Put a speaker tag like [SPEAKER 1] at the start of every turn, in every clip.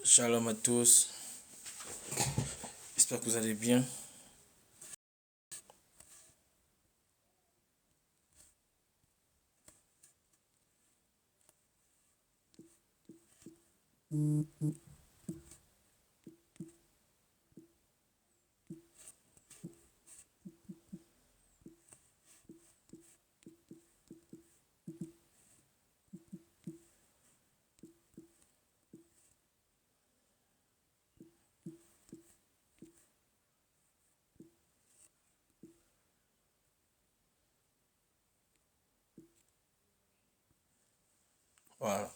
[SPEAKER 1] Shalom à tous, j'espère que vous allez bien. Voilà.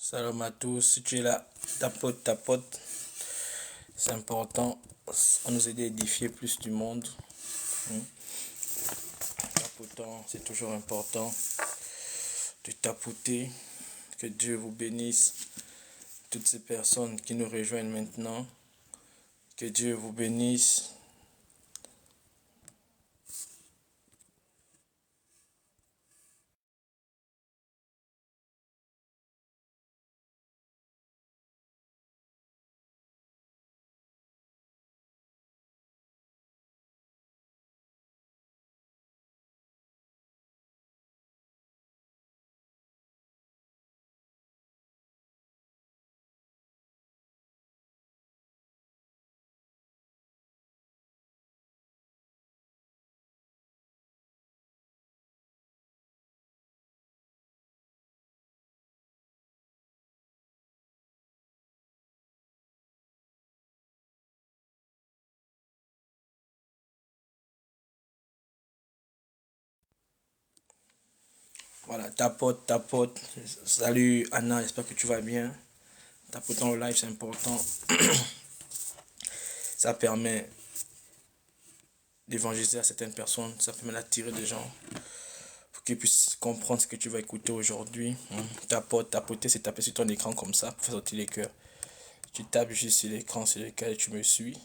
[SPEAKER 1] Shalom à tous, si tu es là, tapote, c'est important, ça nous aider à édifier plus du monde. Tapotant, c'est toujours important de tapoter. Que Dieu vous bénisse, toutes ces personnes qui nous rejoignent maintenant. Que Dieu vous bénisse. Voilà, tapote. Salut Anna, j'espère que tu vas bien. Tapotant au live, c'est important. Ça permet d'évangéliser à certaines personnes, ça permet d'attirer des gens pour qu'ils puissent comprendre ce que tu vas écouter aujourd'hui. Tapoter, c'est taper sur ton écran comme ça pour faire sortir les cœurs. Tu tapes juste sur l'écran sur lequel tu me suis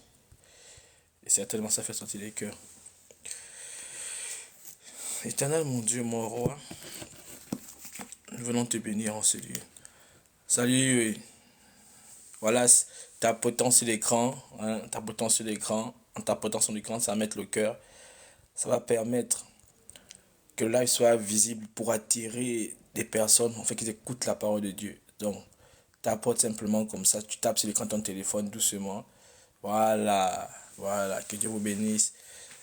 [SPEAKER 1] et certainement ça fait sortir les cœurs. Éternel mon Dieu, mon roi, nous venons te bénir en ce lieu. Salut, voilà, tapotant sur l'écran, tapotant sur l'écran, en tapotant sur l'écran, ça va mettre le cœur. Ça va permettre que le live soit visible pour attirer des personnes, en fait, qui écoutent la parole de Dieu. Donc, tapote simplement comme ça, tu tapes sur l'écran de ton téléphone doucement. Voilà, que Dieu vous bénisse.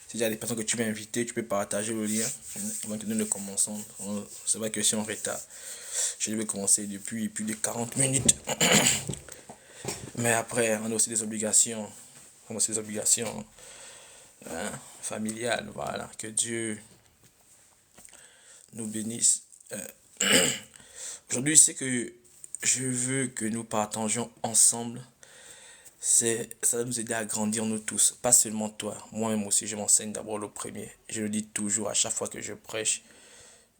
[SPEAKER 1] Si il y a des personnes que tu veux inviter, tu peux partager le lien. Maintenant, nous commençons. C'est vrai que si on retard, je devais commencer depuis plus de 40 minutes. Mais après, on a aussi des obligations. On a aussi des obligations familiales. Voilà, que Dieu nous bénisse. Aujourd'hui, c'est que je veux que nous partagions ensemble. Ça va nous aider à grandir nous tous, pas seulement toi. Moi-même aussi, je m'enseigne d'abord le premier. Je le dis toujours à chaque fois que je prêche.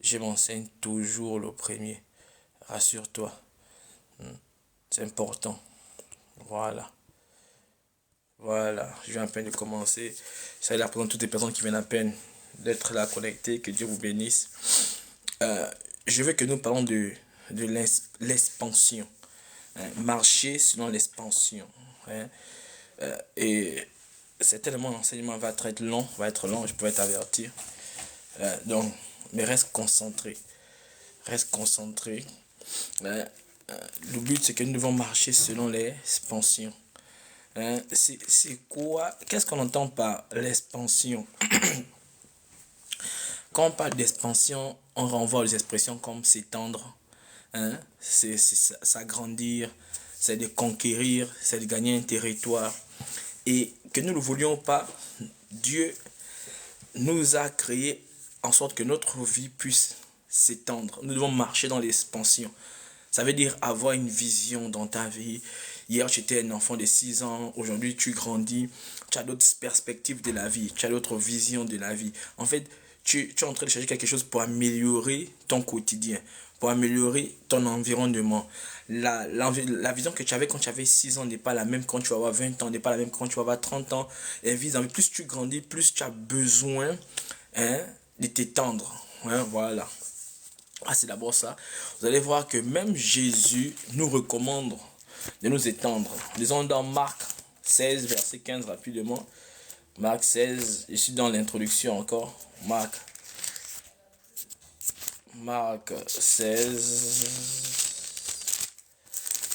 [SPEAKER 1] Je m'enseigne toujours le premier. Rassure-toi. C'est important. Voilà. Je viens à peine de commencer. Ça là pour toutes les personnes qui viennent à peine d'être là connectées. Que Dieu vous bénisse. Je veux que nous parlons de l'expansion. Marcher selon l'expansion. Et certainement l'enseignement va être long, je peux t'avertir. Donc, mais reste concentré. Reste concentré. Le but, c'est que nous devons marcher selon l'expansion. C'est quoi? Qu'est-ce qu'on entend par l'expansion? Quand on parle d'expansion, on renvoie aux expressions comme s'étendre, c'est s'agrandir, c'est de conquérir, c'est de gagner un territoire. Et que nous ne le voulions pas, Dieu nous a créé en sorte que notre vie puisse s'étendre. Nous devons marcher dans l'expansion. Ça veut dire avoir une vision dans ta vie. Hier, tu étais un enfant de 6 ans. Aujourd'hui, tu grandis. Tu as d'autres perspectives de la vie. Tu as d'autres visions de la vie. En fait, tu es en train de chercher quelque chose pour améliorer ton quotidien, pour améliorer ton environnement. La vision que tu avais quand tu avais 6 ans n'est pas la même quand tu vas avoir 20 ans, n'est pas la même quand tu vas avoir 30 ans. Et plus tu grandis, plus tu as besoin, hein, de t'étendre. Hein, voilà. Ah, c'est d'abord ça. Vous allez voir que même Jésus nous recommande de nous étendre. Disons dans Marc 16, verset 15 rapidement. Marc 16, je suis dans l'introduction encore. Marc 16,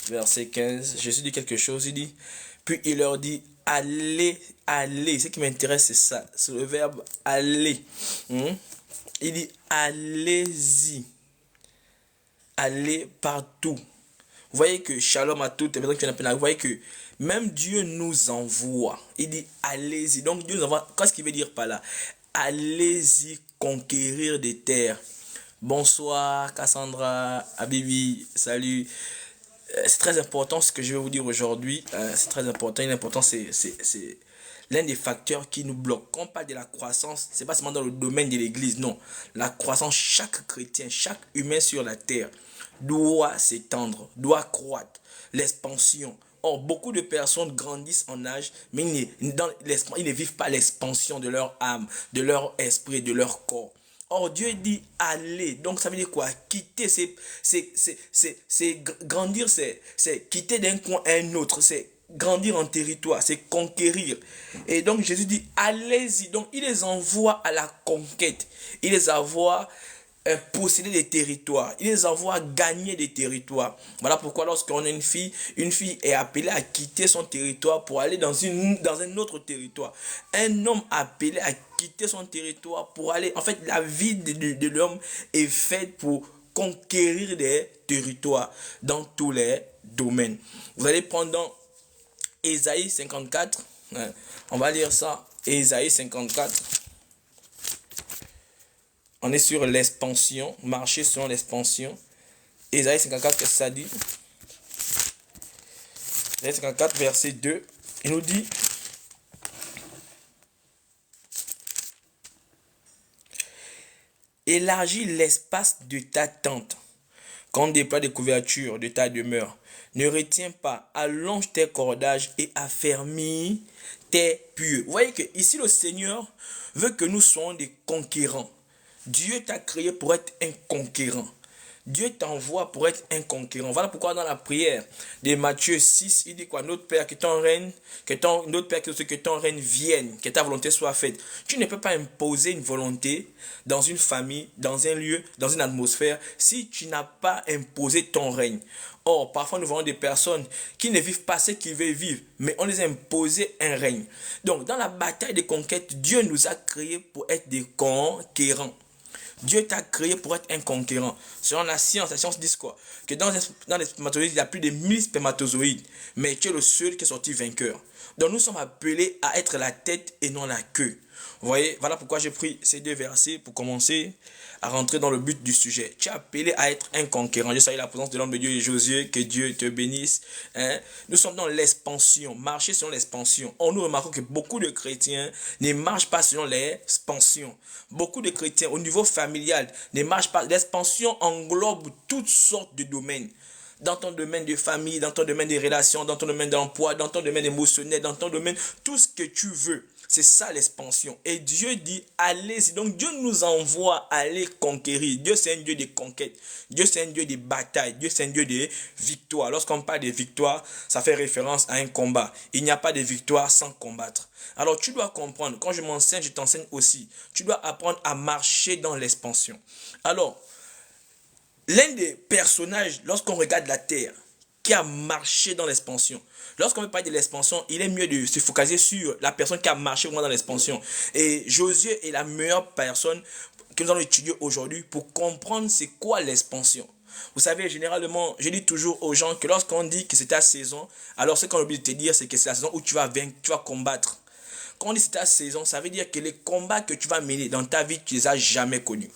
[SPEAKER 1] verset 15. Jésus dit quelque chose, il dit, puis il leur dit, allez, allez. Ce qui m'intéresse, c'est ça, c'est le verbe aller. Il dit, allez-y. Allez partout. Vous voyez que shalom à toutes les personnes qui sont appelées. Vous voyez que même Dieu nous envoie. Il dit allez-y. Donc Dieu nous envoie. Qu'est-ce qu'il veut dire par là? Allez-y conquérir des terres. Bonsoir Cassandra, Habibi, salut. C'est très important ce que je vais vous dire aujourd'hui. C'est très important. L'important c'est l'un des facteurs qui nous bloque. Quand on parle de la croissance, c'est pas seulement dans le domaine de l'église, non. La croissance, chaque chrétien, chaque humain sur la terre doit s'étendre, doit croître. L'expansion. Or, beaucoup de personnes grandissent en âge, mais ils ne vivent pas l'expansion de leur âme, de leur esprit, de leur corps. Or, Dieu dit aller. Donc, ça veut dire quoi? Quitter, c'est grandir, c'est quitter d'un coin à un autre. C'est grandir en territoire, c'est conquérir. Et donc, Jésus dit allez-y. Donc, il les envoie à la conquête. Il les envoie posséder des territoires. Il les envoie gagner des territoires. Voilà pourquoi lorsqu'on a une fille est appelée à quitter son territoire pour aller dans un autre territoire. Un homme appelé à quitter son territoire pour aller... En fait, la vie de l'homme est faite pour conquérir des territoires dans tous les domaines. Vous allez prendre dans Ésaïe 54. On va lire ça. Ésaïe 54. On est sur l'expansion, marcher selon l'expansion. Ésaïe 54, qu'est-ce que ça dit? Ésaïe 54, verset 2, il nous dit, élargis l'espace de ta tente, qu'on déploie des couvertures de ta demeure. Ne retiens pas, allonge tes cordages et affermis tes pieux. Vous voyez que ici le Seigneur veut que nous soyons des conquérants. Dieu t'a créé pour être un conquérant. Dieu t'envoie pour être un conquérant. Voilà pourquoi dans la prière de Matthieu 6, il dit quoi? Notre Père, que ton règne, que ton règne vienne, que ta volonté soit faite. Tu ne peux pas imposer une volonté dans une famille, dans un lieu, dans une atmosphère, si tu n'as pas imposé ton règne. Or, parfois nous voyons des personnes qui ne vivent pas ce qu'ils veulent vivre, mais on les a imposé un règne. Donc, dans la bataille de conquête, Dieu nous a créés pour être des conquérants. Dieu t'a créé pour être un conquérant. Selon la science dit quoi? Que dans les spermatozoïdes, il y a plus de 1000 spermatozoïdes. Mais tu es le seul qui est sorti vainqueur. Donc nous sommes appelés à être la tête et non la queue. Vous voyez, voilà pourquoi j'ai pris ces deux versets pour commencer à rentrer dans le but du sujet. Tu es appelé à être un conquérant. Je salue la présence de l'homme de Dieu et Josué, que Dieu te bénisse. Nous sommes dans l'expansion, marcher selon l'expansion. Or, nous remarquons que beaucoup de chrétiens ne marchent pas selon l'expansion. Beaucoup de chrétiens au niveau familial ne marchent pas. L'expansion englobe toutes sortes de domaines. Dans ton domaine de famille, dans ton domaine de relations, dans ton domaine d'emploi, dans ton domaine émotionnel, dans ton domaine, tout ce que tu veux. C'est ça l'expansion. Et Dieu dit, allez-y. Donc Dieu nous envoie aller conquérir. Dieu c'est un Dieu de conquête. Dieu c'est un Dieu de bataille. Dieu c'est un Dieu de victoire. Lorsqu'on parle de victoire, ça fait référence à un combat. Il n'y a pas de victoire sans combattre. Alors tu dois comprendre, quand je m'enseigne, je t'enseigne aussi. Tu dois apprendre à marcher dans l'expansion. Alors, l'un des personnages, lorsqu'on regarde la terre, qui a marché dans l'expansion. Lorsqu'on veut parler de l'expansion, il est mieux de se focaliser sur la personne qui a marché vraiment dans l'expansion. Et Josué est la meilleure personne que nous allons étudier aujourd'hui pour comprendre c'est quoi l'expansion. Vous savez, généralement, je dis toujours aux gens que lorsqu'on dit que c'est ta saison, alors ce qu'on oublie de te dire, c'est que c'est la saison où tu vas vaincre, tu vas combattre. Quand on dit c'est ta saison, ça veut dire que les combats que tu vas mener dans ta vie, tu ne les as jamais connus.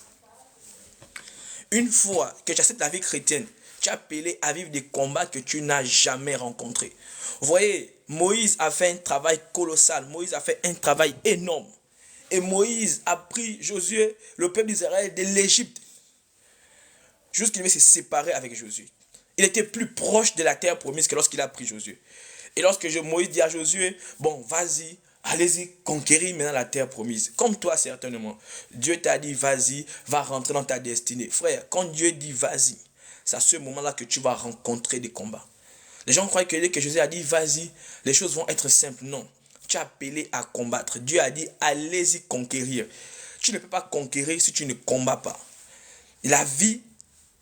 [SPEAKER 1] Une fois que tu acceptes la vie chrétienne, Tu es appelé à vivre des combats que tu n'as jamais rencontrés. Vous voyez, Moïse a fait un travail colossal. Moïse a fait un travail énorme. Et Moïse a pris Josué, le peuple d'Israël, de l'Égypte, jusqu'il devait se séparer avec Josué. Il était plus proche de la terre promise que lorsqu'il a pris Josué. Et lorsque Moïse dit à Josué, bon, vas-y, allez-y, conquérir maintenant la terre promise. Comme toi, certainement. Dieu t'a dit, vas-y, va rentrer dans ta destinée. Frère, quand Dieu dit, vas-y, c'est à ce moment-là que tu vas rencontrer des combats. Les gens croient que dès que Josué a dit, vas-y, les choses vont être simples. Non. Tu es appelé à combattre. Dieu a dit, allez-y conquérir. Tu ne peux pas conquérir si tu ne combats pas. La vie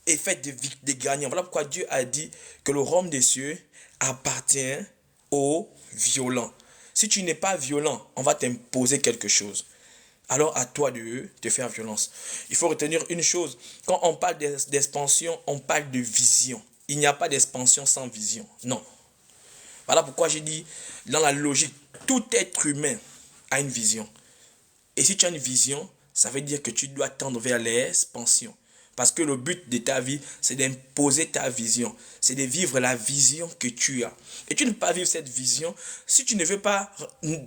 [SPEAKER 1] est faite de gagnants. Voilà pourquoi Dieu a dit que le royaume des cieux appartient aux violents. Si tu n'es pas violent, on va t'imposer quelque chose. Alors à toi de te faire violence. Il faut retenir une chose. Quand on parle d'expansion, on parle de vision. Il n'y a pas d'expansion sans vision. Non. Voilà pourquoi j'ai dit, dans la logique, tout être humain a une vision. Et si tu as une vision, ça veut dire que tu dois tendre vers l'expansion. Parce que le but de ta vie, c'est d'imposer ta vision. C'est de vivre la vision que tu as. Et tu ne peux pas vivre cette vision si tu ne veux pas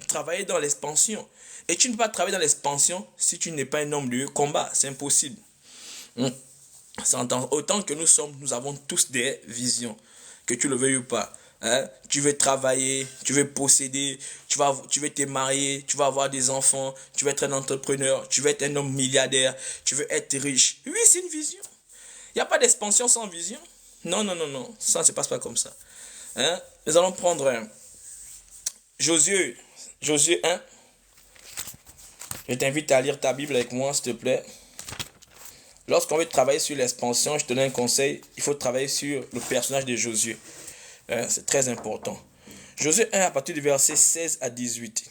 [SPEAKER 1] travailler dans l'expansion. Et tu ne peux pas travailler dans l'expansion si tu n'es pas un homme de combat. C'est impossible. Autant que nous avons tous des visions. Que tu le veuilles ou pas. Hein? Tu veux travailler, tu veux posséder, tu veux te marier, tu vas avoir des enfants, tu veux être un entrepreneur, tu veux être un homme milliardaire, tu veux être riche. Oui, c'est une vision. Il n'y a pas d'expansion sans vision. Non, non, non, non. Ça ne se passe pas comme ça. Hein? Nous allons prendre Josué 1. Je t'invite à lire ta Bible avec moi, s'il te plaît. Lorsqu'on veut travailler sur l'expansion, je te donne un conseil. Il faut travailler sur le personnage de Josué. C'est très important. Josué 1 à partir du verset 16 à 18.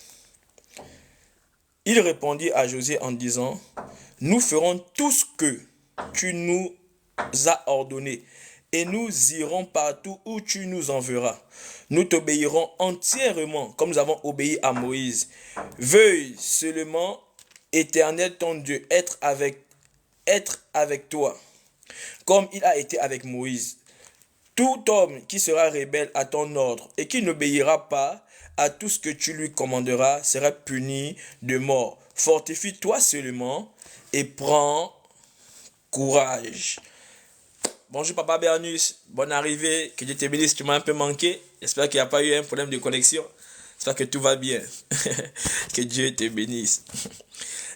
[SPEAKER 1] Il répondit à Josué en disant, nous ferons tout ce que tu nous as ordonné et nous irons partout où tu nous enverras. Nous t'obéirons entièrement comme nous avons obéi à Moïse. Veuille seulement, Éternel ton Dieu, être avec toi, comme il a été avec Moïse. Tout homme qui sera rebelle à ton ordre et qui n'obéira pas à tout ce que tu lui commanderas sera puni de mort. Fortifie-toi seulement et prends courage. Bonjour Papa Bernus, bonne arrivée, que Dieu te bénisse, tu m'as un peu manqué. J'espère qu'il n'y a pas eu un problème de connexion. J'espère que tout va bien. Que Dieu te bénisse.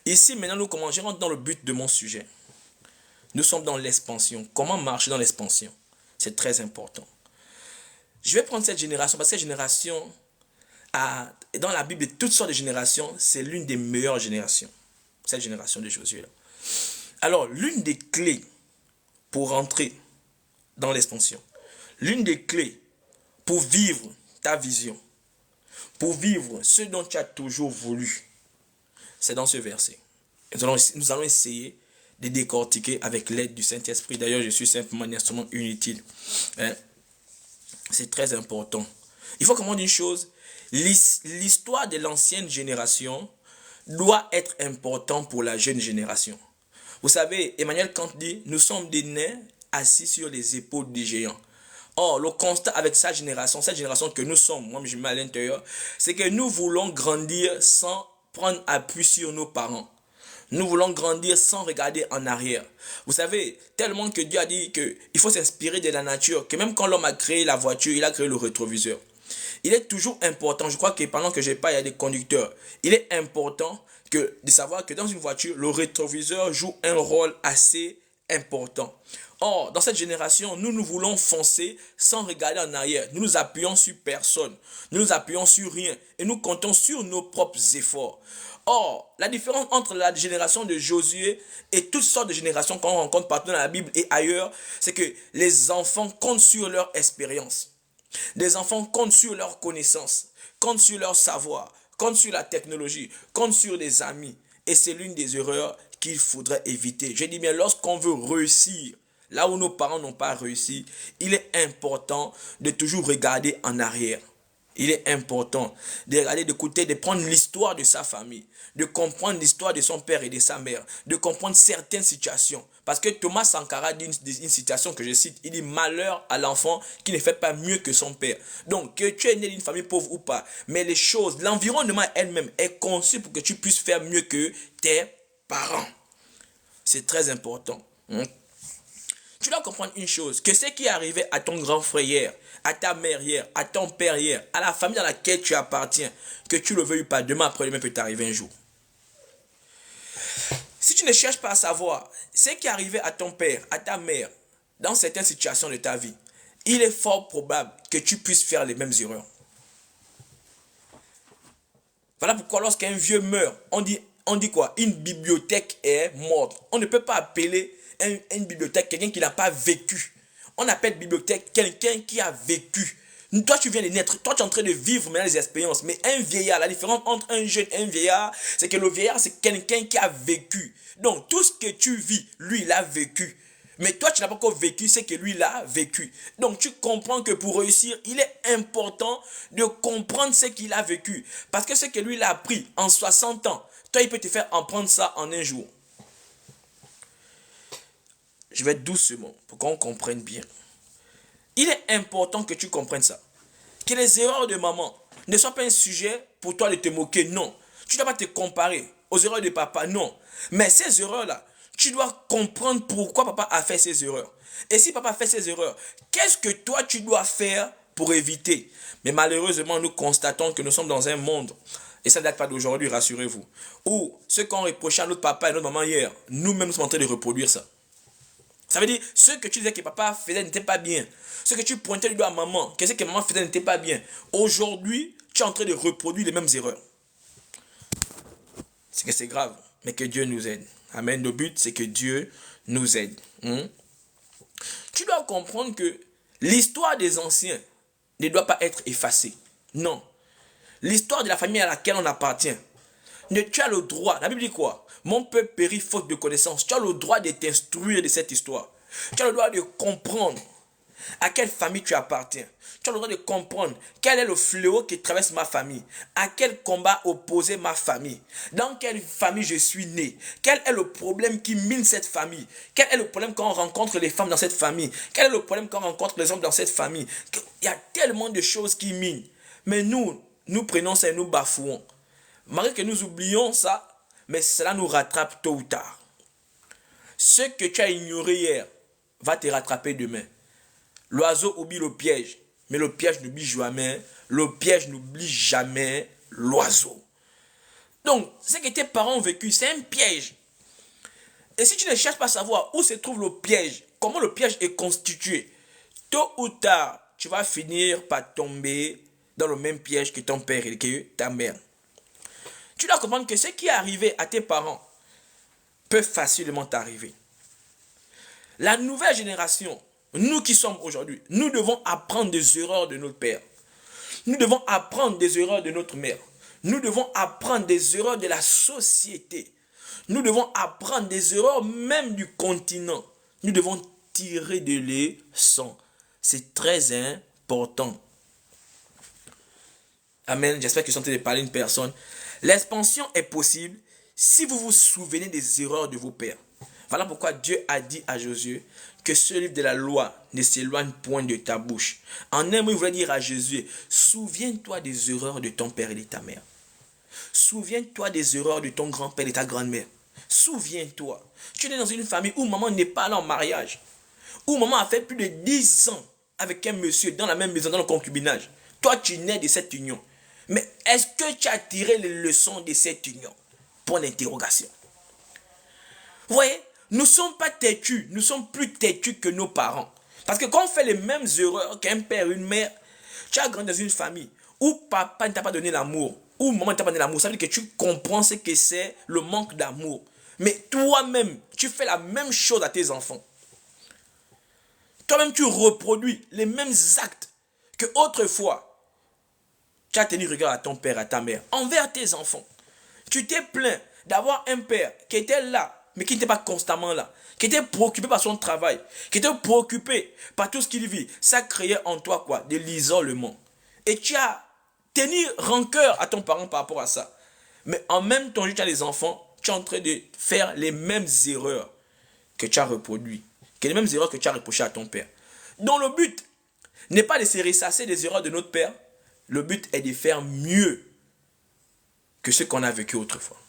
[SPEAKER 1] Ici, maintenant, nous commençons dans le but de mon sujet. Nous sommes dans l'expansion. Comment marcher dans l'expansion? C'est très important. Je vais prendre cette génération parce que cette génération, dans la Bible, toutes sortes de générations, c'est l'une des meilleures générations. Cette génération de Josué-là. Alors, l'une des clés pour rentrer dans l'expansion, l'une des clés pour vivre ta vision, pour vivre ce dont tu as toujours voulu, c'est dans ce verset. Nous allons essayer de décortiquer avec l'aide du Saint-Esprit. D'ailleurs, je suis simplement un instrument inutile. C'est très important. Il faut comprendre une chose. L'histoire de l'ancienne génération doit être importante pour la jeune génération. Vous savez, Emmanuel Kant dit, nous sommes des nains assis sur les épaules des géants. Or, le constat avec cette génération que nous sommes, moi je me mets à l'intérieur, c'est que nous voulons grandir sans prendre appui sur nos parents. Nous voulons grandir sans regarder en arrière. Vous savez, tellement que Dieu a dit qu'il faut s'inspirer de la nature, que même quand l'homme a créé la voiture, il a créé le rétroviseur. Il est toujours important, je crois que pendant que je parle, il y a des conducteurs. Il est important de savoir que dans une voiture, le rétroviseur joue un rôle assez important. Or, dans cette génération, nous voulons foncer sans regarder en arrière. Nous nous appuyons sur personne. Nous nous appuyons sur rien. Et nous comptons sur nos propres efforts. Or, la différence entre la génération de Josué et toutes sortes de générations qu'on rencontre partout dans la Bible et ailleurs, c'est que les enfants comptent sur leur expérience. Les enfants comptent sur leur connaissance, comptent sur leur savoir, comptent sur la technologie, comptent sur les amis. Et c'est l'une des erreurs qu'il faudrait éviter. Je dis bien, lorsqu'on veut réussir, là où nos parents n'ont pas réussi, il est important de toujours regarder en arrière. Il est important de regarder, d'écouter, de prendre l'histoire de sa famille, de comprendre l'histoire de son père et de sa mère, de comprendre certaines situations. Parce que Thomas Sankara dit une citation que je cite, il dit « Malheur à l'enfant qui ne fait pas mieux que son père ». Donc, que tu es né d'une famille pauvre ou pas, mais les choses, l'environnement elle-même est conçu pour que tu puisses faire mieux que tes parents. C'est très important. Tu dois comprendre une chose, que ce qui est arrivé à ton grand frère hier, à ta mère hier, à ton père hier, à la famille dans laquelle tu appartiens, que tu le veuilles pas, demain après-demain peut t'arriver un jour. Si tu ne cherches pas à savoir ce qui est arrivé à ton père, à ta mère, dans certaines situations de ta vie, il est fort probable que tu puisses faire les mêmes erreurs. Voilà pourquoi lorsqu'un vieux meurt, on dit quoi? Une bibliothèque est morte. On ne peut pas appeler une bibliothèque quelqu'un qui n'a pas vécu. On appelle bibliothèque quelqu'un qui a vécu. Toi, tu viens de naître. Toi, tu es en train de vivre maintenant les expériences. Mais un vieillard, la différence entre un jeune et un vieillard, c'est que le vieillard, c'est quelqu'un qui a vécu. Donc, tout ce que tu vis, lui, il a vécu. Mais toi, tu n'as pas encore vécu ce que lui, il a vécu. Donc, tu comprends que pour réussir, il est important de comprendre ce qu'il a vécu. Parce que ce que lui, il a appris en 60 ans, toi, il peut te faire apprendre ça en un jour. Je vais doucement pour qu'on comprenne bien. Il est important que tu comprennes ça. Que les erreurs de maman ne soient pas un sujet pour toi de te moquer, non. Tu ne dois pas te comparer aux erreurs de papa, non. Mais ces erreurs-là, tu dois comprendre pourquoi papa a fait ces erreurs. Et si papa fait ces erreurs, qu'est-ce que toi tu dois faire pour éviter? Mais malheureusement, nous constatons que nous sommes dans un monde, et ça ne date pas d'aujourd'hui, rassurez-vous, où ce qu'on reprochait à notre papa et à notre maman hier, nous-mêmes sommes en train de reproduire ça. Ça veut dire, ce que tu disais que papa faisait n'était pas bien. Ce que tu pointais du doigt à maman, que ce que maman faisait n'était pas bien. Aujourd'hui, tu es en train de reproduire les mêmes erreurs. C'est que c'est grave, mais que Dieu nous aide. Amen. Le but, c'est que Dieu nous aide. Tu dois comprendre que l'histoire des anciens ne doit pas être effacée. Non. L'histoire de la famille à laquelle on appartient. Tu as le droit, la Bible dit quoi? Mon peuple périt faute de connaissance. Tu as le droit de t'instruire de cette histoire. Tu as le droit de comprendre à quelle famille tu appartiens. Tu as le droit de comprendre quel est le fléau qui traverse ma famille. À quel combat opposer ma famille. Dans quelle famille je suis né. Quel est le problème qui mine cette famille. Quel est le problème quand on rencontre les femmes dans cette famille. Quel est le problème quand on rencontre les hommes dans cette famille. Il y a tellement de choses qui minent. Mais nous prenons ça et nous bafouons. Malgré que nous oublions ça, mais cela nous rattrape tôt ou tard. Ce que tu as ignoré hier va te rattraper demain. L'oiseau oublie le piège, mais le piège n'oublie jamais. Le piège n'oublie jamais l'oiseau. Donc, ce que tes parents ont vécu, c'est un piège. Et si tu ne cherches pas à savoir où se trouve le piège, comment le piège est constitué, tôt ou tard, tu vas finir par tomber dans le même piège que ton père et que ta mère. Tu dois comprendre que ce qui est arrivé à tes parents peut facilement t'arriver. La nouvelle génération, nous qui sommes aujourd'hui, nous devons apprendre des erreurs de notre père. Nous devons apprendre des erreurs de notre mère. Nous devons apprendre des erreurs de la société. Nous devons apprendre des erreurs même du continent. Nous devons tirer des leçons. C'est très important. Amen. J'espère que je suis en train de parler à une personne. L'expansion est possible si vous vous souvenez des erreurs de vos pères. Voilà pourquoi Dieu a dit à Josué que ce livre de la loi ne s'éloigne point de ta bouche. En un mot, il voulait dire à Josué, souviens-toi des erreurs de ton père et de ta mère. Souviens-toi des erreurs de ton grand-père et de ta grand-mère. Souviens-toi. Tu es dans une famille où maman n'est pas là en mariage. Où maman a fait plus de 10 ans avec un monsieur dans la même maison, dans le concubinage. Toi, tu nais de cette union. Mais est-ce que tu as tiré les leçons de cette union? Point d'interrogation. Vous voyez, nous ne sommes pas têtus, nous sommes plus têtus que nos parents. Parce que quand on fait les mêmes erreurs qu'un père, une mère, tu as grandi dans une famille où papa ne t'a pas donné l'amour, où maman ne t'a pas donné l'amour, ça veut dire que tu comprends ce que c'est le manque d'amour. Mais toi-même, tu fais la même chose à tes enfants. Toi-même, tu reproduis les mêmes actes que autrefois. Tu as tenu regard à ton père, à ta mère, envers tes enfants. Tu t'es plaint d'avoir un père qui était là, mais qui n'était pas constamment là, qui était préoccupé par son travail, qui était préoccupé par tout ce qu'il vit. Ça créait en toi quoi? De l'isolement. Et tu as tenir rancœur à ton parent par rapport à ça. Mais en même temps, tu as les enfants, tu es en train de faire les mêmes erreurs que tu as reproduites, que les mêmes erreurs que tu as reprochées à ton père. Donc le but n'est pas de se ressasser des erreurs de notre père, le but est de faire mieux que ce qu'on a vécu autrefois.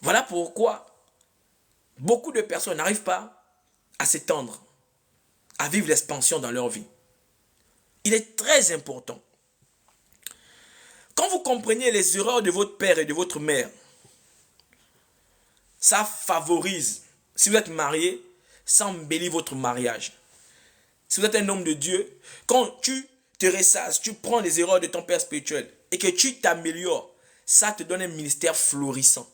[SPEAKER 1] Voilà pourquoi beaucoup de personnes n'arrivent pas à s'étendre, à vivre l'expansion dans leur vie. Il est très important. Quand vous comprenez les erreurs de votre père et de votre mère, ça favorise, si vous êtes marié, ça embellit votre mariage. Si vous êtes un homme de Dieu, quand tu te ressasses, tu prends les erreurs de ton père spirituel et que tu t'améliores, ça te donne un ministère florissant.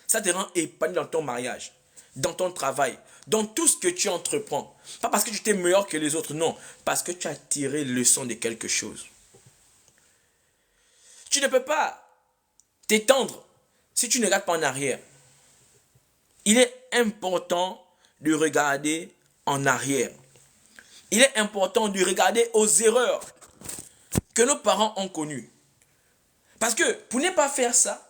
[SPEAKER 1] Ça te rend épanoui dans ton mariage, dans ton travail, dans tout ce que tu entreprends. Pas parce que tu t'es meilleur que les autres, non. Parce que tu as tiré leçon de quelque chose. Tu ne peux pas t'étendre si tu ne regardes pas en arrière. Il est important de regarder en arrière. Il est important de regarder aux erreurs que nos parents ont connues. Parce que pour ne pas faire ça,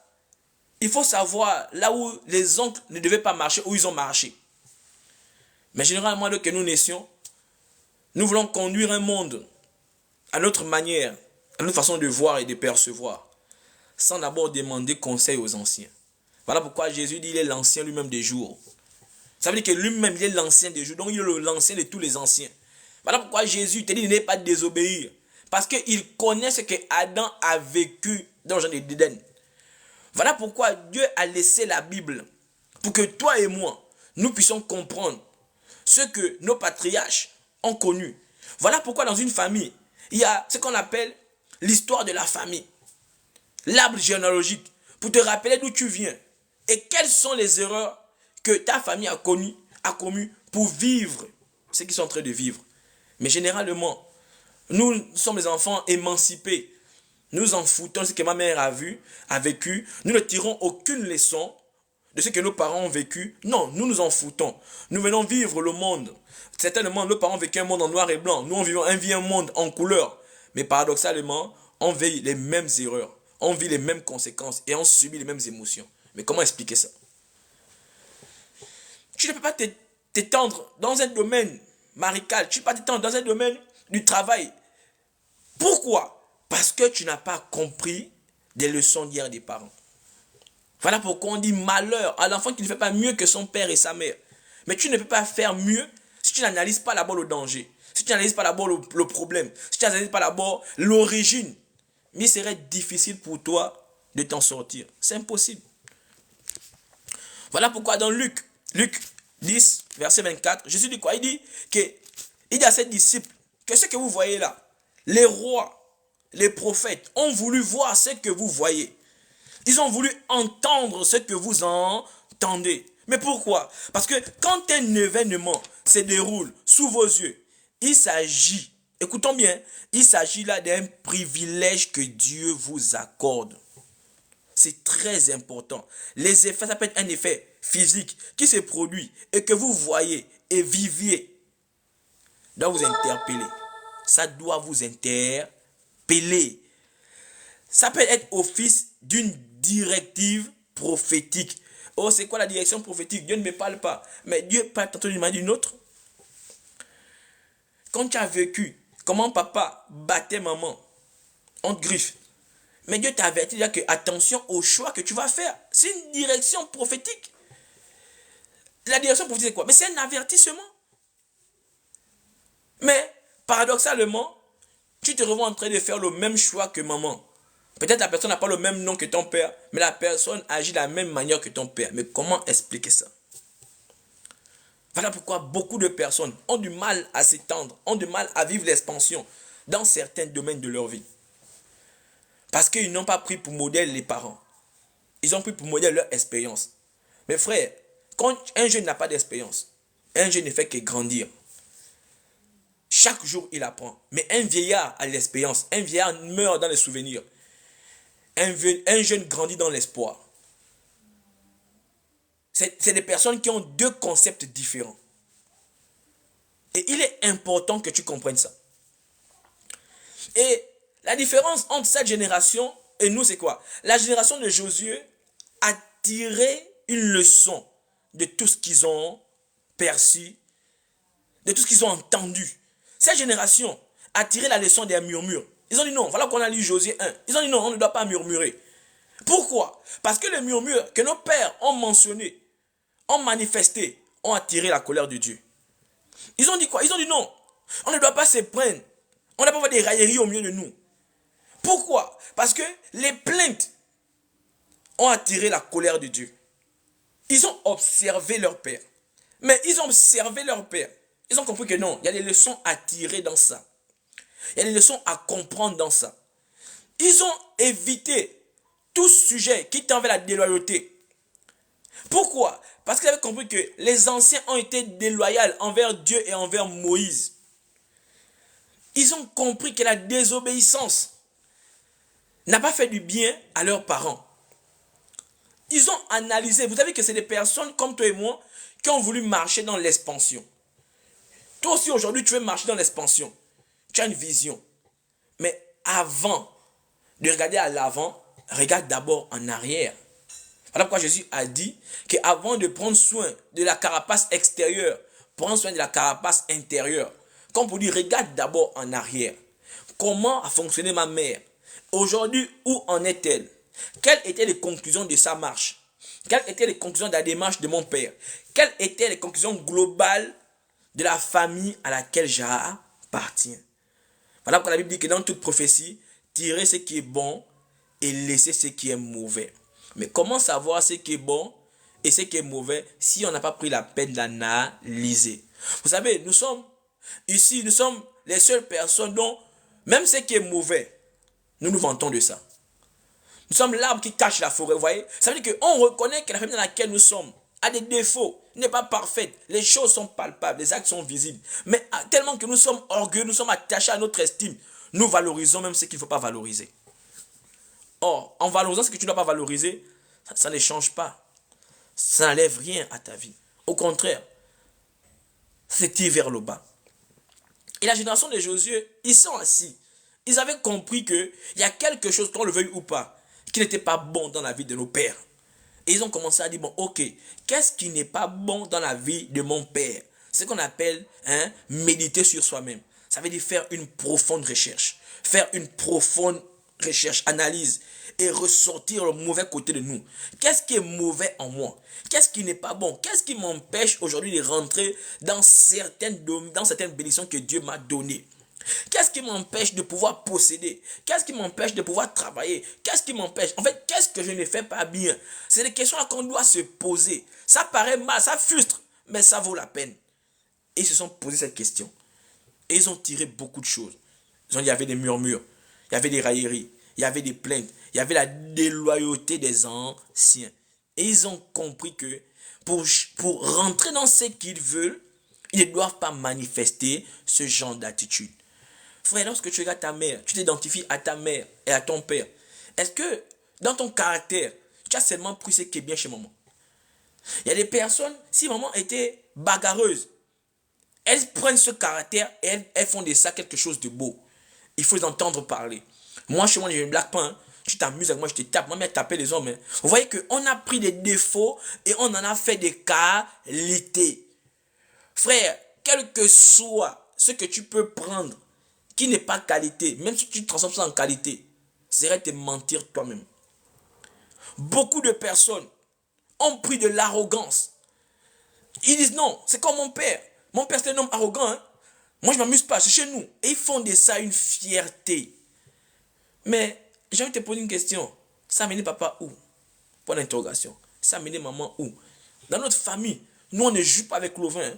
[SPEAKER 1] il faut savoir là où les oncles ne devaient pas marcher, où ils ont marché. Mais généralement, dès que nous naissions, nous voulons conduire un monde à notre manière, à notre façon de voir et de percevoir, sans d'abord demander conseil aux anciens. Voilà pourquoi Jésus dit qu'il est l'ancien lui-même des jours. Ça veut dire que lui-même, il est l'ancien des jours, donc il est l'ancien de tous les anciens. Voilà pourquoi Jésus te dit de ne pas désobéir. Parce qu'il connaît ce que Adam a vécu dans le jardin d'Éden. Voilà pourquoi Dieu a laissé la Bible pour que toi et moi, nous puissions comprendre ce que nos patriarches ont connu. Voilà pourquoi dans une famille, il y a ce qu'on appelle l'histoire de la famille. L'arbre généalogique, pour te rappeler d'où tu viens et quelles sont les erreurs que ta famille a commis pour vivre ce qu'ils sont en train de vivre. Mais généralement, nous sommes les enfants émancipés. Nous en foutons de ce que ma mère a vécu. Nous ne tirons aucune leçon de ce que nos parents ont vécu. Non, nous nous en foutons. Nous venons vivre le monde. Certainement, nos parents ont vécu un monde en noir et blanc. Nous, on vit un monde en couleur. Mais paradoxalement, on vit les mêmes erreurs. On vit les mêmes conséquences et on subit les mêmes émotions. Mais comment expliquer ça? Tu ne peux pas t'étendre dans un domaine marital. Tu ne peux pas t'étendre dans un domaine du travail. Pourquoi? Parce que tu n'as pas compris des leçons d'hier des parents. Voilà pourquoi on dit malheur à l'enfant qui ne fait pas mieux que son père et sa mère. Mais tu ne peux pas faire mieux si tu n'analyses pas d'abord le danger. Si tu n'analyses pas d'abord le problème. Si tu n'analyses pas d'abord l'origine. Mais il serait difficile pour toi de t'en sortir. C'est impossible. Voilà pourquoi dans Luc 10, verset 24, Jésus dit quoi? Il dit à ses disciples que ce que vous voyez là, les rois, les prophètes ont voulu voir ce que vous voyez. Ils ont voulu entendre ce que vous entendez. Mais pourquoi? Parce que quand un événement se déroule sous vos yeux, il s'agit, écoutons bien, il s'agit là d'un privilège que Dieu vous accorde. C'est très important. Les effets, ça peut être un effet physique qui se produit et que vous voyez et viviez, doit vous interpeller. Ça doit vous interpeller. Ça peut être office d'une directive prophétique. Oh, c'est quoi la direction prophétique? Dieu ne me parle pas. Mais Dieu parle tantôt d'une manière d'une autre. Quand tu as vécu comment papa battait maman, on te griffe. Mais Dieu t'a averti de dire que attention au choix que tu vas faire. C'est une direction prophétique. La direction prophétique c'est quoi? Mais c'est un avertissement. Mais paradoxalement, tu te revois en train de faire le même choix que maman. Peut-être la personne n'a pas le même nom que ton père, mais la personne agit de la même manière que ton père. Mais comment expliquer ça? Voilà pourquoi beaucoup de personnes ont du mal à s'étendre, ont du mal à vivre l'expansion dans certains domaines de leur vie. Parce qu'ils n'ont pas pris pour modèle les parents. Ils ont pris pour modèle leur expérience. Mais frère, quand un jeune n'a pas d'expérience, un jeune ne fait que grandir. Chaque jour, il apprend. Mais un vieillard a l'expérience. Un vieillard meurt dans les souvenirs. Un jeune grandit dans l'espoir. C'est des personnes qui ont deux concepts différents. Et il est important que tu comprennes ça. Et La différence entre cette génération et nous, c'est quoi? La génération de Josué a tiré une leçon de tout ce qu'ils ont perçu, de tout ce qu'ils ont entendu. Cette génération a tiré la leçon des murmures. Ils ont dit non, voilà qu'on a lu Josué 1. Ils ont dit non, on ne doit pas murmurer. Pourquoi? Parce que les murmures que nos pères ont mentionnés, ont manifesté, ont attiré la colère de Dieu. Ils ont dit quoi? Ils ont dit non, on ne doit pas se prendre. On ne doit pas avoir des railleries au milieu de nous. Pourquoi? Parce que les plaintes ont attiré la colère de Dieu. Ils ont observé leur père. Mais ils ont observé leur père. Ils ont compris que non, il y a des leçons à tirer dans ça. Il y a des leçons à comprendre dans ça. Ils ont évité tout sujet qui tend vers la déloyauté. Pourquoi? Parce qu'ils avaient compris que les anciens ont été déloyaux envers Dieu et envers Moïse. Ils ont compris que la désobéissance n'a pas fait du bien à leurs parents. Ils ont analysé. Vous savez que c'est des personnes comme toi et moi qui ont voulu marcher dans l'expansion. Toi aussi aujourd'hui tu veux marcher dans l'expansion. Tu as une vision. Mais avant de regarder à l'avant, regarde d'abord en arrière. Voilà pourquoi Jésus a dit qu'avant de prendre soin de la carapace extérieure, prends soin de la carapace intérieure. Comme pour dire, regarde d'abord en arrière. Comment a fonctionné ma mère? Aujourd'hui, où en est-elle? Quelles étaient les conclusions de sa marche? Quelles étaient les conclusions de la démarche de mon père? Quelles étaient les conclusions globales de la famille à laquelle j'appartiens? Voilà pourquoi la Bible dit que dans toute prophétie, tirez ce qui est bon et laissez ce qui est mauvais. Mais comment savoir ce qui est bon et ce qui est mauvais si on n'a pas pris la peine d'analyser? Vous savez, nous sommes les seules personnes dont, même ce qui est mauvais, nous nous vantons de ça. Nous sommes l'arbre qui cache la forêt, vous voyez? Ça veut dire qu'on reconnaît que la famille dans laquelle nous sommes a des défauts, n'est pas parfaite. Les choses sont palpables, les actes sont visibles. Mais tellement que nous sommes orgueilleux, nous sommes attachés à notre estime, nous valorisons même ce qu'il ne faut pas valoriser. Or, en valorisant ce que tu ne dois pas valoriser, ça ne change pas. Ça n'enlève rien à ta vie. Au contraire, ça se tire vers le bas. Et la génération de Josué, ils sont assis. Ils avaient compris qu'il y a quelque chose, qu'on le veuille ou pas, qui n'était pas bon dans la vie de nos pères. Et ils ont commencé à dire, bon, ok, qu'est-ce qui n'est pas bon dans la vie de mon père? C'est ce qu'on appelle méditer sur soi-même. Ça veut dire faire une profonde recherche. Faire une profonde recherche, analyse et ressortir le mauvais côté de nous. Qu'est-ce qui est mauvais en moi? Qu'est-ce qui n'est pas bon? Qu'est-ce qui m'empêche aujourd'hui de rentrer dans certaines bénédictions que Dieu m'a données? Qu'est-ce qui m'empêche de pouvoir posséder? Qu'est-ce qui m'empêche de pouvoir travailler? Qu'est-ce qui m'empêche? En fait, qu'est-ce que je ne fais pas bien? C'est des questions qu'on doit se poser. Ça paraît mal, ça frustre, mais ça vaut la peine. Et ils se sont posés cette question. Et ils ont tiré beaucoup de choses. Ils ont dit, il y avait des murmures, il y avait des railleries, il y avait des plaintes, il y avait la déloyauté des anciens. Et ils ont compris que pour rentrer dans ce qu'ils veulent, ils ne doivent pas manifester ce genre d'attitude. Frère, lorsque tu regardes ta mère, tu t'identifies à ta mère et à ton père. Est-ce que dans ton caractère, tu as seulement pris ce qui est bien chez maman? Il y a des personnes, si maman était bagarreuse, elles prennent ce caractère et elles font de ça quelque chose de beau. Il faut les entendre parler. Moi, chez moi, je ne blague pas. Hein. Tu t'amuses avec moi, je te tape. Moi, mais taper les hommes. Hein. Vous voyez qu'on a pris des défauts et on en a fait des qualités. Frère, quel que soit ce que tu peux prendre qui n'est pas qualité, même si tu transformes ça en qualité, serait te mentir toi-même. Beaucoup de personnes ont pris de l'arrogance. Ils disent non, c'est comme mon père. Mon père, c'est un homme arrogant. Hein? Moi, je ne m'amuse pas, c'est chez nous. Et ils font de ça une fierté. Mais j'ai envie de te poser une question. Ça a mené papa où? Point d'interrogation. Ça a mené maman où? Dans notre famille, nous, on ne joue pas avec le vin. Hein?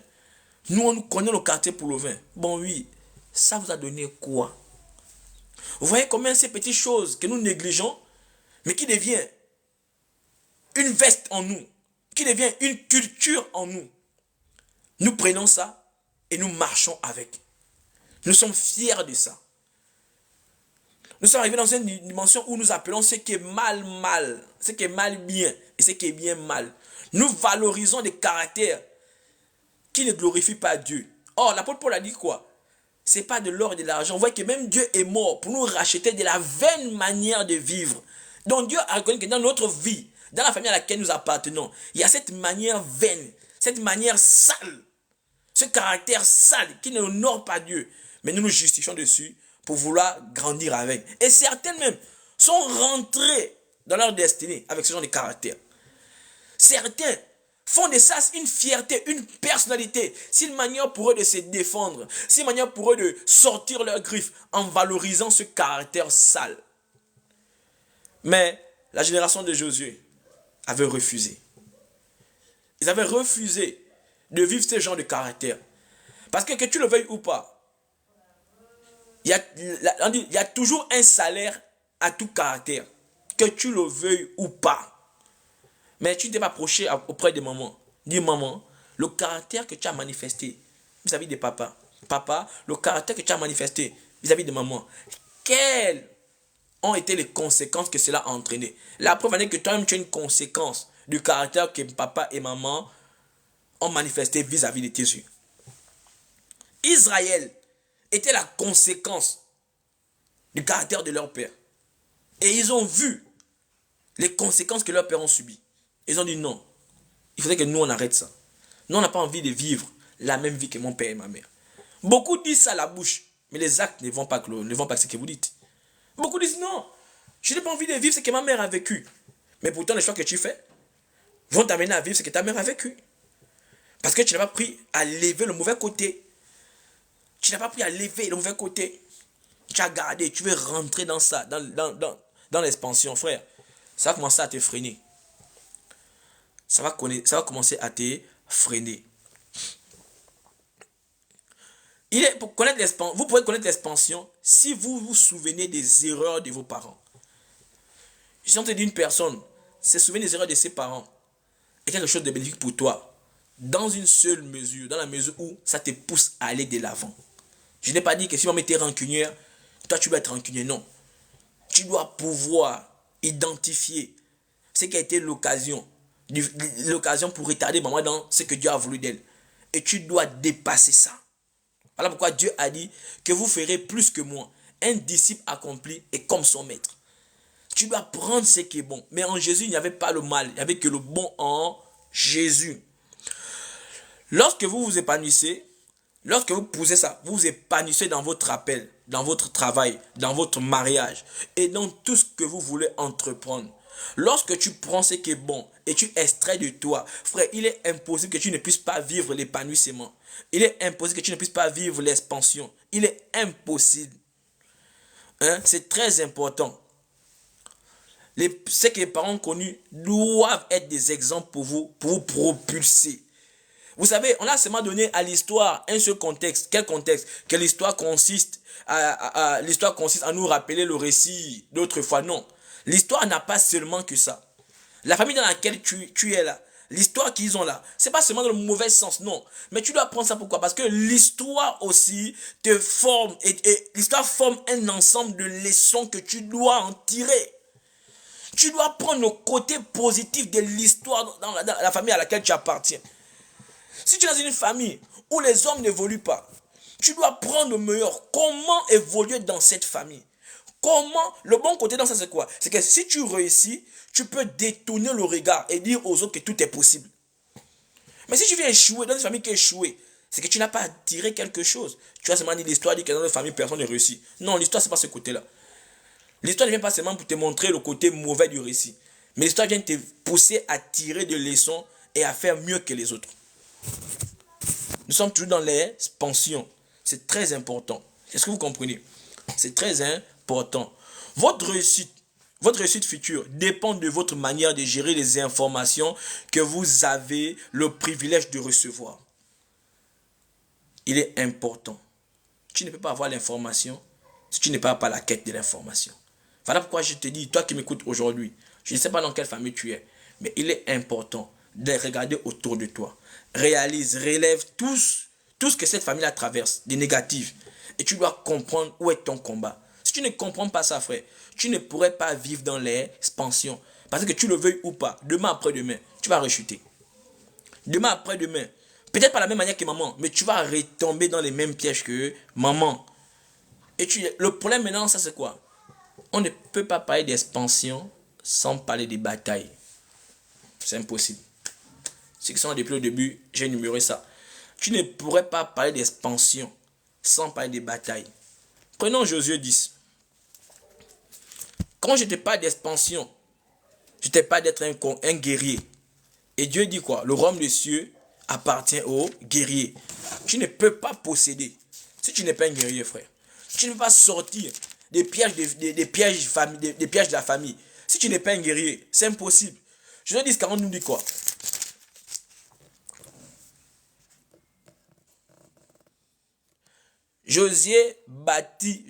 [SPEAKER 1] Nous, on connaît le quartier pour le vin. Bon, oui, ça vous a donné quoi? Vous voyez combien ces petites choses que nous négligeons, mais qui devient une veste en nous, qui devient une culture en nous. Nous prenons ça et nous marchons avec. Nous sommes fiers de ça. Nous sommes arrivés dans une dimension où nous appelons ce qui est mal, mal. Ce qui est mal, bien. Et ce qui est bien, mal. Nous valorisons des caractères qui ne glorifient pas Dieu. Or, l'apôtre Paul a dit quoi? Ce n'est pas de l'or et de l'argent. On voit que même Dieu est mort pour nous racheter de la vaine manière de vivre. Donc Dieu a reconnu que dans notre vie, dans la famille à laquelle nous appartenons, il y a cette manière vaine, cette manière sale, ce caractère sale qui n'honore pas Dieu. Mais nous nous justifions dessus pour vouloir grandir avec. Et certains même sont rentrés dans leur destinée avec ce genre de caractère. Certains font de ça une fierté, une personnalité. C'est une manière pour eux de se défendre. C'est une manière pour eux de sortir leurs griffes en valorisant ce caractère sale. Mais la génération de Josué avait refusé. Ils avaient refusé de vivre ce genre de caractère. Parce que tu le veuilles ou pas, il y a toujours un salaire à tout caractère. Que tu le veuilles ou pas. Mais tu ne t'es pas approché auprès de maman. Dis maman, le caractère que tu as manifesté vis-à-vis de papa. Papa, le caractère que tu as manifesté vis-à-vis de maman. Quelles ont été les conséquences que cela a entraîné? La preuve est que toi-même tu as une conséquence du caractère que papa et maman ont manifesté vis-à-vis de tes yeux. Israël était la conséquence du caractère de leur père. Et ils ont vu les conséquences que leurs pères ont subies. Ils ont dit non, il faudrait que nous on arrête ça. Nous on n'a pas envie de vivre la même vie que mon père et ma mère. Beaucoup disent ça à la bouche, mais les actes ne vont pas ce que vous dites. Beaucoup disent non, je n'ai pas envie de vivre ce que ma mère a vécu. Mais pourtant les choix que tu fais vont t'amener à vivre ce que ta mère a vécu. Parce que tu n'as pas pris à lever le mauvais côté. Tu n'as pas pris à lever le mauvais côté. Tu as gardé, tu veux rentrer dans ça, dans l'expansion, frère. Ça va commencer à te freiner. Ça va commencer à te freiner. Vous pouvez connaître l'expansion si vous vous souvenez des erreurs de vos parents. Si on te dit une personne se souvient des erreurs de ses parents est quelque chose de bénéfique pour toi, dans une seule mesure, dans la mesure où ça te pousse à aller de l'avant. Je n'ai pas dit que si on était rancunier, toi tu dois être rancunier, non. Tu dois pouvoir identifier ce qui a été l'occasion pour retarder maman dans ce que Dieu a voulu d'elle. Et tu dois dépasser ça. Voilà pourquoi Dieu a dit que vous ferez plus que moi. Un disciple accompli est comme son maître. Tu dois prendre ce qui est bon. Mais en Jésus, il n'y avait pas le mal. Il n'y avait que le bon en Jésus. Lorsque vous vous épanouissez, lorsque vous poussez ça, vous vous épanouissez dans votre appel, dans votre travail, dans votre mariage et dans tout ce que vous voulez entreprendre. Lorsque tu prends ce qui est bon et tu extrais de toi, frère, il est impossible que tu ne puisses pas vivre l'épanouissement. Il est impossible que tu ne puisses pas vivre l'expansion. Il est impossible. C'est très important. Ce que les parents connus doivent être des exemples pour vous propulser. Vous savez, on a seulement donné à l'histoire un seul contexte. Quel contexte? Que l'histoire consiste à nous rappeler le récit d'autrefois. Non. L'histoire n'a pas seulement que ça. La famille dans laquelle tu es là, l'histoire qu'ils ont là, c'est pas seulement dans le mauvais sens, non. Mais tu dois prendre ça pourquoi? Parce que l'histoire aussi te forme et l'histoire forme un ensemble de leçons que tu dois en tirer. Tu dois prendre le côté positif de l'histoire dans la famille à laquelle tu appartiens. Si tu es dans une famille où les hommes n'évoluent pas, tu dois prendre le meilleur. Comment évoluer dans cette famille? Comment? Le bon côté dans ça, c'est quoi? C'est que si tu réussis, tu peux détourner le regard et dire aux autres que tout est possible. Mais si tu viens échouer dans une famille qui est échouée, c'est que tu n'as pas tiré quelque chose. Tu as seulement dit l'histoire, dit que dans une famille, personne ne réussit. Non, l'histoire, c'est pas ce côté-là. L'histoire ne vient pas seulement pour te montrer le côté mauvais du récit. Mais l'histoire vient te pousser à tirer des leçons et à faire mieux que les autres. Nous sommes toujours dans l'expansion. C'est très important. Est-ce que vous comprenez? C'est très important. Votre réussite future dépend de votre manière de gérer les informations que vous avez le privilège de recevoir. Il est important. Tu ne peux pas avoir l'information si tu n'es pas à la quête de l'information. Voilà pourquoi je te dis, toi qui m'écoutes aujourd'hui, je ne sais pas dans quelle famille tu es, mais il est important de regarder autour de toi. Relève tout ce que cette famille-là traverse, des négatifs. Et tu dois comprendre où est ton combat. Si tu ne comprends pas ça, frère, tu ne pourrais pas vivre dans l'expansion. Parce que tu le veuilles ou pas, demain après-demain, tu vas rechuter. Demain après-demain, Peut-être pas la même manière que maman, mais tu vas retomber dans les mêmes pièges que maman. Et le problème maintenant, ça c'est quoi? On ne peut pas parler d'expansion sans parler des batailles. C'est impossible. Ceux qui sont depuis le début, j'ai énuméré ça. Tu ne pourrais pas parler d'expansion sans parler des batailles. Prenons Josué 10. Quand je te parle d'expansion, je te parle d'être un guerrier. Et Dieu dit quoi? Le royaume des cieux appartient aux guerriers. Tu ne peux pas posséder si tu n'es pas un guerrier, frère. Tu ne peux pas sortir des pièges, des pièges de la famille si tu n'es pas un guerrier. C'est impossible. Josué 10, 40 nous dit quoi? Josué bâtit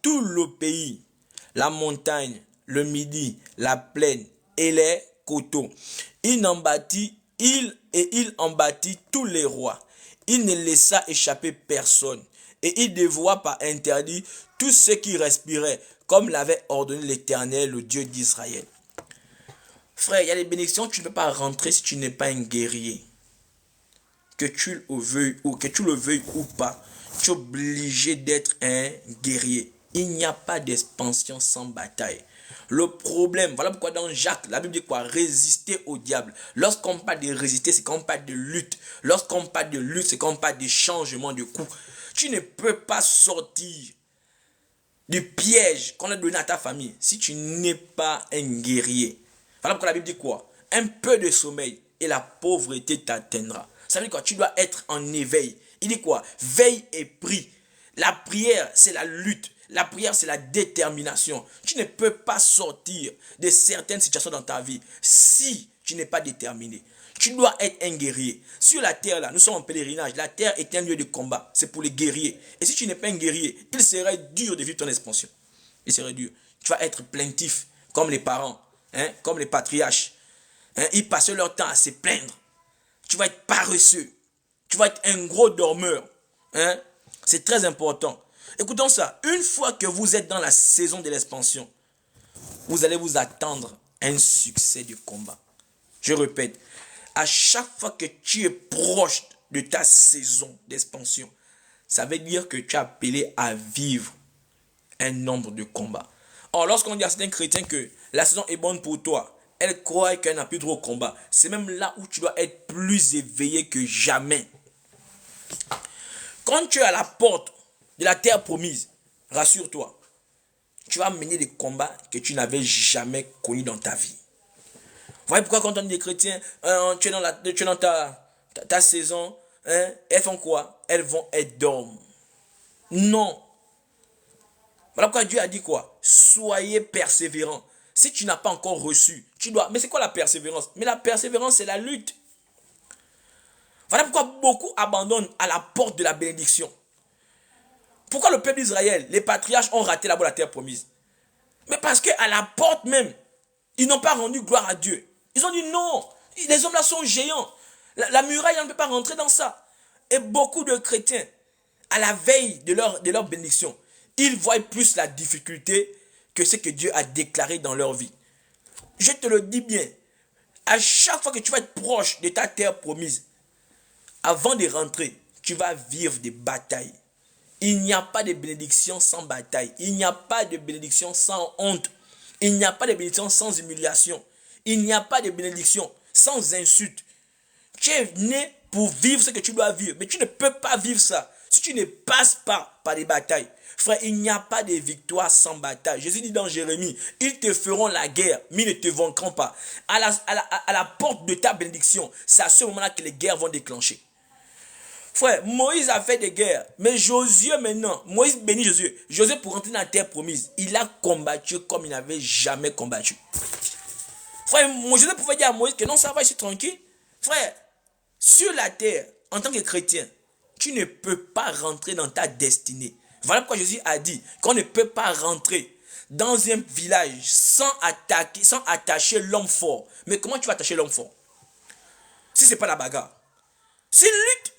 [SPEAKER 1] tout le pays, la montagne, le midi, la plaine et les coteaux. Il en bâtit tous les rois. Il ne laissa échapper personne. Et il dévoua par interdit tous ceux qui respiraient, comme l'avait ordonné l'Éternel, le Dieu d'Israël. Frère, il y a des bénédictions, tu ne peux pas rentrer si tu n'es pas un guerrier. Que tu le veuilles ou pas, tu es obligé d'être un guerrier. Il n'y a pas d'expansion sans bataille. Le problème, voilà pourquoi dans Jacques, la Bible dit quoi? Résister au diable. Lorsqu'on parle de résister, c'est qu'on parle de lutte. Lorsqu'on parle de lutte, c'est qu'on parle de changement de coup. Tu ne peux pas sortir du piège qu'on a donné à ta famille si tu n'es pas un guerrier. Voilà pourquoi la Bible dit quoi? Un peu de sommeil et la pauvreté t'atteindra. Ça veut dire quoi? Tu dois être en éveil. Il dit quoi? Veille et prie. La prière, c'est la lutte. La prière, c'est la détermination. Tu ne peux pas sortir de certaines situations dans ta vie si tu n'es pas déterminé. Tu dois être un guerrier. Sur la terre, là, nous sommes en pèlerinage. La terre est un lieu de combat. C'est pour les guerriers. Et si tu n'es pas un guerrier, il serait dur de vivre ton expansion. Il serait dur. Tu vas être plaintif, comme les parents, comme les patriarches. Ils passent leur temps à se plaindre. Tu vas être paresseux. Tu vas être un gros dormeur. C'est très important. Écoutons ça. Une fois que vous êtes dans la saison de l'expansion, vous allez vous attendre à un succès du combat. Je répète, à chaque fois que tu es proche de ta saison d'expansion, ça veut dire que tu es appelé à vivre un nombre de combats. Or, lorsqu'on dit à certains chrétiens que la saison est bonne pour toi, elle croit qu'elle n'a plus trop de combat. C'est même là où tu dois être plus éveillé que jamais. Quand tu es à la porte de la terre promise, rassure-toi, tu vas mener des combats que tu n'avais jamais connus dans ta vie. Vous voyez pourquoi quand on dit des chrétiens, tu es dans ta saison, elles font quoi? Elles dorment. Non. Voilà pourquoi Dieu a dit quoi? Soyez persévérants. Si tu n'as pas encore reçu, tu dois... Mais c'est quoi la persévérance? Mais la persévérance, c'est la lutte. Voilà pourquoi beaucoup abandonnent à la porte de la bénédiction. Pourquoi le peuple d'Israël, les patriarches ont raté la terre promise? Mais parce qu'à la porte même, ils n'ont pas rendu gloire à Dieu. Ils ont dit non, les hommes là sont géants. La muraille, on ne peut pas rentrer dans ça. Et beaucoup de chrétiens, à la veille de leur bénédiction, ils voient plus la difficulté que ce que Dieu a déclaré dans leur vie. Je te le dis bien, à chaque fois que tu vas être proche de ta terre promise, avant de rentrer, tu vas vivre des batailles. Il n'y a pas de bénédiction sans bataille. Il n'y a pas de bénédiction sans honte. Il n'y a pas de bénédiction sans humiliation. Il n'y a pas de bénédiction sans insulte. Tu es né pour vivre ce que tu dois vivre. Mais tu ne peux pas vivre ça si tu ne passes pas par des batailles. Frère, il n'y a pas de victoire sans bataille. Jésus dit dans Jérémie, ils te feront la guerre, mais ils ne te vaincront pas. À la porte de ta bénédiction, c'est à ce moment-là que les guerres vont déclencher. Frère, Moïse a fait des guerres. Mais Josué maintenant, Moïse bénit Josué. Josué pour rentrer dans la terre promise, il a combattu comme il n'avait jamais combattu. Frère, Josué pouvait dire à Moïse que non, ça va, je suis tranquille. Frère, sur la terre, en tant que chrétien, tu ne peux pas rentrer dans ta destinée. Voilà pourquoi Jésus a dit qu'on ne peut pas rentrer dans un village sans attacher l'homme fort. Mais comment tu vas attacher l'homme fort? Si ce n'est pas la bagarre. C'est une lutte.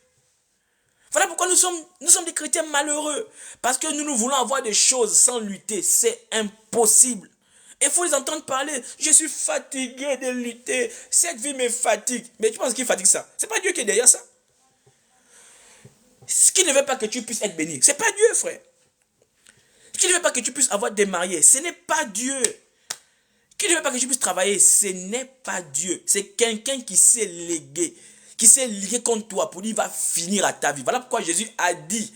[SPEAKER 1] Voilà pourquoi nous sommes des chrétiens malheureux. Parce que nous voulons avoir des choses sans lutter. C'est impossible. Il faut les entendre parler. Je suis fatigué de lutter. Cette vie me fatigue. Mais tu penses qui fatigue ça? C'est pas Dieu qui est derrière ça. Ce qui ne veut pas que tu puisses être béni, c'est pas Dieu, frère. Ce qui ne veut pas que tu puisses avoir des mariés, ce n'est pas Dieu. Qui ne veut pas que tu puisses travailler, ce n'est pas Dieu. C'est quelqu'un qui s'est légué, qui s'est lié contre toi pour lui va finir à ta vie. Voilà pourquoi Jésus a dit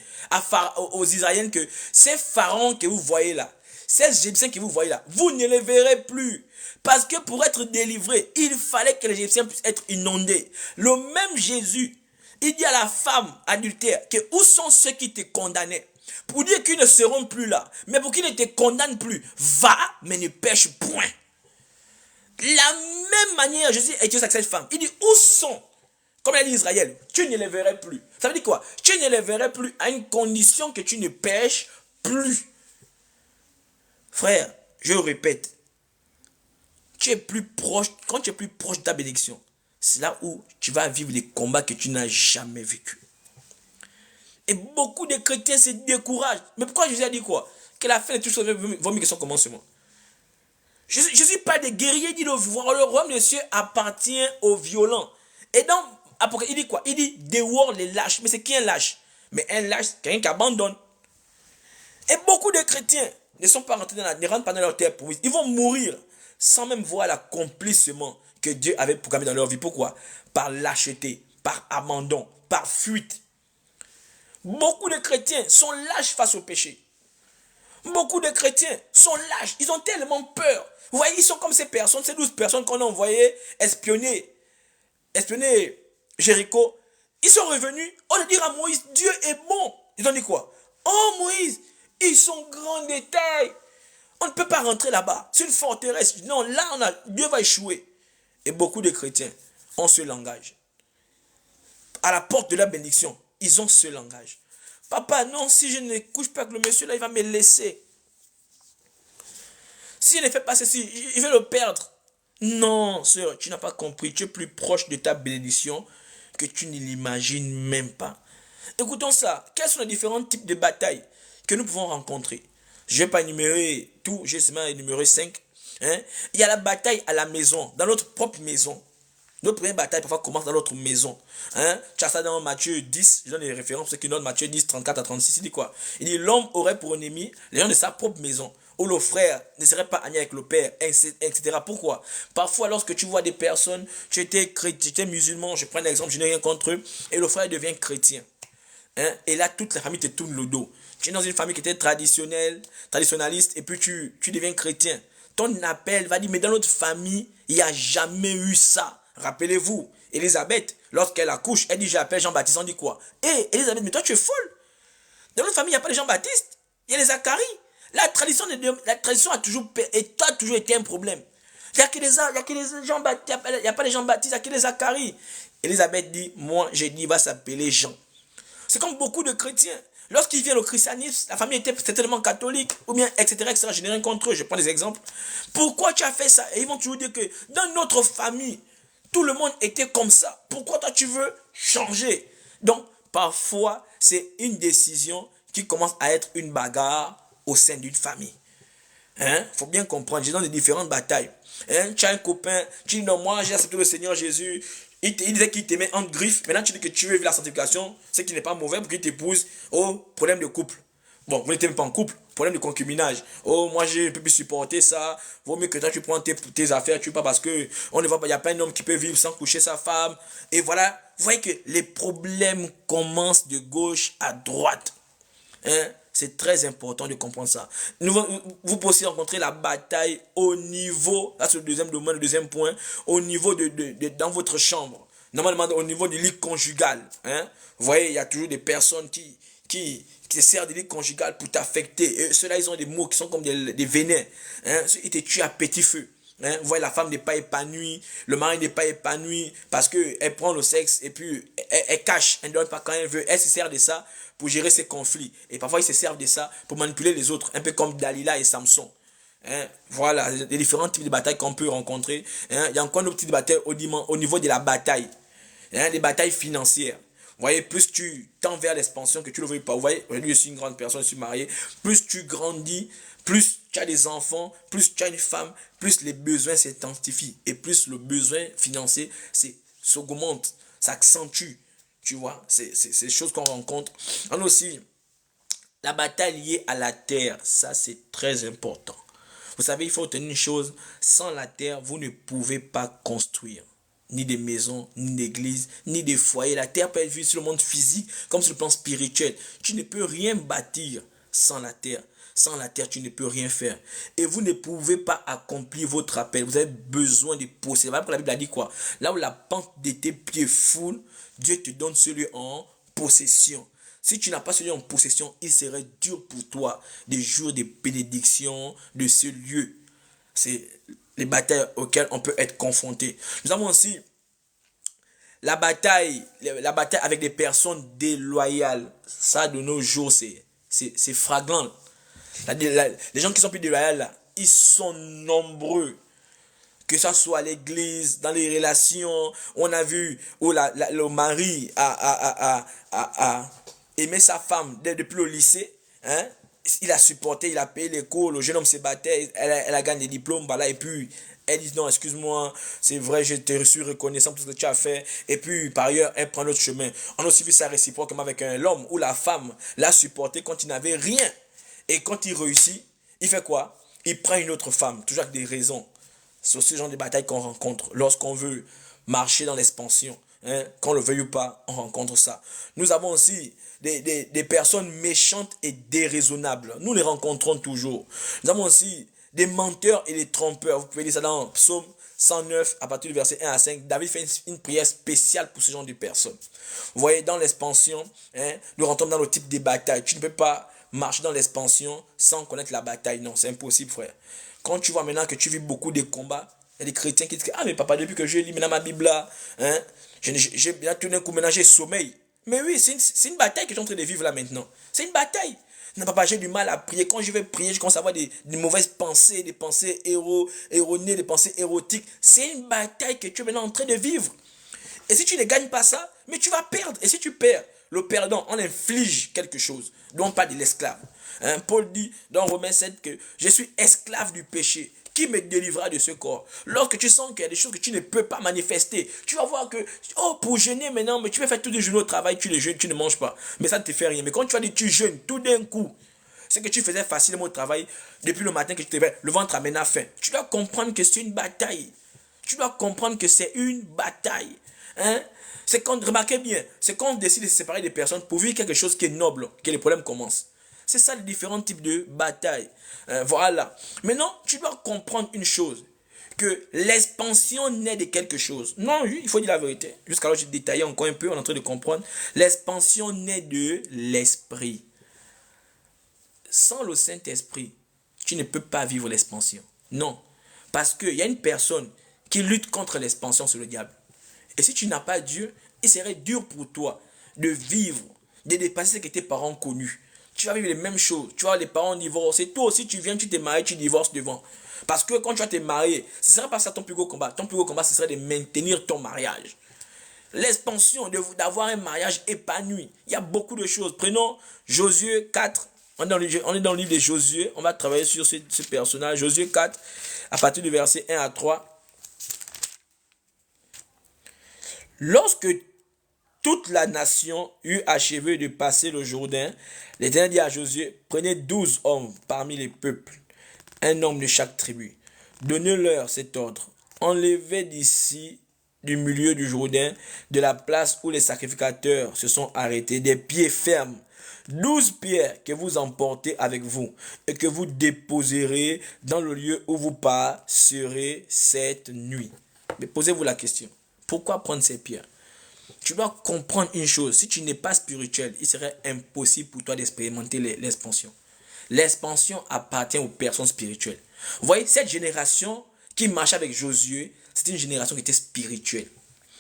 [SPEAKER 1] aux Israéliens que ces pharaons que vous voyez là, ces Égyptiens que vous voyez là, vous ne les verrez plus. Parce que pour être délivré, il fallait que les Égyptiens puissent être inondés. Le même Jésus, il dit à la femme adultère que où sont ceux qui te condamnaient? Pour dire qu'ils ne seront plus là. Mais pour qu'ils ne te condamnent plus, va, mais ne pêche point. La même manière, Jésus a dit à cette femme. Il dit, où sont? Comme il a dit Israël, tu ne les verrais plus. Ça veut dire quoi? Tu ne les verrais plus à une condition que tu ne pêches plus. Frère, je répète, tu es plus proche, quand tu es plus proche de ta bénédiction, c'est là où tu vas vivre les combats que tu n'as jamais vécus. Et beaucoup de chrétiens se découragent. Mais pourquoi Jésus a dit quoi? Que la fin de toutes choses vaut mieux que son commencement. Je ne suis pas des guerriers, il dit le royaume des cieux appartient aux violents. Et donc, après, il dit quoi? Il dit dehors les lâches. Mais c'est qui un lâche? Mais un lâche, c'est quelqu'un qui abandonne. Et beaucoup de chrétiens ne sont pas rentrés ne rentrent pas dans leur terre promise. Ils vont mourir sans même voir l'accomplissement que Dieu avait programmé dans leur vie. Pourquoi? Par lâcheté, par abandon, par fuite. Beaucoup de chrétiens sont lâches face au péché. Beaucoup de chrétiens sont lâches. Ils ont tellement peur. Vous voyez, ils sont comme ces personnes, ces 12 personnes qu'on a envoyées espionner Jéricho. Ils sont revenus. On a dit à Moïse, Dieu est bon. Ils ont dit quoi? Oh Moïse, ils sont grands détails. On ne peut pas rentrer là-bas. C'est une forteresse. Non, là, Dieu va échouer. Et beaucoup de chrétiens ont ce langage. À la porte de la bénédiction, ils ont ce langage. Papa, non, si je ne couche pas avec le monsieur là, il va me laisser. Si je ne fais pas ceci, je vais le perdre. Non, sœur, tu n'as pas compris. Tu es plus proche de ta bénédiction que tu ne l'imagines même pas. Écoutons ça. Quels sont les différents types de batailles que nous pouvons rencontrer? Je ne vais pas énumérer tout, j'ai seulement énuméré 5. Il y a la bataille à la maison, dans notre propre maison. Notre première bataille parfois commence dans notre maison. Tu as ça dans Matthieu 10, je donne les références, c'est que dans Matthieu 10, 34 à 36, il dit quoi? Il dit l'homme aurait pour ennemi les gens de sa propre maison, où le frère ne serait pas allié avec le père, etc. Pourquoi? Parfois, lorsque tu vois des personnes, tu étais musulman, je prends un exemple, je n'ai rien contre eux, et le frère devient chrétien. Et là, toute la famille te tourne le dos. Tu es dans une famille qui était traditionnaliste, et puis tu deviens chrétien. Ton appel va dire, mais dans notre famille, il n'y a jamais eu ça. Rappelez-vous, Élisabeth, lorsqu'elle accouche, elle dit, j'appelle Jean-Baptiste, on dit quoi? Hé, Élisabeth, mais toi tu es folle. Dans notre famille, il n'y a pas de Jean-Baptiste, il y a les Zacharie. La tradition a toujours été un problème. Il n'y a que les Jean-Baptiste, il n'y a pas les Jean-Baptiste, il n'y a que les Zacharie. Élisabeth dit, moi j'ai dit, il va s'appeler Jean. C'est comme beaucoup de chrétiens. Lorsqu'ils viennent au christianisme, la famille était certainement catholique, ou bien, etc., etc. Je n'ai rien contre eux, je prends des exemples. Pourquoi tu as fait ça? Et ils vont toujours dire que dans notre famille, tout le monde était comme ça. Pourquoi toi tu veux changer? Donc, parfois, c'est une décision qui commence à être une bagarre au sein d'une famille. Faut bien comprendre, j'ai dans des différentes batailles. Tu as un copain, tu dis non, moi j'ai accepté le Seigneur Jésus. Il disait qu'il t'aimait en griffe. Maintenant tu dis que tu veux vivre la sanctification, ce qui n'est pas mauvais pour qu'il t'épouse. Oh, problème de couple. Bon, vous n'êtes même pas en couple. Problème de concubinage. Oh, moi je ne peux plus supporter ça. Vaut mieux que toi tu prends tes affaires, tu pas parce que on ne voit pas, il n'y a pas un homme qui peut vivre sans coucher sa femme. Et voilà, vous voyez que les problèmes commencent de gauche à droite. C'est très important de comprendre ça. Vous pouvez aussi rencontrer la bataille au niveau, là c'est le deuxième domaine, le deuxième point, au niveau dans votre chambre. Normalement au niveau du lit conjugal. Vous voyez, il y a toujours des personnes qui se servent du lit conjugal pour t'affecter. Et ceux-là, ils ont des mots qui sont comme des venins. Ils te tuent à petit feu. Vous voyez, la femme n'est pas épanouie, le mari n'est pas épanoui parce qu'elle prend le sexe et puis elle cache, elle ne donne pas quand elle veut, elle se sert de ça pour gérer ses conflits. Et parfois, ils se servent de ça pour manipuler les autres, un peu comme Dalila et Samson. Voilà, les différents types de batailles qu'on peut rencontrer. Il y a encore une petite bataille au niveau de la bataille. Des batailles financières. Vous voyez, plus tu tends vers l'expansion, que tu ne le veux pas. Vous voyez, aujourd'hui, je suis une grande personne, je suis marié. Plus tu grandis, plus tu as des enfants, plus tu as une femme, plus les besoins s'intensifient. Et plus le besoin financier s'augmente, s'accentue. Tu vois, c'est ces choses qu'on rencontre. On a aussi la bataille liée à la terre. Ça, c'est très important. Vous savez, il faut retenir une chose. Sans la terre, vous ne pouvez pas construire. Ni des maisons, ni d'églises, ni des foyers. La terre peut être vue sur le monde physique comme sur le plan spirituel. Tu ne peux rien bâtir sans la terre. Sans la terre, tu ne peux rien faire. Et vous ne pouvez pas accomplir votre appel. Vous avez besoin de posséder. La Bible a dit quoi? Là où la pente de tes pieds foule, Dieu te donne celui en possession. Si tu n'as pas celui en possession, il serait dur pour toi des jours de bénédiction de ce lieu. C'est les batailles auxquelles on peut être confronté. Nous avons aussi la bataille avec des personnes déloyales. Ça, de nos jours, c'est flagrant. Les gens qui sont plus déloyaux, là, ils sont nombreux. Que ça soit à l'église, dans les relations, on a vu où le mari a aimé sa femme depuis le lycée. Hein? Il a supporté, il a payé les cours, le jeune homme se battait, elle a gagné des diplômes, voilà, et puis elle dit non, excuse-moi, c'est vrai, je te suis reconnaissant pour ce que tu as fait. Et puis par ailleurs, elle prend l'autre chemin. On a aussi vu ça réciproquement avec l'homme où la femme l'a supporté quand il n'avait rien. Et quand il réussit, il fait quoi? Il prend une autre femme, toujours avec des raisons. C'est ce genre de bataille qu'on rencontre lorsqu'on veut marcher dans l'expansion. Hein? Qu'on le veuille ou pas, on rencontre ça. Nous avons aussi des personnes méchantes et déraisonnables. Nous les rencontrons toujours. Nous avons aussi des menteurs et des trompeurs. Vous pouvez lire ça dans Psaume 109, à partir du verset 1 à 5. David fait une prière spéciale pour ce genre de personnes. Vous voyez, dans l'expansion, hein, nous rentrons dans le type de bataille. Tu ne peux pas marcher dans l'expansion sans connaître la bataille. Non, c'est impossible, frère. Quand tu vois maintenant que tu vis beaucoup de combats, il y a des chrétiens qui disent ah mais papa, depuis que je lis maintenant ma Bible là, hein, tout d'un coup maintenant j'ai sommeil. Mais oui, c'est une bataille que je suis en train de vivre là maintenant. C'est une bataille. Non, papa, j'ai du mal à prier. Quand je vais prier, je commence à avoir des mauvaises pensées, des pensées erronées, des pensées érotiques. C'est une bataille que tu es maintenant en train de vivre. Et si tu ne gagnes pas ça, mais tu vas perdre. Et si tu perds, le perdant, on inflige quelque chose. Non pas de l'esclave. Hein, Paul dit dans Romains 7 que je suis esclave du péché. Qui me délivrera de ce corps? Lorsque tu sens qu'il y a des choses que tu ne peux pas manifester, tu vas voir que, oh, pour jeûner maintenant, mais tu vas faire tous les jours au travail, tu les jeûnes, tu ne manges pas. Mais ça ne te fait rien. Mais quand tu vas dire tu jeûnes, tout d'un coup, ce que tu faisais facilement au travail, depuis le matin que tu te réveilles, le ventre a maintenant faim. Tu dois comprendre que c'est une bataille. Tu dois comprendre que c'est une bataille. Hein? C'est quand, remarquez bien, c'est quand on décide de se séparer des personnes pour vivre quelque chose qui est noble, que les problèmes commencent. C'est ça les différents types de batailles. Voilà. Maintenant, tu dois comprendre une chose. Que l'expansion naît de quelque chose. Non, il faut dire la vérité. Jusqu'alors, j'ai détaillé encore un peu, on est en train de comprendre. L'expansion naît de l'esprit. Sans le Saint-Esprit, tu ne peux pas vivre l'expansion. Non. Parce qu'il y a une personne qui lutte contre l'expansion, c'est le diable. Et si tu n'as pas Dieu, il serait dur pour toi de vivre, de dépasser ce que tes parents connus. Tu vas vivre les mêmes choses. Tu vois, les parents divorcent. Et toi aussi, tu viens, tu t'es marié, tu divorces devant. Parce que quand tu vas te marier, ce ne sera pas ça ton plus gros combat. Ton plus gros combat, ce serait de maintenir ton mariage. L'expansion, d'avoir un mariage épanoui. Il y a beaucoup de choses. Prenons Josué 4. On est dans le livre de Josué. On va travailler sur ce personnage. Josué 4, à partir du verset 1 à 3. Lorsque toute la nation eut achevé de passer le Jourdain, l'Éternel dit à Josué, prenez 12 hommes parmi les peuples, un homme de chaque tribu. Donnez-leur cet ordre. Enlevez d'ici, du milieu du Jourdain, de la place où les sacrificateurs se sont arrêtés, des pieds fermes, 12 pierres que vous emportez avec vous et que vous déposerez dans le lieu où vous passerez cette nuit. Mais posez-vous la question. Pourquoi prendre ces pierres? Tu dois comprendre une chose. Si tu n'es pas spirituel, il serait impossible pour toi d'expérimenter l'expansion. L'expansion appartient aux personnes spirituelles. Vous voyez, cette génération qui marchait avec Josué, c'était une génération qui était spirituelle.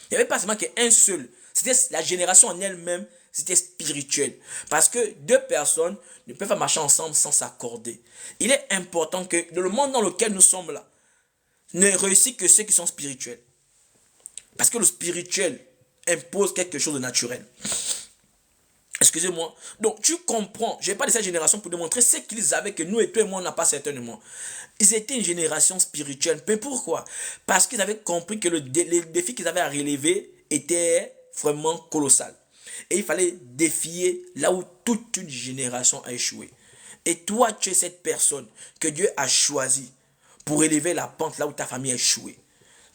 [SPEAKER 1] Il n'y avait pas seulement qu'un seul. C'était la génération en elle-même, c'était spirituel. Parce que deux personnes ne peuvent pas marcher ensemble sans s'accorder. Il est important que dans le monde dans lequel nous sommes là, ne réussissent que ceux qui sont spirituels. Parce que le spirituel impose quelque chose de naturel. Excusez-moi. Donc, tu comprends. Je n'ai pas de cette génération pour démontrer ce qu'ils avaient que nous et toi et moi, on n'a pas certainement. Ils étaient une génération spirituelle. Mais pourquoi? Parce qu'ils avaient compris que les défis qu'ils avaient à relever étaient vraiment colossal. Et il fallait défier là où toute une génération a échoué. Et toi, tu es cette personne que Dieu a choisie pour élever la pente là où ta famille a échoué.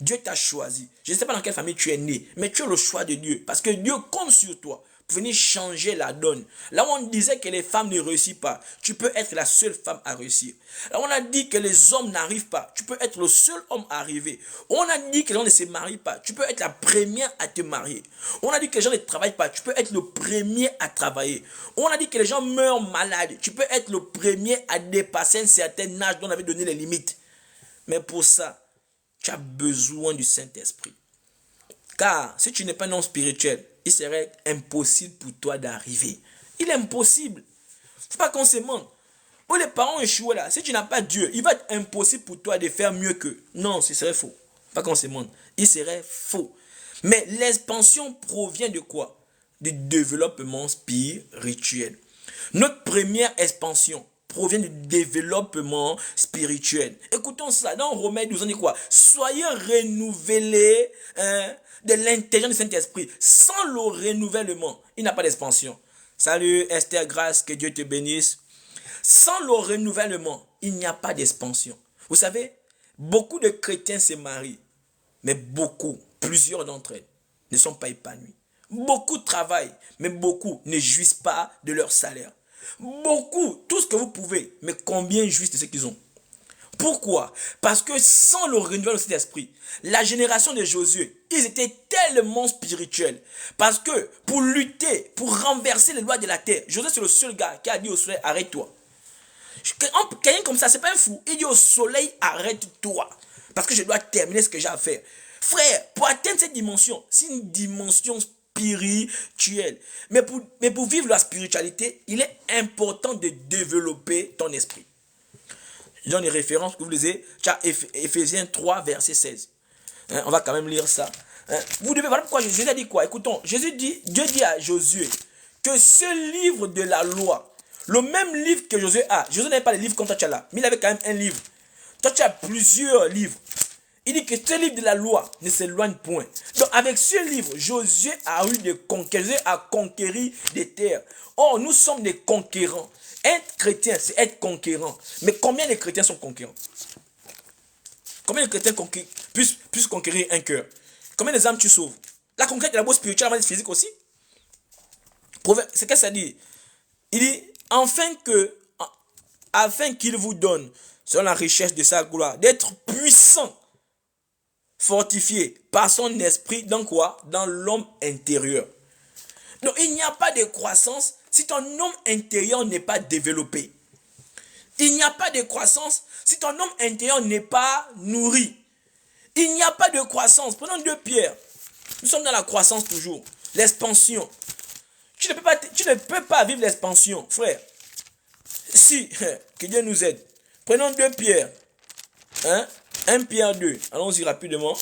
[SPEAKER 1] Dieu t'a choisi. Je ne sais pas dans quelle famille tu es né, mais tu es le choix de Dieu. Parce que Dieu compte sur toi pour venir changer la donne. Là où on disait que les femmes ne réussissent pas, tu peux être la seule femme à réussir. Là où on a dit que les hommes n'arrivent pas, tu peux être le seul homme à arriver. On a dit que les gens ne se marient pas, tu peux être la première à te marier. On a dit que les gens ne travaillent pas, tu peux être le premier à travailler. On a dit que les gens meurent malades, tu peux être le premier à dépasser un certain âge dont on avait donné les limites. Mais pour ça, tu as besoin du Saint-Esprit. Car si tu n'es pas un homme spirituel, il serait impossible pour toi d'arriver. Il est impossible. Il ne faut pas qu'on se mente. Où les parents échouent là, si tu n'as pas Dieu, il va être impossible pour toi de faire mieux qu'eux. Non, ce serait faux. Pas qu'on se mente. Il serait faux. Mais l'expansion provient de quoi? Du développement spirituel. Notre première expansion provient du développement spirituel. Écoutons ça. Dans Romains 12, on dit quoi? Soyez renouvelés de l'intelligence du Saint-Esprit. Sans le renouvellement, il n'y a pas d'expansion. Salut Esther, grâce, que Dieu te bénisse. Sans le renouvellement, il n'y a pas d'expansion. Vous savez, beaucoup de chrétiens se marient, mais plusieurs d'entre eux ne sont pas épanouis. Beaucoup travaillent, mais beaucoup ne jouissent pas de leur salaire. Beaucoup, tout ce que vous pouvez, mais combien jouissent de ce qu'ils ont? Pourquoi? Parce que sans le renouvellement de cet esprit, la génération de Josué, ils étaient tellement spirituels. Parce que pour lutter, pour renverser les lois de la terre, Josué c'est le seul gars qui a dit au soleil, arrête-toi. Quelqu'un comme ça, c'est pas un fou. Il dit au soleil, arrête-toi. Parce que je dois terminer ce que j'ai à faire. Frère, pour atteindre cette dimension, c'est une dimension spirituelle. Mais pour vivre la spiritualité, il est important de développer ton esprit. Je donne les références que vous lisez. Ephésiens 3, verset 16. On va quand même lire ça. Vous devez, voilà pourquoi Jésus a dit quoi? Écoutons, Dieu dit à Josué que ce livre de la loi, le même livre que Josué a, Josué n'avait pas les livres comme toi tu as là, mais il avait quand même un livre. Toi tu as plusieurs livres. Il dit que ce livre de la loi ne s'éloigne point. Donc avec ce livre, Josué a eu des conquêtes, Josué a conquéri des terres. Or, nous sommes des conquérants. Être chrétien, c'est être conquérant. Mais combien de chrétiens sont conquérants? Combien de chrétiens puissent conquérir un cœur? Combien d'âmes tu sauves? La conquête est d'abord spirituelle, avant physique aussi. C'est qu'est-ce que ça dit? Il dit, afin qu'il vous donne, selon la richesse de sa gloire, d'être puissant, fortifié par son esprit, dans quoi? Dans l'homme intérieur. Donc il n'y a pas de croissance si ton homme intérieur n'est pas développé. Il n'y a pas de croissance si ton homme intérieur n'est pas nourri. Il n'y a pas de croissance. Prenons 2 Pierre. Nous sommes dans la croissance toujours. L'expansion. Tu ne peux pas vivre l'expansion, frère. Si, que Dieu nous aide. Prenons 2 Pierre. 1 Pierre 2. Allons-y rapidement.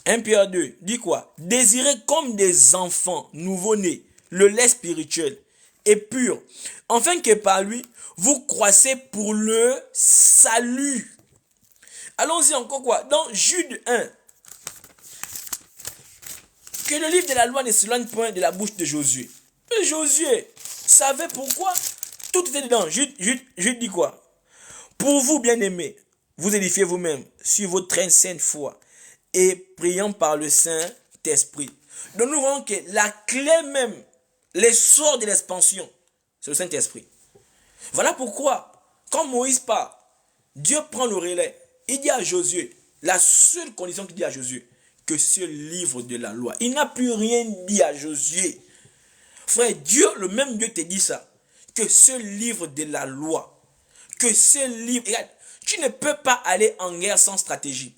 [SPEAKER 1] 1 Pierre 2. Dit quoi? Désirez comme des enfants nouveau-nés le lait spirituel et pur, afin que par lui, vous croissez pour le salut. Allons-y encore quoi? Dans Jude 1. Que le livre de la loi ne s'éloigne point de la bouche de Josué. Et Josué savait pourquoi. Tout était dedans. Jude dit quoi? Pour vous, bien-aimés, vous édifiez vous-même sur votre très sainte foi et priant par le Saint-Esprit. Donc nous voyons que la clé même, l'essor de l'expansion, c'est le Saint-Esprit. Voilà pourquoi, quand Moïse part, Dieu prend le relais. Il dit à Josué, la seule condition qu'il dit à Josué, que ce livre de la loi. Il n'a plus rien dit à Josué. Frère, Dieu, le même Dieu te dit ça. Que ce livre de la loi, que ce livre... Regarde, tu ne peux pas aller en guerre sans stratégie.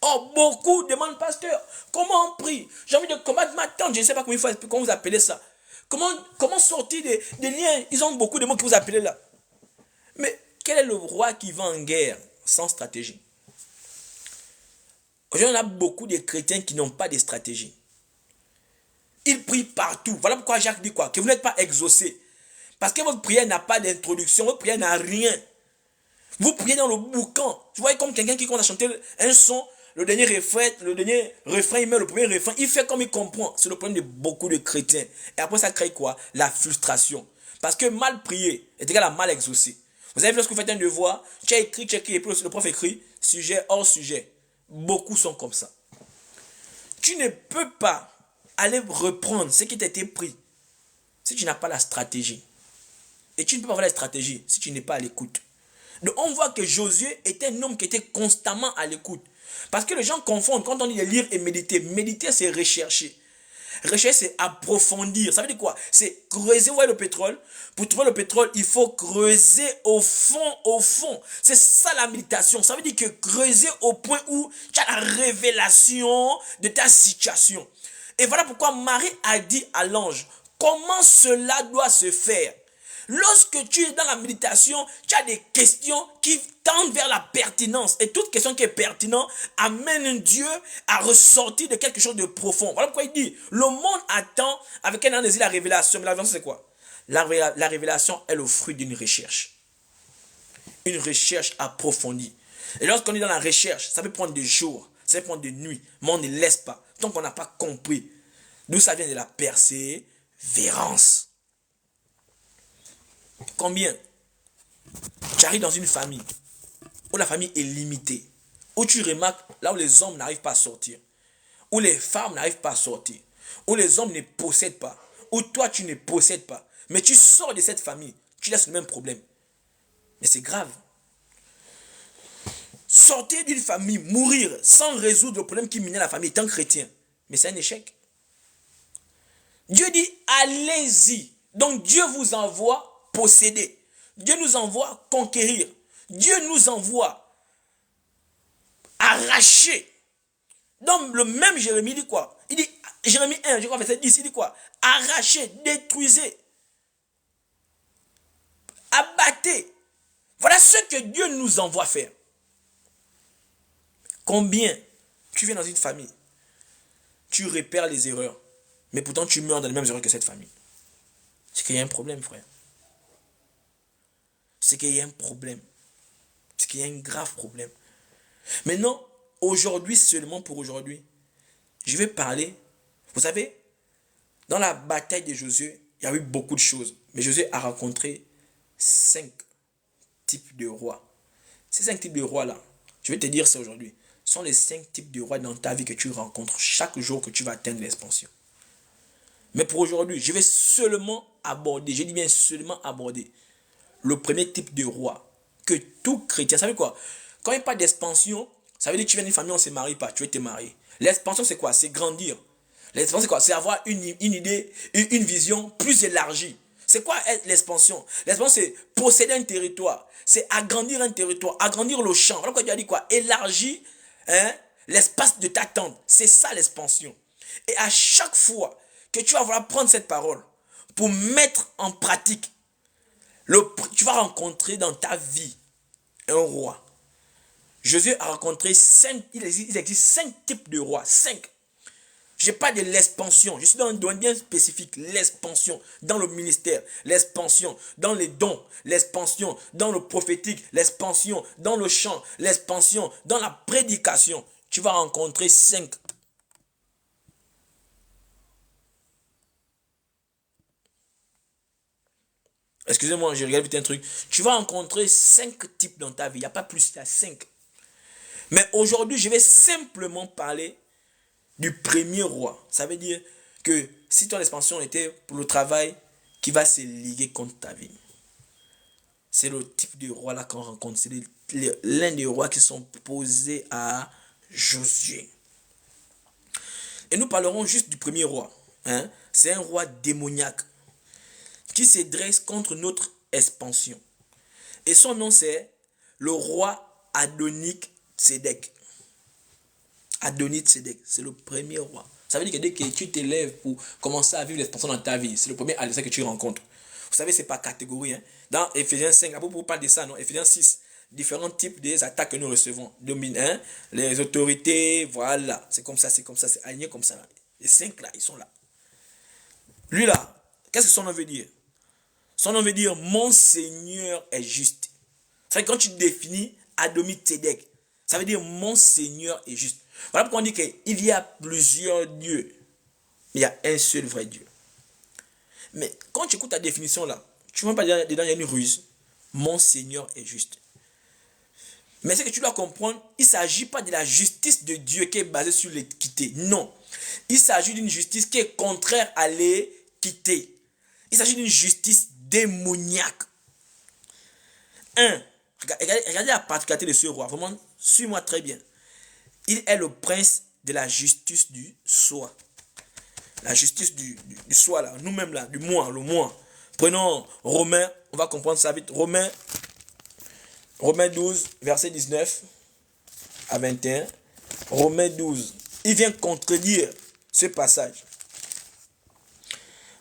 [SPEAKER 1] Oh, beaucoup demandent, pasteur, comment on prie? J'ai envie de combattre ma tante, je ne sais pas comment vous appelez ça. Comment sortir des liens? Ils ont beaucoup de mots que vous appelez là. Mais quel est le roi qui va en guerre sans stratégie? Aujourd'hui, on a beaucoup de chrétiens qui n'ont pas de stratégie. Il prie partout. Voilà pourquoi Jacques dit quoi? Que vous n'êtes pas exaucé. Parce que votre prière n'a pas d'introduction, votre prière n'a rien. Vous priez dans le boucan. Tu vois, comme quelqu'un qui commence à chanter un son, le dernier refrain, il met le premier refrain, il fait comme il comprend. C'est le problème de beaucoup de chrétiens. Et après, ça crée quoi? La frustration. Parce que mal prier est égal à mal exaucé. Vous avez vu, lorsque vous faites un devoir, tu as écrit, et puis le prof écrit, sujet hors sujet. Beaucoup sont comme ça. Tu ne peux pas aller reprendre ce qui t'a été pris si tu n'as pas la stratégie. Et tu ne peux pas avoir la stratégie si tu n'es pas à l'écoute. Donc on voit que Josué était un homme qui était constamment à l'écoute. Parce que les gens confondent quand on dit lire et méditer. Méditer, c'est rechercher. Rechercher, c'est approfondir. Ça veut dire quoi? C'est creuser. Vous voyez le pétrole? Pour trouver le pétrole, il faut creuser au fond, au fond. C'est ça la méditation. Ça veut dire que creuser au point où tu as la révélation de ta situation. Et voilà pourquoi Marie a dit à l'ange, comment cela doit se faire? Lorsque tu es dans la méditation, tu as des questions qui tendent vers la pertinence. Et toute question qui est pertinente amène Dieu à ressortir de quelque chose de profond. Voilà pourquoi il dit, le monde attend avec un désir la révélation. Mais la révélation c'est quoi? La révélation est le fruit d'une recherche. Une recherche approfondie. Et lorsqu'on est dans la recherche, ça peut prendre des jours, ça peut prendre des nuits, mais on ne laisse pas. Tant qu'on n'a pas compris d'où ça vient de la persévérance. Combien tu arrives dans une famille où la famille est limitée, où tu remarques là où les hommes n'arrivent pas à sortir, où les femmes n'arrivent pas à sortir, où les hommes ne possèdent pas, où toi tu ne possèdes pas, mais tu sors de cette famille, tu laisses le même problème. Mais c'est grave. Sortir d'une famille, mourir sans résoudre le problème qui minait la famille étant chrétien, mais c'est un échec. Dieu dit allez-y. Donc Dieu vous envoie posséder. Dieu nous envoie conquérir. Dieu nous envoie arracher. Donc le même Jérémie dit quoi? Il dit, Jérémie 1, je crois verset 10, il dit quoi? Arracher, détruisez, abattez. Voilà ce que Dieu nous envoie faire. Combien tu viens dans une famille, tu repères les erreurs, mais pourtant tu meurs dans les mêmes erreurs que cette famille. C'est qu'il y a un problème, frère. C'est qu'il y a un problème. C'est qu'il y a un grave problème. Maintenant, aujourd'hui, seulement pour aujourd'hui, je vais parler. Vous savez, dans la bataille de Josué, il y a eu beaucoup de choses. Mais Josué a rencontré 5 types de rois. Ces 5 types de rois-là, je vais te dire ça aujourd'hui, sont les 5 types de rois dans ta vie que tu rencontres chaque jour que tu vas atteindre l'expansion. Mais pour aujourd'hui, je vais seulement aborder, je dis bien seulement aborder, le premier type de roi que tout chrétien, ça veut quoi? Quand il n'y a pas d'expansion, ça veut dire que tu viens d'une famille, on ne se marie pas, tu veux te marier. L'expansion, c'est quoi? C'est grandir. L'expansion, c'est quoi? C'est avoir une idée, une vision plus élargie. C'est quoi l'expansion? L'expansion, c'est posséder un territoire. C'est agrandir un territoire, agrandir le champ. Voilà pourquoi tu as dit quoi? Élargir l'espace de ta tente. C'est ça l'expansion. Et à chaque fois que tu vas vouloir prendre cette parole pour mettre en pratique, tu vas rencontrer dans ta vie un roi. Jésus a rencontré 5, il existe 5 types de rois. 5. Je n'ai pas de l'expansion. Je suis dans un domaine bien spécifique. L'expansion dans le ministère. L'expansion dans les dons. L'expansion dans le prophétique. L'expansion dans le chant. L'expansion dans la prédication. Tu vas rencontrer 5. Excusez-moi, je regarde vite un truc. Tu vas rencontrer 5 types dans ta vie. Il n'y a pas plus, il y a 5. Mais aujourd'hui, je vais simplement parler du premier roi. Ça veut dire que si ton expansion était pour le travail qui va se liguer contre ta vie. C'est le type de roi là qu'on rencontre. C'est l'un des rois qui sont posés à Josué. Et nous parlerons juste du premier roi. C'est un roi démoniaque qui se dresse contre notre expansion. Et son nom c'est le roi Adoni-Tsédek. Adoni-Tsédek, c'est le premier roi. Ça veut dire que dès que tu t'élèves pour commencer à vivre l'expansion dans ta vie, c'est le premier adversaire que tu rencontres. Vous savez, c'est pas catégorie. Dans Ephésiens 5, après vous parlez de ça, non? Ephésiens 6, différents types des attaques que nous recevons. Les autorités, voilà. C'est comme ça, c'est aligné comme ça. Les 5 là, ils sont là. Lui là, qu'est-ce que son nom veut dire? Son nom veut dire mon Seigneur est juste. C'est quand tu définis Adomi Tzedek, ça veut dire mon Seigneur est juste. Voilà pourquoi on dit qu'il y a plusieurs dieux, mais il y a un seul vrai Dieu. Mais quand tu écoutes ta définition là, tu ne vois pas dedans, il y a une ruse. Mon Seigneur est juste. Mais ce que tu dois comprendre, il ne s'agit pas de la justice de Dieu qui est basée sur l'équité. Non. Il s'agit d'une justice qui est contraire à l'équité. Il s'agit d'une justice démoniaque. Regardez la particularité de ce roi. Vraiment, suis-moi très bien. Il est le prince de la justice du soi. La justice du soi, là. Nous-mêmes, là. Du moi, le moi. Prenons Romains. On va comprendre ça vite. Romains 12, verset 19 à 21. Romains 12. Il vient contredire ce passage.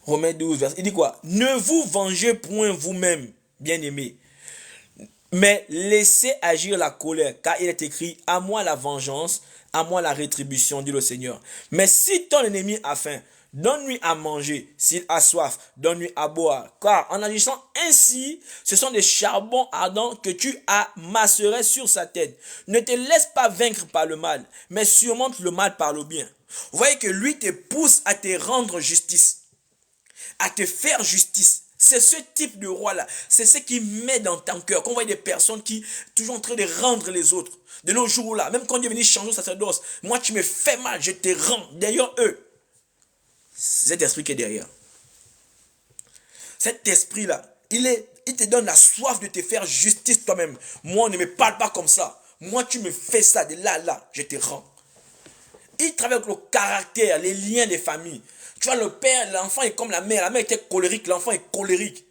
[SPEAKER 1] Romains 12, verset. Il dit quoi? Ne vous vengez point vous-même, bien-aimés, mais laissez agir la colère, car il est écrit, à moi la vengeance, à moi la rétribution, dit le Seigneur. Mais si ton ennemi a faim, donne-lui à manger. S'il a soif, donne-lui à boire. Car en agissant ainsi, ce sont des charbons ardents que tu amasserais sur sa tête. Ne te laisse pas vaincre par le mal, mais surmonte le mal par le bien. Vous voyez que lui te pousse à te rendre justice, à te faire justice. C'est ce type de roi-là. C'est ce qui met dans ton cœur. Quand on voit des personnes qui sont toujours en train de rendre les autres. De nos jours-là, même quand Dieu est venu changer le sacerdoce, moi tu me fais mal, je te rends. D'ailleurs, eux, c'est cet esprit qui est derrière. Cet esprit-là, il te donne la soif de te faire justice toi-même. Moi, on ne me parle pas comme ça. Moi, tu me fais ça, de là, je te rends. Il travaille avec le caractère, les liens des familles. Tu vois, le père, l'enfant est comme la mère. La mère était colérique, l'enfant est colérique.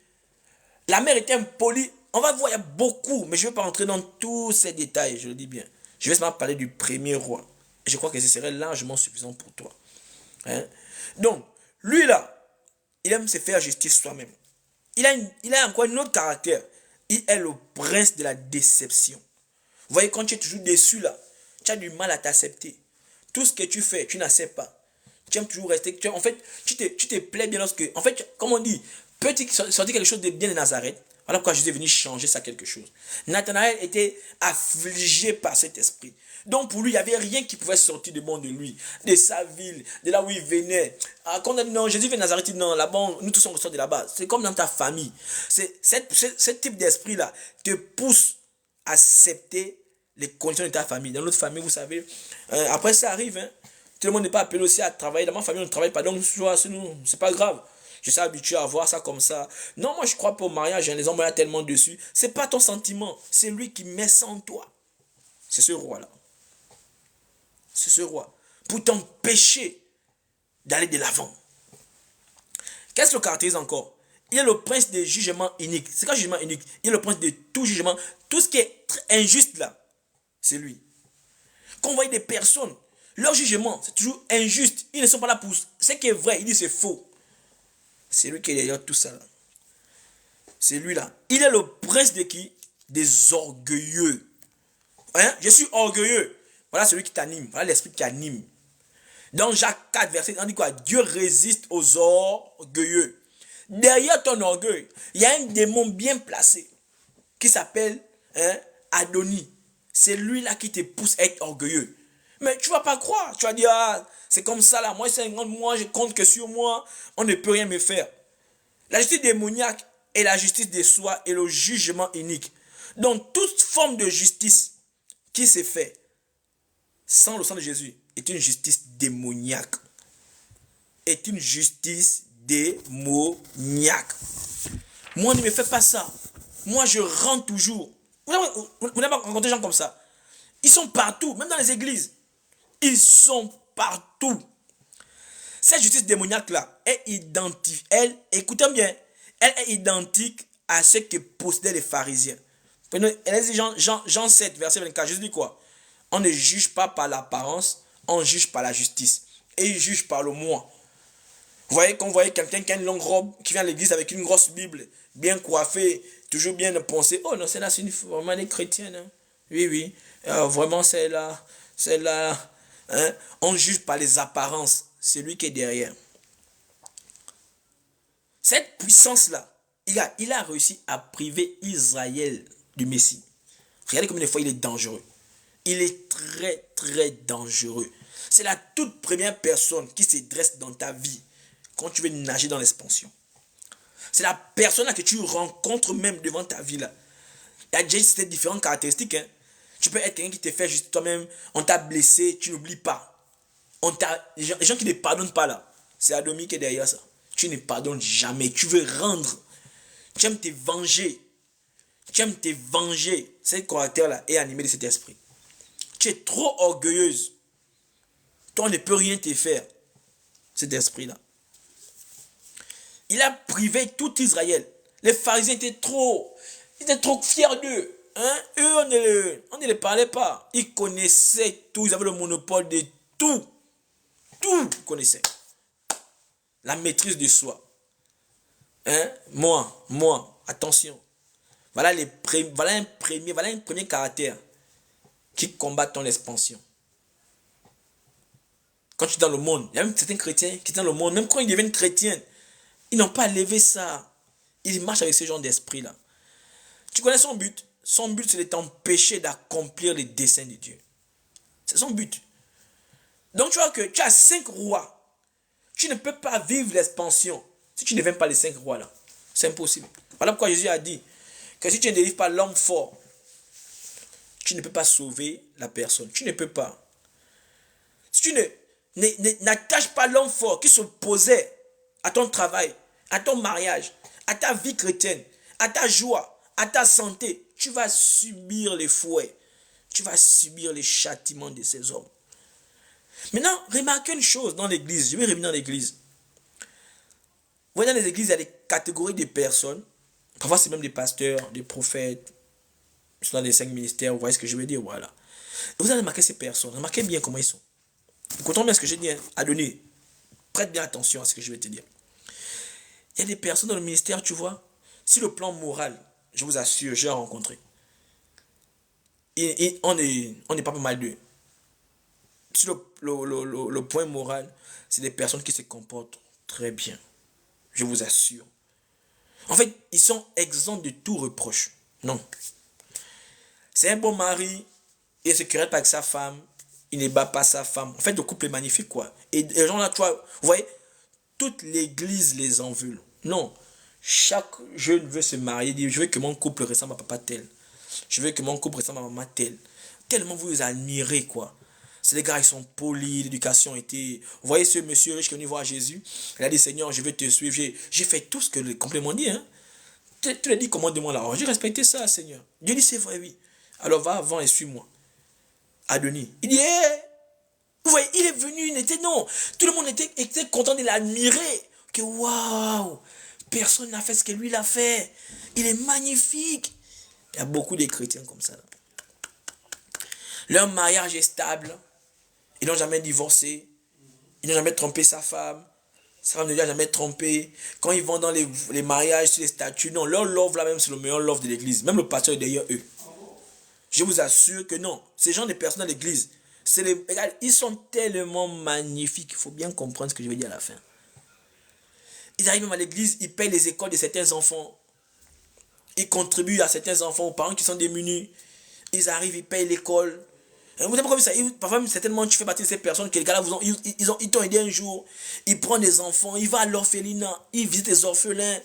[SPEAKER 1] La mère était impolie. On va voir, il y a beaucoup, mais je ne vais pas entrer dans tous ces détails, je le dis bien. Je vais seulement parler du premier roi. Et je crois que ce serait largement suffisant pour toi. Hein? Donc, lui là, il aime se faire justice soi-même. Il a encore un autre caractère. Il est le prince de la déception. Vous voyez, quand tu es toujours déçu là, tu as du mal à t'accepter. Tout ce que tu fais, tu n'acceptes pas. Tu aimes toujours rester. En fait, tu te plais bien lorsque. En fait, comme on dit, peut-il sortir quelque chose de bien de Nazareth. Voilà pourquoi Jésus est venu changer ça quelque chose. Nathanaël était affligé par cet esprit. Donc pour lui, il n'y avait rien qui pouvait sortir de bon de lui, de sa ville, de là où il venait. Quand on dit non, Jésus vient de Nazareth, non, là-bas, nous tous on ressort de là-bas. C'est comme dans ta famille. Ce type d'esprit-là te pousse à accepter les conditions de ta famille. Dans notre famille, vous savez, après ça arrive, hein, tout le monde n'est pas appelé aussi à travailler. Dans ma famille, on ne travaille pas, donc c'est pas grave. Je suis habitué à voir ça comme ça. Non, moi je crois pas au mariage, hein, les hommes sont tellement dessus. C'est pas ton sentiment, c'est lui qui met ça en toi. C'est ce roi-là. C'est ce roi. Pour t'empêcher d'aller de l'avant. Qu'est-ce qui le caractérise encore? Il est le prince des jugements iniques. C'est quoi jugement inique? Il est le prince de tout jugement. Tout ce qui est injuste là, c'est lui. Quand on voit des personnes, leur jugement, c'est toujours injuste. Ils ne sont pas là pour ce qui est vrai. Il dit c'est faux. C'est lui qui est derrière tout ça là. C'est lui là. Il est le prince de qui? Des orgueilleux. Hein? Je suis orgueilleux. Voilà celui qui t'anime. Voilà l'esprit qui anime. Dans Jacques 4, verset, on dit quoi? Dieu résiste aux orgueilleux. Derrière ton orgueil, il y a un démon bien placé qui s'appelle Adonis. C'est lui là qui te pousse à être orgueilleux. Mais tu vas pas croire. Tu vas dire, ah, c'est comme ça là. Moi, je compte que sur moi, on ne peut rien me faire. La justice démoniaque est la justice de soi et le jugement unique. Donc, toute forme de justice qui se fait sans le sang de Jésus est une justice démoniaque. Est une justice démoniaque. Moi, ne me fais pas ça. Moi, je rends toujours. Vous n'avez pas rencontré des gens comme ça. Ils sont partout, même dans les églises. Ils sont partout. Cette justice démoniaque-là est identique. Écoutez bien, elle est identique à ce que possédaient les pharisiens. Elle dit Jean 7, verset 24. Jésus dit quoi? On ne juge pas par l'apparence, on juge par la justice. Et il juge par le moi. Vous voyez, quand vous voyez quelqu'un qui a une longue robe, qui vient à l'église avec une grosse Bible, bien coiffée, toujours bien pensée. Oh non, c'est là, c'est vraiment des chrétiennes. Hein. Oui. Vraiment, c'est là. Hein. On juge par les apparences. C'est lui qui est derrière. Cette puissance-là, il a réussi à priver Israël du Messie. Regardez combien de fois il est dangereux. Il est très, très dangereux. C'est la toute première personne qui se dresse dans ta vie quand tu veux nager dans l'expansion. C'est la personne là que tu rencontres même devant ta vie là. Il y a déjà différentes caractéristiques. Hein. Tu peux être quelqu'un qui te fait juste toi-même, on t'a blessé, tu n'oublies pas. Les gens qui ne pardonnent pas là, c'est Adomi qui est derrière ça. Tu ne pardonnes jamais, tu veux rendre. Tu aimes te venger. Tu aimes te venger. Ce caractère-là est animé de cet esprit. Tu es trop orgueilleuse. Toi, on ne peut rien te faire. Cet esprit-là. Il a privé tout Israël. Les pharisiens étaient trop fiers d'eux. Hein? Eux, on ne les parlait pas. Ils connaissaient tout. Ils avaient le monopole de tout. Tout, ils connaissaient. La maîtrise de soi. Hein? Moi, attention. Voilà un premier caractère qui combat ton expansion. Quand tu es dans le monde, il y a même certains chrétiens qui sont dans le monde, même quand ils deviennent chrétiens, ils n'ont pas levé ça. Ils marchent avec ce genre d'esprit-là. Tu connais son but? Son but, c'est de t'empêcher d'accomplir les desseins de Dieu. C'est son but. Donc tu vois que tu as 5 rois. Tu ne peux pas vivre l'expansion si tu ne vaincres pas les 5 rois là. C'est impossible. Voilà pourquoi Jésus a dit que si tu ne délivres pas l'homme fort, tu ne peux pas sauver la personne. Tu ne peux pas. Si tu n'attaches pas l'homme fort qui s'opposait à ton travail, à ton mariage, à ta vie chrétienne, à ta joie, à ta santé, tu vas subir les fouets. Tu vas subir les châtiments de ces hommes. Maintenant, remarquez une chose dans l'église. Je vais revenir dans l'église. Vous voyez, dans les églises, il y a des catégories de personnes. Parfois, c'est même des pasteurs, des prophètes. Ils sont dans les 5 ministères. Vous voyez ce que je veux dire? Voilà. Et vous allez remarquer ces personnes. Remarquez bien comment ils sont. Écoutons bien ce que je dis à donner. Prête bien attention à ce que je vais te dire. Il y a des personnes dans le ministère, tu vois. Si le plan moral, je vous assure, j'ai rencontré. Et on n'est pas mal d'eux. Sur le point moral, c'est des personnes qui se comportent très bien. Je vous assure. En fait, ils sont exempts de tout reproche. Non. C'est un bon mari, il se querelle pas avec sa femme, il ne bat pas sa femme. En fait, le couple est magnifique, quoi. Et les gens là, tu vois, vous voyez, toute l'église les en veut. Non. Chaque jeune veut se marier, dit, je veux que mon couple ressemble à papa tel. Je veux que mon couple ressemble à maman tel. Tellement vous les admirez, quoi. C'est les gars, ils sont polis, l'éducation était... Vous voyez ce monsieur riche qui est venu voir Jésus, il a dit, Seigneur, je vais te suivre. J'ai fait tout ce que le complément dit. Hein. Tu l'as dit, commande-moi là. J'ai respecté ça, Seigneur. Dieu dit, c'est vrai, oui. Alors va avant et suis-moi. Adonis. Il dit, hey! Vous voyez, il est venu, il était non. Tout le monde était content de l'admirer. Que waouh! Personne n'a fait ce que lui l'a fait. Il est magnifique. Il y a beaucoup de chrétiens comme ça. Là. Leur mariage est stable. Ils n'ont jamais divorcé. Ils n'ont jamais trompé sa femme. Sa femme ne lui a jamais trompé. Quand ils vont dans les mariages, sur les statues, non, leur love là même, c'est le meilleur love de l'église. Même le pasteur est derrière eux. Je vous assure que non. Ces gens de personnes dans l'église, ils sont tellement magnifiques. Il faut bien comprendre ce que je vais dire à la fin. Ils arrivent même à l'église, ils payent les écoles de certains enfants. Ils contribuent à certains enfants, aux parents qui sont démunis. Ils arrivent, ils payent l'école. Vous savez comme ça, parfois même certainement tu fais partie de ces personnes que les gars là ils t'ont aidé un jour, ils prennent des enfants, ils vont à l'orphelinat, ils visitent les orphelins,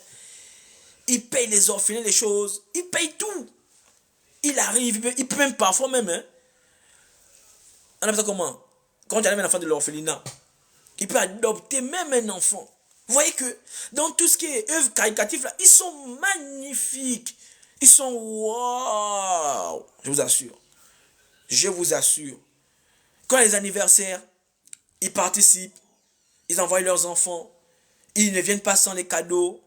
[SPEAKER 1] ils payent les orphelins les choses, ils payent tout. Il arrive, il peut même parfois même, hein. On appelle ça comment? Quand tu as un enfant de l'orphelinat, il peut adopter même un enfant. Vous voyez que dans tout ce qui est œuvre caritative là, ils sont magnifiques. Ils sont waouh. Je vous assure. Je vous assure. Quand les anniversaires, ils participent, ils envoient leurs enfants, ils ne viennent pas sans les cadeaux.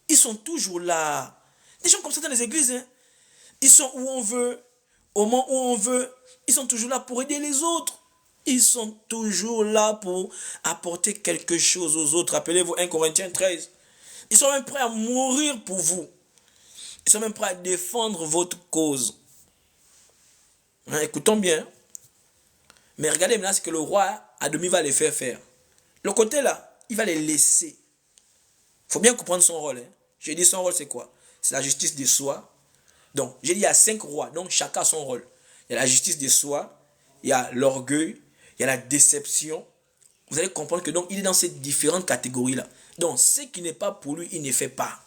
[SPEAKER 1] Ils sont toujours là. Des gens comme ça dans les églises, hein. Ils sont où on veut, au moment où on veut. Ils sont toujours là pour aider les autres. Ils sont toujours là pour apporter quelque chose aux autres. Rappelez-vous 1 Corinthiens 13. Ils sont même prêts à mourir pour vous. Ils sont même prêts à défendre votre cause. Hein, écoutons bien. Mais regardez maintenant ce que le roi Adomi va les faire faire. Le côté là, il va les laisser. faut bien comprendre son rôle. Hein. J'ai dit son rôle, c'est quoi? C'est la justice de soi. Donc, j'ai dit il y a 5 rois. Donc, chacun a son rôle. Il y a la justice de soi, il y a l'orgueil, il y a la déception. Vous allez comprendre que donc, il est dans ces différentes catégories-là. Donc, ce qui n'est pas pour lui, il ne fait pas.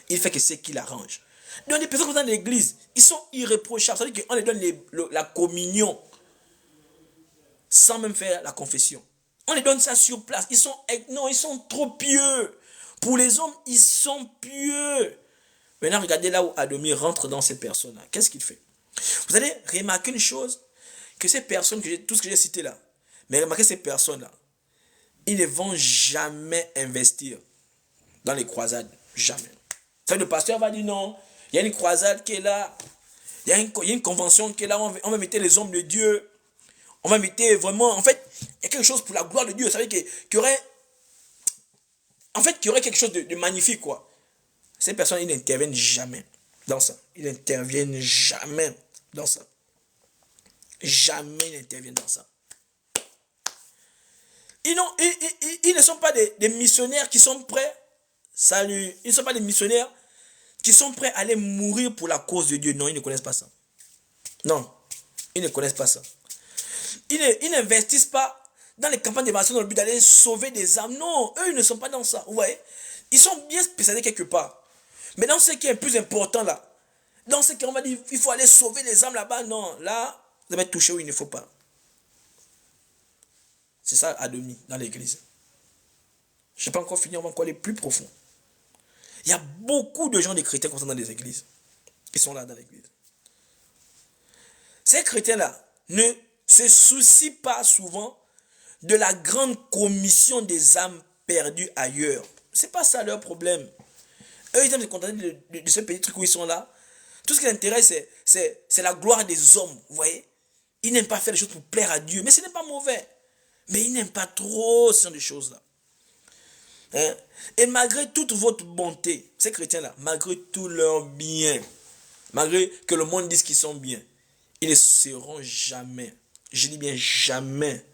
[SPEAKER 1] Il fait que ce qui l'arrange. Donc, les personnes qui sont dans l'église, ils sont irréprochables. C'est-à-dire qu'on les donne la communion sans même faire la confession. On les donne ça sur place. Ils sont trop pieux. Pour les hommes, ils sont pieux. Maintenant, regardez là où Adomi rentre dans ces personnes-là. Qu'est-ce qu'il fait? Vous allez remarquer une chose, que ces personnes, tout ce que j'ai cité là, mais remarquez ces personnes-là, ils ne vont jamais investir dans les croisades. Jamais. Ça, le pasteur va dire non, il y a une croisade qui est là, il y a une convention qui est là, on va inviter les hommes de Dieu, on va inviter vraiment, en fait, il y a quelque chose pour la gloire de Dieu. Vous savez qu'il y aurait, en fait, qu'il y aurait quelque chose de magnifique, quoi. Ces personnes, ils n'interviennent jamais dans ça. Ils n'interviennent jamais dans ça. Jamais ils n'interviennent dans ça. Ils ne sont pas des missionnaires qui sont prêts. Salut. Ils ne sont pas des missionnaires qui sont prêts à aller mourir pour la cause de Dieu. Non, ils ne connaissent pas ça. Non, ils ne connaissent pas ça. Ils n'investissent pas dans les campagnes d'évangélisation dans le but d'aller sauver des âmes. Non, eux, ils ne sont pas dans ça. Vous voyez? Ils sont bien spécialisés quelque part. Mais dans ce qui est le plus important là, dans ce qu'on va dire, il faut aller sauver les âmes là-bas, non, là, vous allez être touché où il ne faut pas. C'est ça, Adomi, dans l'église. Je n'ai pas encore fini, on va encore aller plus profond. Il y a beaucoup de gens, des chrétiens, qui sont dans les églises. Ils sont là dans l'église. Ces chrétiens-là ne se soucient pas souvent de la grande commission des âmes perdues ailleurs. Ce n'est pas ça leur problème. Eux, ils aiment se contenter de ce petit truc où ils sont là. Tout ce qui les intéresse, c'est la gloire des hommes. Vous voyez? Ils n'aiment pas faire les choses pour plaire à Dieu. Mais ce n'est pas mauvais. Mais ils n'aiment pas trop ce genre de choses-là. Hein? Et malgré toute votre bonté, ces chrétiens-là, malgré tout leur bien, malgré que le monde dise qu'ils sont bien, ils ne seront jamais, je dis bien jamais,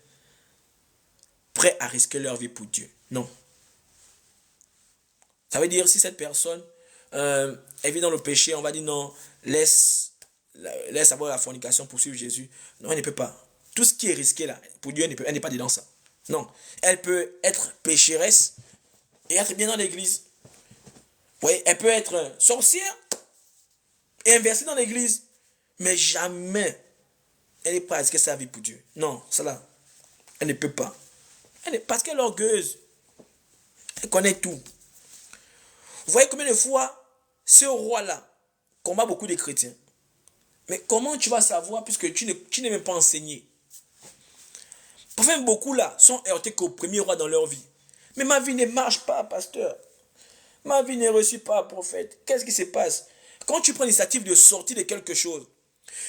[SPEAKER 1] prêts à risquer leur vie pour Dieu. Non. Ça veut dire si cette personne elle vit dans le péché, on va dire non, laisse avoir la fornication pour suivre Jésus. Non, elle ne peut pas. Tout ce qui est risqué là, pour Dieu, elle n'est pas dedans ça. Non, elle peut être pécheresse et être bien dans l'église. Oui, elle peut être sorcière et investir dans l'église. Mais jamais elle n'est pas à risquer sa vie pour Dieu. Non, ça là, elle ne peut pas. Parce qu'elle est orgueilleuse. Elle connaît tout. Vous voyez combien de fois ce roi-là combat beaucoup de chrétiens. Mais comment tu vas savoir puisque tu n'es même pas enseigné? Enfin, beaucoup là sont heurtés qu'au premier roi dans leur vie. Mais ma vie ne marche pas, pasteur. Ma vie n'est reçue pas, prophète. Qu'est-ce qui se passe? Quand tu prends l'initiative de sortir de quelque chose,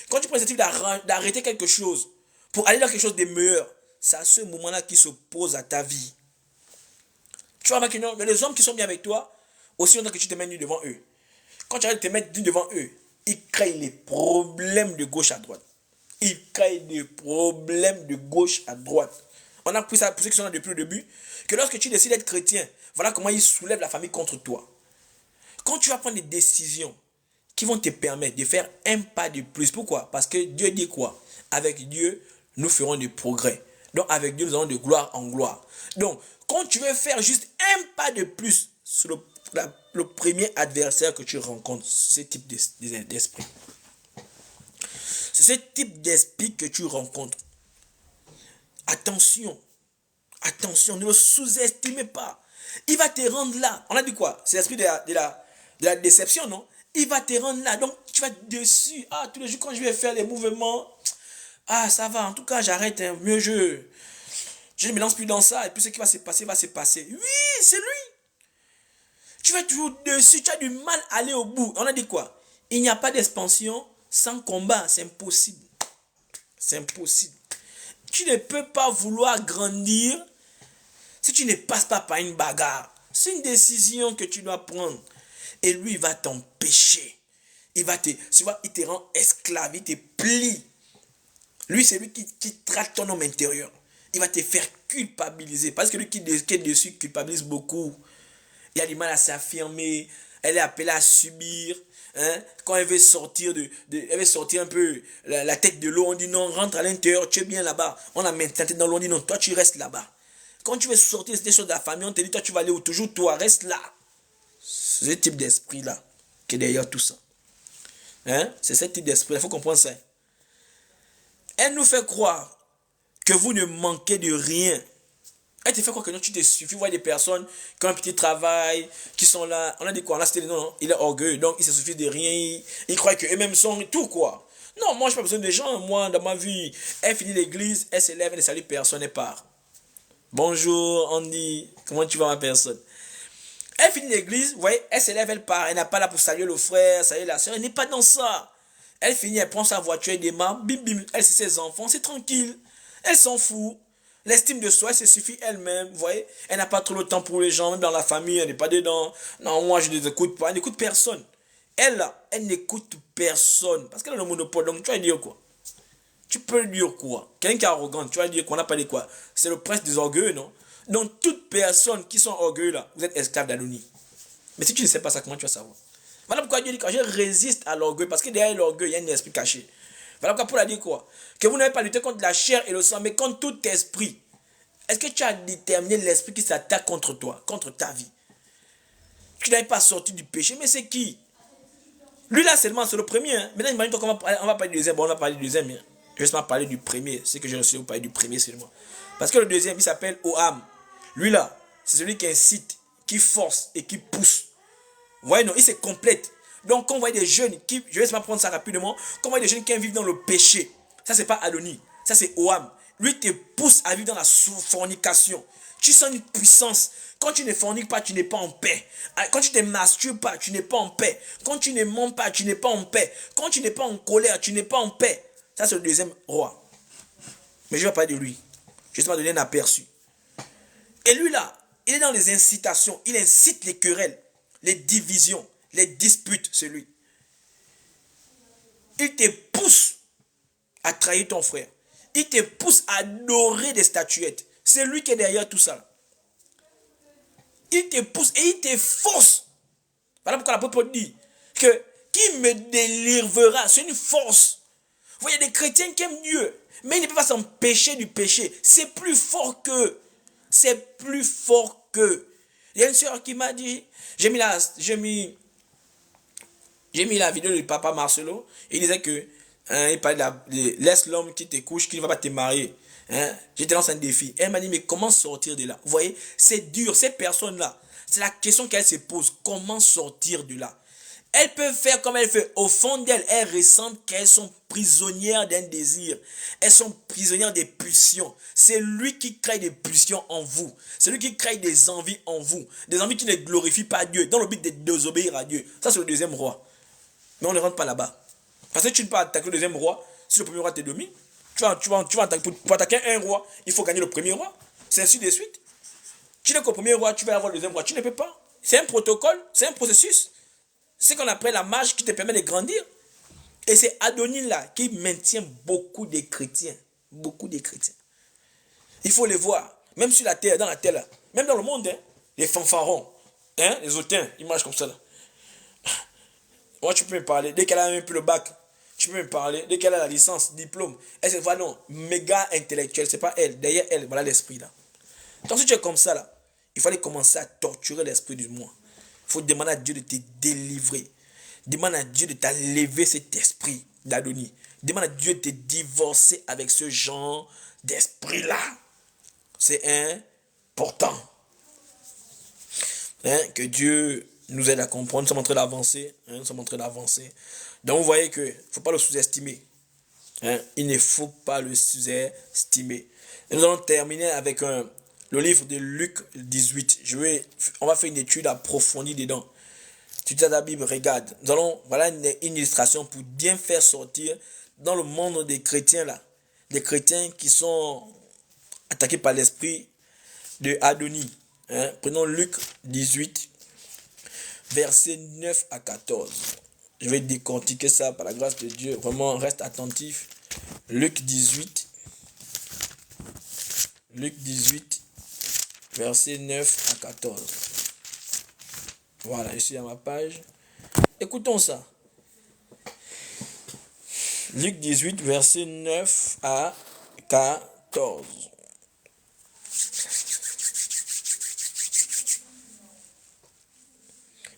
[SPEAKER 1] quand tu prends l'initiative d'arrêter quelque chose pour aller dans quelque chose de meilleur, c'est à ce moment-là qui s'oppose à ta vie. Tu vois, mais les hommes qui sont bien avec toi, aussi longtemps que tu te mets nu devant eux, quand tu arrêtes de te mettre devant eux, ils créent les problèmes de gauche à droite. Ils créent des problèmes de gauche à droite. On a pris ça pour ceux qui sont là depuis le début, que lorsque tu décides d'être chrétien, voilà comment ils soulèvent la famille contre toi. Quand tu vas prendre des décisions qui vont te permettre de faire un pas de plus. Pourquoi? Parce que Dieu dit quoi? Avec Dieu, nous ferons des progrès. Donc avec Dieu, nous allons de gloire en gloire. Donc, quand tu veux faire juste un pas de plus sur le premier adversaire que tu rencontres, c'est ce type d'esprit. C'est ce type d'esprit que tu rencontres. Attention. Attention, ne le sous-estimez pas. Il va te rendre là. On a dit quoi? C'est l'esprit de la déception, non? Il va te rendre là. Donc, tu vas être dessus. Ah, tous les jours, quand je vais faire les mouvements, ah, ça va. En tout cas, j'arrête. Hein. Mieux je ne me lance plus dans ça. Et puis, ce qui va se passer, va se passer. Oui, c'est lui. Tu vas toujours dessus. Tu as du mal à aller au bout. On a dit quoi? Il n'y a pas d'expansion sans combat. C'est impossible. C'est impossible. Tu ne peux pas vouloir grandir si tu ne passes pas par une bagarre. C'est une décision que tu dois prendre. Et lui, il va t'empêcher. Il te rend esclave, il te plie. Lui, c'est lui qui traite ton homme intérieur. Il va te faire culpabiliser. Parce que lui qui est dessus culpabilise beaucoup. Il a du mal à s'affirmer. Elle est appelée à subir. Hein? Quand elle veut sortir elle veut sortir un peu la tête de l'eau, on dit non, rentre à l'intérieur, tu es bien là-bas. On la met la tête dans l'eau, on dit non, toi tu restes là-bas. Quand tu veux sortir des choses de la famille, on te dit toi tu vas aller où? Toujours toi, reste là. C'est ce type d'esprit-là qui est derrière tout ça. Hein? C'est ce type d'esprit, il faut comprendre ça. Elle nous fait croire que vous ne manquez de rien. Elle te fait croire que non, tu te suffis. Vous voyez des personnes qui ont un petit travail, qui sont là. On a dit quoi? On a cité non, il est orgueilleux, donc il se suffit de rien. Il croit qu'eux-mêmes sont tout, quoi. Non, moi, je n'ai pas besoin des gens. Moi, dans ma vie, elle finit l'église, elle s'élève, elle ne salue personne, elle part. Bonjour, Andy. Comment tu vas, ma personne? Elle finit l'église, vous voyez, elle s'élève, elle part. Elle n'est pas là pour saluer le frère, saluer la soeur. Elle n'est pas dans ça. Elle finit, elle prend sa voiture, elle démarre, bim, bim. Elle, c'est ses enfants, c'est tranquille. Elle s'en fout. L'estime de soi, elle se suffit elle-même, vous voyez. Elle n'a pas trop le temps pour les gens, même dans la famille, elle n'est pas dedans. Non, moi, je ne les écoute pas. Elle n'écoute personne. Elle, là, elle n'écoute personne. Parce qu'elle a le monopole. Donc, tu vas dire quoi? Tu peux dire quoi? Quelqu'un qui est arrogant, tu vas dire qu'on n'a pas dit quoi? C'est le prince des orgueils, non? Donc, toutes personnes qui sont orgueilleuses, là, vous êtes esclaves d'Adonis. Mais si tu ne sais pas ça, comment tu vas savoir? Voilà pourquoi Dieu dit que je résiste à l'orgueil. Parce que derrière l'orgueil, il y a un esprit caché. Voilà pourquoi Paul a dit quoi? Que vous n'avez pas lutté contre la chair et le sang, mais contre tout esprit. Est-ce que tu as déterminé l'esprit qui s'attaque contre toi, contre ta vie? Tu n'avais pas sorti du péché, mais c'est qui? Lui là seulement, c'est le premier. Hein. Maintenant, imagine-toi qu'on va parler du deuxième. Bon, on va parler du deuxième. Hein. Je vais seulement parler du premier. C'est que je reçu, vous parler du premier seulement. Parce que le deuxième, il s'appelle Oham. Lui là, c'est celui qui incite, qui force et qui pousse. Vous voyez, non, il se complète. Donc, quand on voit des jeunes qui, je vais seulement prendre ça rapidement, quand on voit des jeunes qui vivent dans le péché, ça c'est pas Adonis, ça c'est Oham. Lui te pousse à vivre dans la fornication. Tu sens une puissance. Quand tu ne forniques pas, tu n'es pas en paix. Quand tu ne te masturbes pas, tu n'es pas en paix. Quand tu ne mens pas, tu n'es pas en paix. Quand tu n'es pas en colère, tu n'es pas en paix. Ça, c'est le deuxième roi. Mais je ne vais pas parler de lui. Je vais te donner un aperçu. Et lui, là, il est dans les incitations. Il incite les querelles, les divisions, les disputes, celui. Il te pousse à trahir ton frère. Il te pousse à adorer des statuettes. C'est lui qui est derrière tout ça. Il te pousse et il te force. Voilà pourquoi l'apôtre dit que qui me délivrera, c'est une force. Vous voyez des chrétiens qui aiment Dieu, mais ils ne peuvent pas s'empêcher du péché. C'est plus fort qu'eux. C'est plus fort qu'eux. Il y a une soeur qui m'a dit, j'ai mis la vidéo du papa Marcelo. Il disait que il parlait de laisse l'homme qui te couche, qui ne va pas te marier. Hein? Je te lance un défi. Elle m'a dit, mais comment sortir de là? Vous voyez, c'est dur. Ces personnes-là, c'est la question qu'elles se posent. Comment sortir de là? Elles peuvent faire comme elles font. Au fond d'elles, elles ressentent qu'elles sont prisonnières d'un désir. Elles sont prisonnières des pulsions. C'est lui qui crée des pulsions en vous. C'est lui qui crée des envies en vous. Des envies qui ne glorifient pas Dieu, dans le but de désobéir à Dieu. Ça, c'est le deuxième roi. Mais on ne rentre pas là-bas. Parce que tu ne peux pas attaquer le deuxième roi si le premier roi te domine. Tu vas attaquer, pour attaquer un roi, il faut gagner le premier roi. C'est ainsi de suite. Tu n'es qu'au premier roi, tu vas avoir le deuxième roi. Tu ne peux pas. C'est un protocole, c'est un processus. C'est ce qu'on appelle la marche qui te permet de grandir. Et c'est Adonis là qui maintient beaucoup de chrétiens. Beaucoup de chrétiens. Il faut les voir. Même sur la terre, dans la terre là. Même dans le monde, hein, les fanfarons, hein, les hautains, ils marchent comme ça là. Moi, tu peux me parler. Dès qu'elle a un peu le bac, tu peux me parler. Dès qu'elle a la licence, diplôme, elle se voit non, méga intellectuelle. C'est pas elle. Derrière elle, voilà l'esprit là. Donc, si tu es comme ça là, il fallait commencer à torturer l'esprit du moi. Il faut demander à Dieu de te délivrer. Demande à Dieu de t'enlever cet esprit d'Adonis. Demande à Dieu de te divorcer avec ce genre d'esprit là. C'est important. Hein, que Dieu nous aide à comprendre. Nous sommes en train d'avancer. Hein, nous sommes en train d'avancer. Donc vous voyez qu'il ne faut pas le sous-estimer. Hein, il ne faut pas le sous-estimer. Et nous allons terminer avec le livre de Luc 18. On va faire une étude approfondie dedans. Tu as la Bible, regarde. Nous allons, voilà une illustration pour bien faire sortir dans le monde des chrétiens là. Des chrétiens qui sont attaqués par l'esprit de Adonis. Hein? Prenons Luc 18, versets 9 à 14. Je vais décortiquer ça par la grâce de Dieu. Vraiment, reste attentif. Luc 18, versets 9 à 14. Voilà, ici à ma page. Écoutons ça. Luc 18, verset 9 à 14.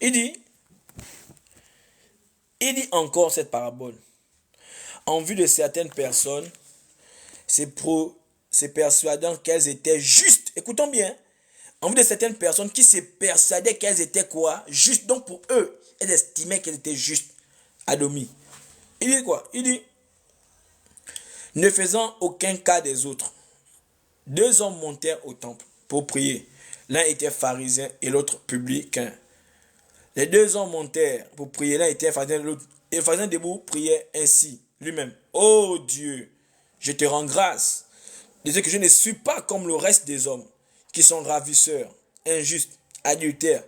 [SPEAKER 1] Il dit, il dit encore cette parabole. En vue de certaines personnes, c'est persuadant qu'elles étaient justes. Écoutons bien. En vue de certaines personnes qui se persuadaient qu'elles étaient quoi? Justes. Donc pour eux, elles estimaient qu'elles étaient justes. Adomi. Il dit quoi? Il dit, ne faisant aucun cas des autres, deux hommes montèrent au temple pour prier. L'un était pharisien et l'autre publicain. Les deux hommes montèrent pour prier. L'un était pharisien, l'autre. Et le pharisien debout priait ainsi lui-même. Ô Dieu, je te rends grâce de ce que je ne suis pas comme le reste des hommes, qui sont ravisseurs, injustes, adultères,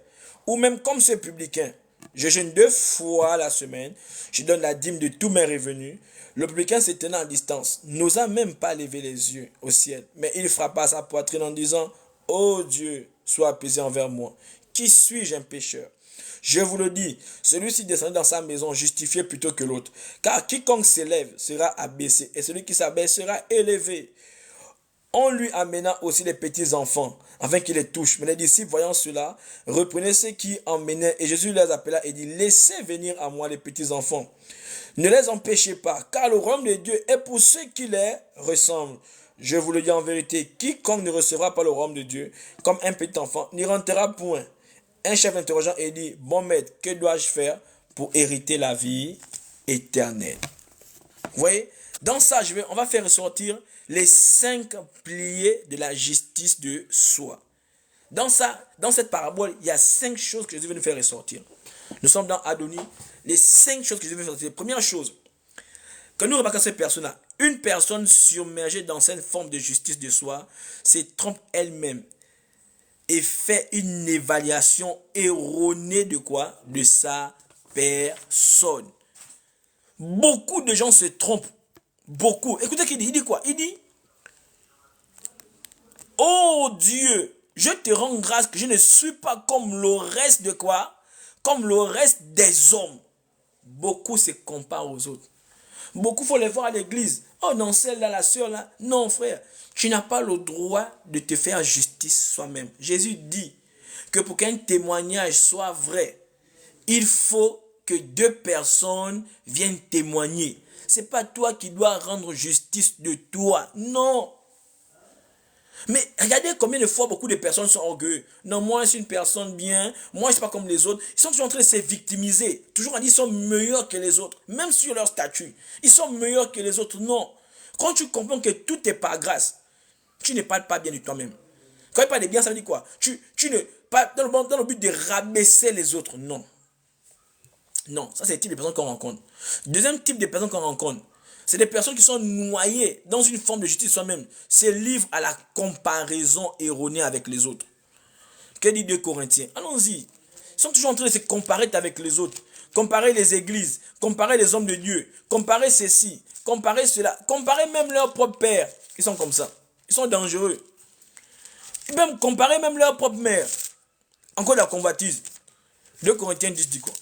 [SPEAKER 1] ou même comme ce publicain. Je jeûne 2 fois la semaine, je donne la dîme de tous mes revenus. Le publicain se tenant à distance, n'osa même pas lever les yeux au ciel, mais il frappa sa poitrine en disant, ô Dieu, sois apaisé envers moi. Qui suis-je, un pécheur? Je vous le dis, celui-ci descendit dans sa maison justifié plutôt que l'autre. Car quiconque s'élève sera abaissé, et celui qui s'abaisse sera élevé. On lui amena aussi les petits enfants, afin qu'il les touche. Mais les disciples, voyant cela, reprenaient ceux qui emmenaient. Et Jésus les appela et dit, laissez venir à moi les petits enfants. Ne les empêchez pas, car le royaume de Dieu est pour ceux qui les ressemblent. Je vous le dis en vérité, quiconque ne recevra pas le royaume de Dieu comme un petit enfant, n'y rentrera point. Un chef interrogeant et dit, bon maître, que dois-je faire pour hériter la vie éternelle? Vous voyez, dans ça, on va faire ressortir les 5 piliers de la justice de soi. Dans cette parabole, il y a 5 choses que Jésus veut nous faire ressortir. Nous sommes dans Adonis, les 5 choses que Jésus veut nous faire ressortir. Première chose, quand nous remarquons cette personne-là, une personne submergée dans cette forme de justice de soi se trompe elle-même et fait une évaluation erronée de quoi? De sa personne. Beaucoup de gens se trompent. Beaucoup. Écoutez ce qu'il dit. Il dit quoi? Il dit, oh Dieu, je te rends grâce que je ne suis pas comme le reste de quoi? Comme le reste des hommes. Beaucoup se comparent aux autres. Beaucoup, il faut les voir à l'église. Oh non, celle-là, la soeur là. Non, frère, tu n'as pas le droit de te faire justice soi-même. Jésus dit que pour qu'un témoignage soit vrai, il faut que 2 personnes viennent témoigner. Ce n'est pas toi qui dois rendre justice de toi. Non. Mais regardez combien de fois beaucoup de personnes sont orgueilleux. Non, moi je suis une personne bien, moi je ne suis pas comme les autres. Ils sont toujours en train de se victimiser. Toujours à dire qu'ils sont meilleurs que les autres. Même sur leur statut. Ils sont meilleurs que les autres. Non. Quand tu comprends que tout est par grâce, tu ne parles pas bien de toi-même. Quand tu parles de bien, ça veut dire quoi? Tu ne pas dans le but de rabaisser les autres. Non. Non, ça c'est le type de personnes qu'on rencontre. Deuxième type de personnes qu'on rencontre, c'est des personnes qui sont noyées dans une forme de justice soi-même, se livrent à la comparaison erronée avec les autres. Que dit 2 Corinthiens? Allons-y. Ils sont toujours en train de se comparer avec les autres. Comparer les églises, comparer les hommes de Dieu, comparer ceci, comparer cela, comparer même leur propre père. Ils sont comme ça. Ils sont dangereux. Ils même comparer même leur propre mère. Encore de la convoitise. 2 Corinthiens 10 dit quoi?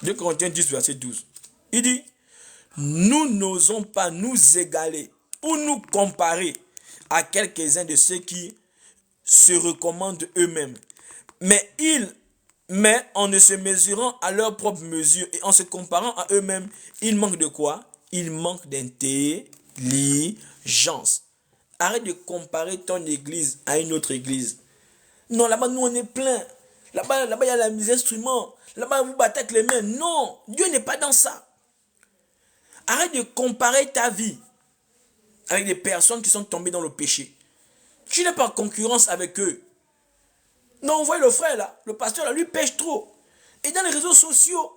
[SPEAKER 1] 2 Corinthiens 10, verset 12. Il dit, nous n'osons pas nous égaler ou nous comparer à quelques-uns de ceux qui se recommandent eux-mêmes. Mais en ne se mesurant à leur propre mesure et en se comparant à eux-mêmes, ils manquent de quoi? Ils manquent d'intelligence. Arrête de comparer ton église à une autre église. Non, là-bas, nous, on est plein. Là-bas, il y a les instruments. Là-bas, vous battez avec les mains. Non, Dieu n'est pas dans ça. Arrête de comparer ta vie avec des personnes qui sont tombées dans le péché. Tu n'es pas en concurrence avec eux. Non, vous voyez le frère là, le pasteur là, lui pêche trop. Et dans les réseaux sociaux,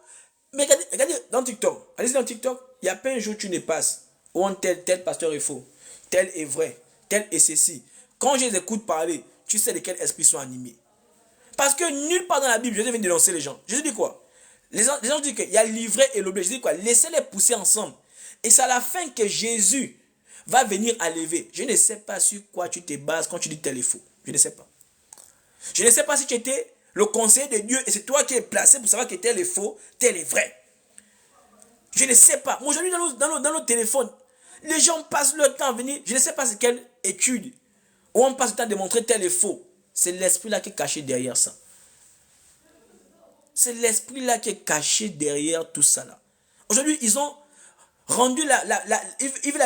[SPEAKER 1] mais regardez dans TikTok, allez-y dans TikTok, il n'y a pas un jour où tu ne passes où on tel pasteur est faux, tel est vrai, tel est ceci. Quand je les écoute parler, tu sais de quel esprit sont animés. Parce que nulle part dans la Bible, Jésus vient dénoncer les gens. Jésus dit quoi? Les gens disent qu'il y a l'ivraie et l'objet. Jésus dit quoi? Laissez-les pousser ensemble. Et c'est à la fin que Jésus va venir à lever. Je ne sais pas sur quoi tu te bases quand tu dis tel est faux. Je ne sais pas. Je ne sais pas si tu étais le conseiller de Dieu et c'est toi qui es placé pour savoir que tel est faux, tel est vrai. Je ne sais pas. Aujourd'hui, dans nos téléphones, les gens passent leur temps à venir. Je ne sais pas c'est quelle étude où on passe le temps à démontrer tel est faux. C'est l'esprit-là qui est caché derrière ça. C'est l'esprit-là qui est caché derrière tout ça là. Aujourd'hui, ils ont rendu ils veulent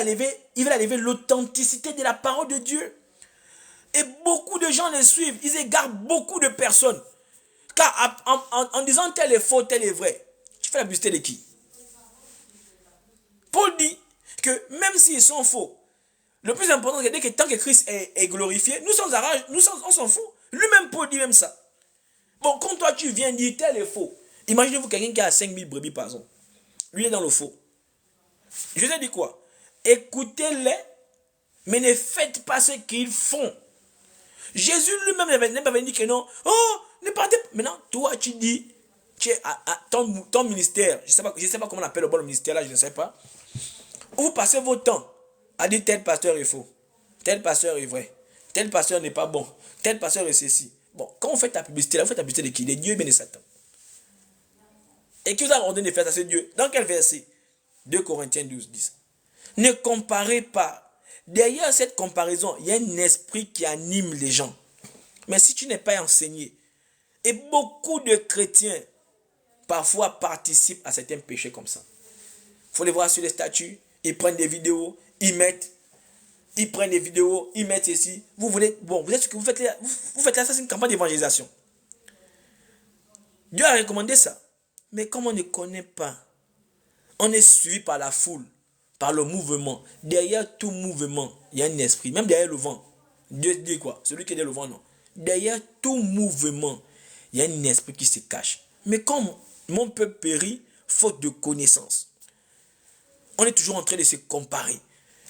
[SPEAKER 1] enlever l'authenticité de la parole de Dieu. Et beaucoup de gens les suivent. Ils égarent beaucoup de personnes. Car en disant tel est faux, tel est vrai, tu fais la publicité de qui? Paul dit que même s'ils sont faux, le plus important, c'est que tant que Christ est glorifié, on s'en fout. Lui-même, Paul dit même ça. Bon, quand toi tu viens dire tel est faux, imaginez-vous quelqu'un qui a 5000 brebis par exemple. Lui est dans le faux. Je vous ai dit quoi? Écoutez-les, mais ne faites pas ce qu'ils font. Jésus lui-même n'est pas venu dire que non. Oh, ne partez pas. Maintenant, toi tu dis, tu es ton ministère, je ne sais pas comment on appelle le bon ministère là, je ne sais pas. Vous passez votre temps à dire tel pasteur est faux, tel pasteur est vrai, tel pasteur n'est pas bon, tel pasteur est ceci. Bon, quand on fait ta publicité là, vous faites ta publicité de qui? De Dieu et de Satan. Et qui vous a ordonné de faire ça, c'est Dieu. Dans quel verset? 2 Corinthiens 12, 10. Ne comparez pas. Derrière cette comparaison, il y a un esprit qui anime les gens. Mais si tu n'es pas enseigné, et beaucoup de chrétiens parfois participent à certains péchés comme ça. Il faut les voir sur les statuts, ils prennent des vidéos, ils prennent des vidéos, ils mettent ceci. Vous voulez, bon, vous êtes ce que vous faites là, ça, c'est une campagne d'évangélisation. Dieu a recommandé ça. Mais comme on ne connaît pas, on est suivi par la foule, par le mouvement. Derrière tout mouvement, il y a un esprit. Même derrière le vent. Dieu dit quoi? Celui qui est derrière le vent, non. Derrière tout mouvement, il y a un esprit qui se cache. Mais comme mon peuple périt, faute de connaissance. On est toujours en train de se comparer.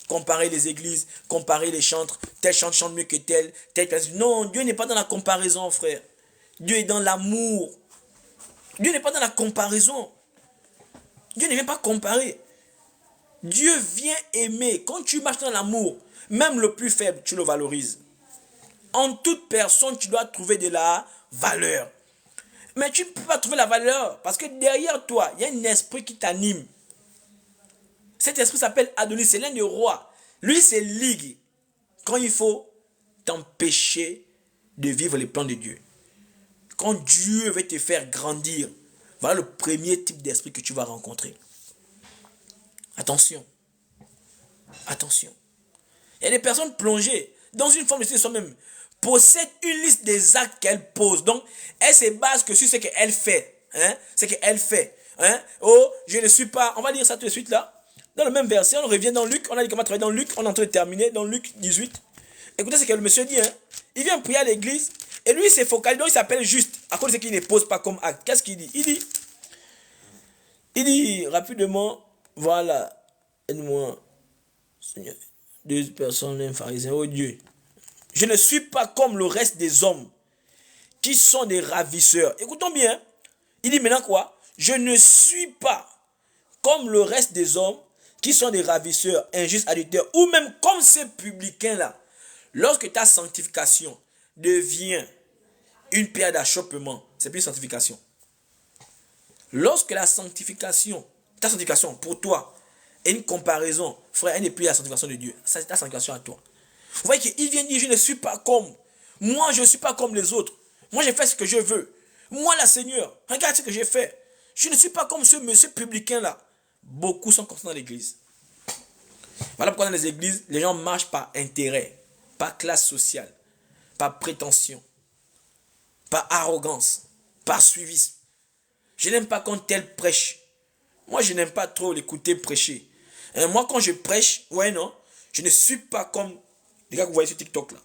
[SPEAKER 1] Comparer les églises, comparer les chantres. Tel chante mieux que tel personne. Non, Dieu n'est pas dans la comparaison, frère. Dieu est dans l'amour. Dieu n'est pas dans la comparaison. Dieu ne vient pas comparer. Dieu vient aimer. Quand tu marches dans l'amour, même le plus faible, tu le valorises. En toute personne, tu dois trouver de la valeur. Mais tu ne peux pas trouver la valeur parce que derrière toi, il y a un esprit qui t'anime. Cet esprit s'appelle Adonis, c'est l'un des rois. Lui, c'est ligue quand il faut t'empêcher de vivre les plans de Dieu. Quand Dieu veut te faire grandir, voilà le premier type d'esprit que tu vas rencontrer. Attention. Attention. Il y a des personnes plongées dans une forme de soi-même, possèdent une liste des actes qu'elle pose. Donc, elle se base que sur ce qu'elle fait. Ce qu'elle fait. Oh, je ne suis pas... On va dire ça tout de suite là. Dans le même verset, on revient dans Luc. On a dit comment travailler dans Luc. On est en train de terminer dans Luc 18. Écoutez ce que le monsieur dit. Il vient prier à l'église. Et lui, il s'est focalisé. Donc, il s'appelle juste. À cause de ce qu'il ne pose pas comme acte. Qu'est-ce qu'il dit? Il dit rapidement, voilà. Aide-moi, Seigneur. 2 personnes, un pharisien. Oh Dieu. Je ne suis pas comme le reste des hommes qui sont des ravisseurs. Écoutons bien. Il dit maintenant quoi? Je ne suis pas comme le reste des hommes qui sont des ravisseurs, injustes, adultères, ou même comme ces publicains-là. Lorsque ta sanctification devient une pierre d'achoppement, c'est plus une sanctification. Lorsque ta sanctification pour toi est une comparaison, frère, elle n'est plus la sanctification de Dieu. Ça, c'est ta sanctification à toi. Vous voyez qu'il vient dire, je ne suis pas comme. Moi, je ne suis pas comme les autres. Moi, j'ai fait ce que je veux. Moi, la Seigneur, regarde ce que j'ai fait. Je ne suis pas comme ce monsieur publicain-là. Beaucoup sont comme ça dans l'église. Voilà pourquoi dans les églises, les gens marchent par intérêt, par classe sociale, par prétention, par arrogance, par suivisme. Je n'aime pas quand tel prêche. Moi, je n'aime pas trop l'écouter prêcher. Et moi, quand je prêche, ouais, non, je ne suis pas comme les gars que vous voyez sur TikTok là.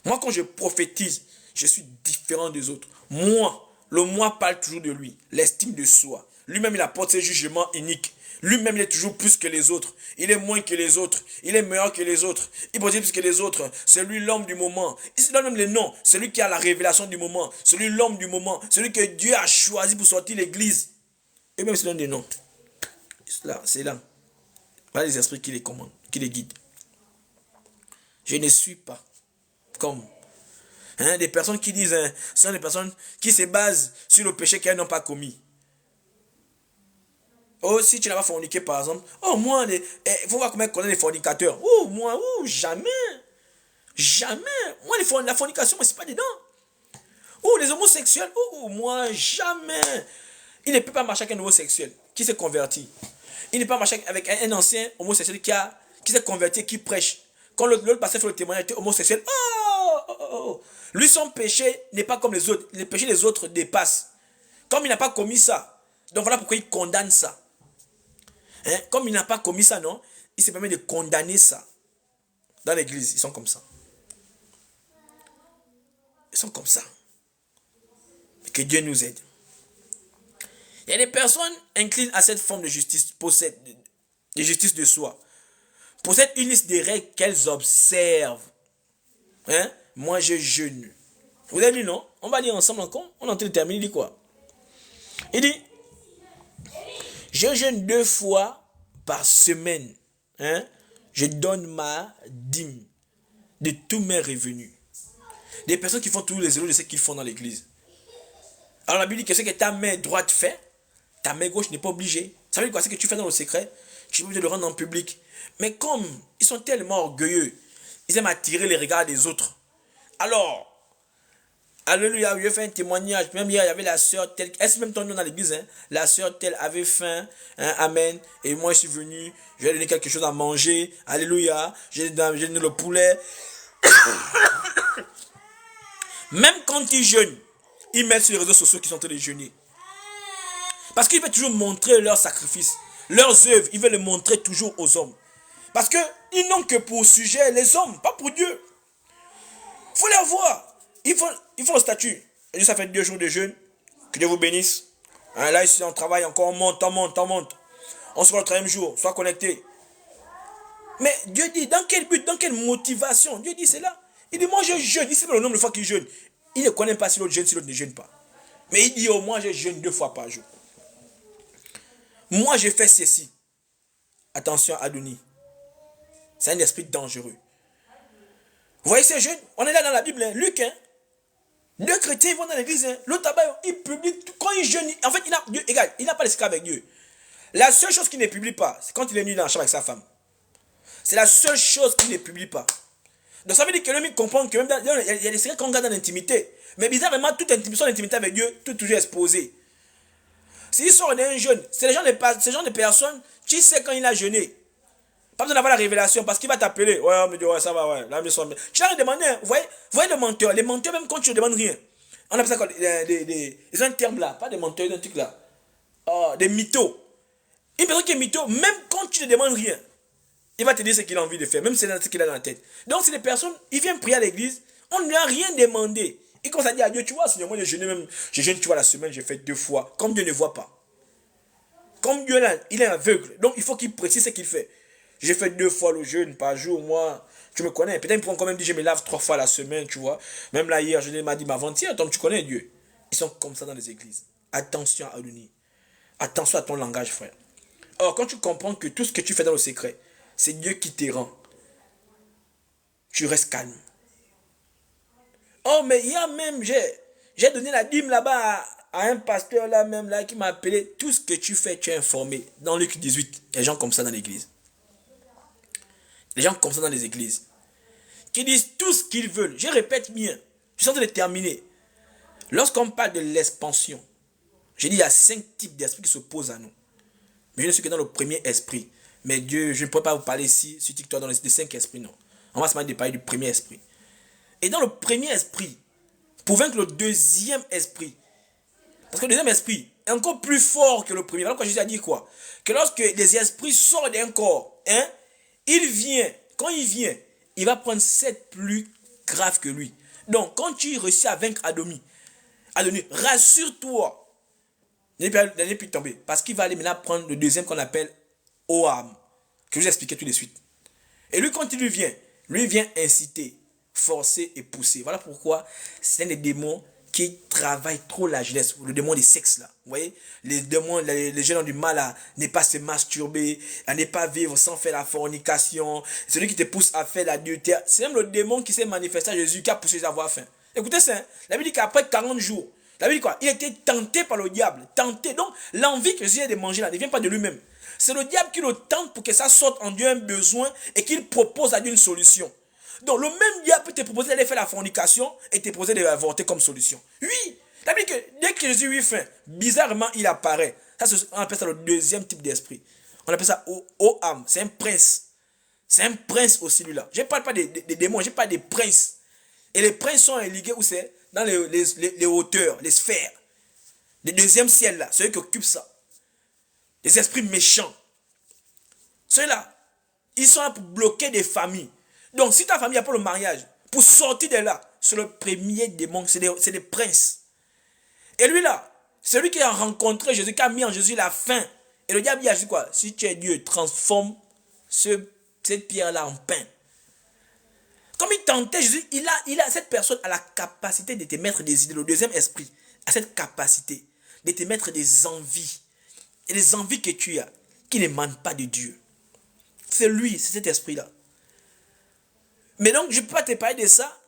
[SPEAKER 1] Moi, quand je prophétise, je suis différent des autres. Moi, le moi parle toujours de lui, l'estime de soi. Lui-même, il apporte ses jugements uniques. Lui-même, il est toujours plus que les autres. Il est moins que les autres. Il est meilleur que les autres. Il possède plus que les autres. C'est lui l'homme du moment. Il se donne même les noms. Celui qui a la révélation du moment. Celui l'homme du moment. Celui que Dieu a choisi pour sortir l'église. Et même, il se donne des noms. C'est là. Voilà les esprits qui les commandent, qui les guident. Je ne suis pas comme. Hein, des personnes qui disent, ce sont des personnes qui se basent sur le péché qu'elles n'ont pas commis. Oh, si tu n'as pas forniqué, par exemple, oh, moi, il faut voir comment connaît les fornicateurs. Oh, moi, oh, jamais. Jamais. Moi, la fornication, moi, c'est pas dedans. Oh, les homosexuels, oh, moi, jamais. Il ne peut pas marcher avec un homosexuel qui s'est converti. Il ne peut pas marcher avec un ancien homosexuel qui s'est converti, qui prêche. Quand l'autre pasteur fait le témoignage, il était homosexuel. Oh. Lui, son péché n'est pas comme les autres. Le péché des autres dépasse. Comme il n'a pas commis ça. Donc voilà pourquoi il condamne ça. Hein? Comme il n'a pas commis ça, non, il se permet de condamner ça. Dans l'église, ils sont comme ça. Ils sont comme ça. Que Dieu nous aide. Il y a des personnes inclines à cette forme de justice, de justice de soi. Possèdent une liste de règles qu'elles observent. Hein? Moi, je jeûne. Vous avez lu, non? On va lire ensemble encore. On est en train de terminer. Il dit quoi? Il dit, je jeûne 2 fois par semaine. Hein? Je donne ma dîme de tous mes revenus. Des personnes qui font tous les éloges de ce qu'ils font dans l'église. Alors la Bible dit que ce que ta main droite fait, ta main gauche n'est pas obligée. Ça veut dire quoi? Ce que tu fais dans le secret, tu es obligé de le rendre en public. Mais comme ils sont tellement orgueilleux, ils aiment attirer les regards des autres. Alors, alléluia, je fais un témoignage. Même hier, il y avait la sœur telle. Est-ce même ton nom dans l'église? Hein? La sœur telle avait faim. Hein? Amen. Et moi, je suis venu. Je lui ai donné quelque chose à manger. Alléluia. J'ai donné le poulet. Même quand ils jeûnent, ils mettent sur les réseaux sociaux qu'ils sont en train de jeûner. Parce qu'ils veulent toujours montrer leur sacrifice. Leurs œuvres, ils veulent les montrer toujours aux hommes. Parce qu'ils n'ont que pour sujet les hommes, pas pour Dieu. Il faut les voir. Ils font le statut. Et Dieu, ça fait 2 jours de jeûne. Que Dieu vous bénisse. Hein, là, ici, on travaille encore, on monte. On se voit le 3e jour, sois connecté. Mais Dieu dit, dans quel but, dans quelle motivation? Dieu dit, c'est là. Il dit, moi, je jeûne. Il sait le nombre de fois qu'il jeûne. Il ne connaît pas si l'autre jeûne, si l'autre ne jeûne pas. Mais il dit, oh, moi, je jeûne 2 fois par jour. Moi, je fais ceci. Attention, Adonis. C'est un esprit dangereux. Vous voyez ces jeunes? On est là dans la Bible, hein? Luc, hein? 2 chrétiens ils vont dans l'église, hein? L'autre tabac, il publie, quand il jeûne, en fait, il n'a pas d'esclave avec Dieu. La seule chose qu'il ne publie pas, c'est quand il est nu dans la chambre avec sa femme. C'est la seule chose qu'il ne publie pas. Donc ça veut dire que l'homme comprend que même il y a des secrets qu'on garde dans l'intimité. Mais bizarrement, toute intimité avec Dieu, tout est toujours exposé. S'il sort d'un jeûne, c'est ce genre de personnes, tu sais quand il a jeûné. Pas besoin d'avoir la révélation parce qu'il va t'appeler. Ouais, on me dit, ouais, ça va, ouais. Là, tu vas lui demander, vous voyez les menteurs. Les menteurs, même quand tu ne demandes rien. On appelle ça quoi? Ils ont un terme là, pas des menteurs, ils ont un truc là. Des mythos. Une personne qui est mytho, même quand tu ne demandes rien, il va te dire ce qu'il a envie de faire, même si c'est ce qu'il a dans la tête. Donc, c'est des personnes, ils viennent prier à l'église, on ne lui a rien demandé. Il commence à dire à Dieu, tu vois, Seigneur, moi, je jeûne, tu vois, la semaine, j'ai fait 2 fois. Comme Dieu ne voit pas. Comme Dieu, là, il est aveugle. Donc, il faut qu'il précise ce qu'il fait. J'ai fait 2 fois le jeûne par jour, moi. Tu me connais. Peut-être ils pourront quand même dire, je me lave 3 fois la semaine, tu vois. Même là, hier, je m'a dit, mais avant-hier, donc tu connais Dieu. Ils sont comme ça dans les églises. Attention à l'uni. Attention à ton langage, frère. Or, quand tu comprends que tout ce que tu fais dans le secret, c'est Dieu qui te rend, tu restes calme. Oh, mais hier même, j'ai donné la dîme là-bas à un pasteur là même là qui m'a appelé. Tout ce que tu fais, tu es informé. Dans Luc 18, il y a des gens comme ça dans l'église. Les gens comme ça dans les églises. Qui disent tout ce qu'ils veulent. Je répète bien. Je suis en train de terminer. Lorsqu'on parle de l'expansion, j'ai dit il y a 5 types d'esprits qui s'opposent à nous. Mais je ne suis que dans le premier esprit. Mais Dieu, je ne pourrais pas vous parler ici sur TikTok dans les 5 esprits, non. On va se mettre de parler du premier esprit. Et dans le premier esprit, pour vaincre le deuxième esprit, parce que le deuxième esprit est encore plus fort que le premier. Alors quand Jésus a dit quoi? Que lorsque les esprits sortent d'un corps, hein, quand il vient, il va prendre 7 plus graves que lui. Donc, quand tu réussis à vaincre Adonis, rassure-toi, n'allez plus tomber. Parce qu'il va aller maintenant prendre le deuxième qu'on appelle Oham, que je vous expliquer tout de suite. Et lui, quand il lui vient inciter, forcer et pousser. Voilà pourquoi c'est un des démons qui travaillent trop la jeunesse, le démon des sexes là. Vous voyez, les démons, les jeunes ont du mal à ne pas se masturber, à ne pas vivre sans faire la fornication. Celui qui te pousse à faire l'adultère. C'est même le démon qui s'est manifesté à Jésus, qui a poussé à avoir faim. Écoutez ça, hein? La Bible dit qu'après 40 jours, la Bible dit quoi? Il était tenté par le diable. Tenté. Donc, l'envie que Jésus a de manger là ne vient pas de lui-même. C'est le diable qui le tente pour que ça sorte en Dieu un besoin et qu'il propose à Dieu une solution. Donc, le même diable peut te proposer d'aller faire la fornication et te proposer d'avorter comme solution. Oui. La Bible dit que dès que Jésus lui fait, bizarrement, il apparaît. Ça, on appelle ça le deuxième type d'esprit. On appelle ça Oham. C'est un prince. C'est un prince aussi, lui-là. Je ne parle pas des démons, je parle des princes. Et les princes sont ligués où c'est? Dans les hauteurs, les sphères. Le deuxième ciel, là. Ceux qui occupent ça. Les esprits méchants. Ceux-là, ils sont là pour bloquer des familles. Donc, si ta famille a pas le mariage, pour sortir de là, c'est le premier démon, c'est des princes. Et lui là, celui qui a rencontré Jésus, qui a mis en Jésus la faim. Et le diable a dit quoi? Si tu es Dieu, transforme cette pierre-là en pain. Comme il tentait Jésus, cette personne a la capacité de te mettre des idées. Le deuxième esprit a cette capacité de te mettre des envies. Et les envies que tu as, qui n'émanent pas de Dieu. C'est lui, c'est cet esprit-là. Mais donc, je ne peux pas te parler de ça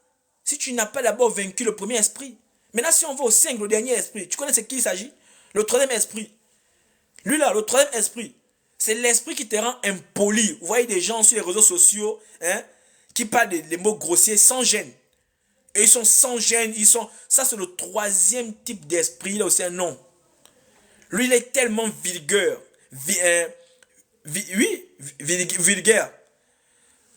[SPEAKER 1] si tu n'as pas d'abord vaincu le premier esprit. Maintenant, si on va au 5, le dernier esprit, tu connais de qui il s'agit? Le troisième esprit. Lui là, le troisième esprit, c'est l'esprit qui te rend impoli. Vous voyez des gens sur les réseaux sociaux qui parlent des mots grossiers sans gêne. Et ils sont sans gêne. Ça, c'est le troisième type d'esprit. Il a aussi un nom. Lui, il est tellement vulgaire. Vulgaire.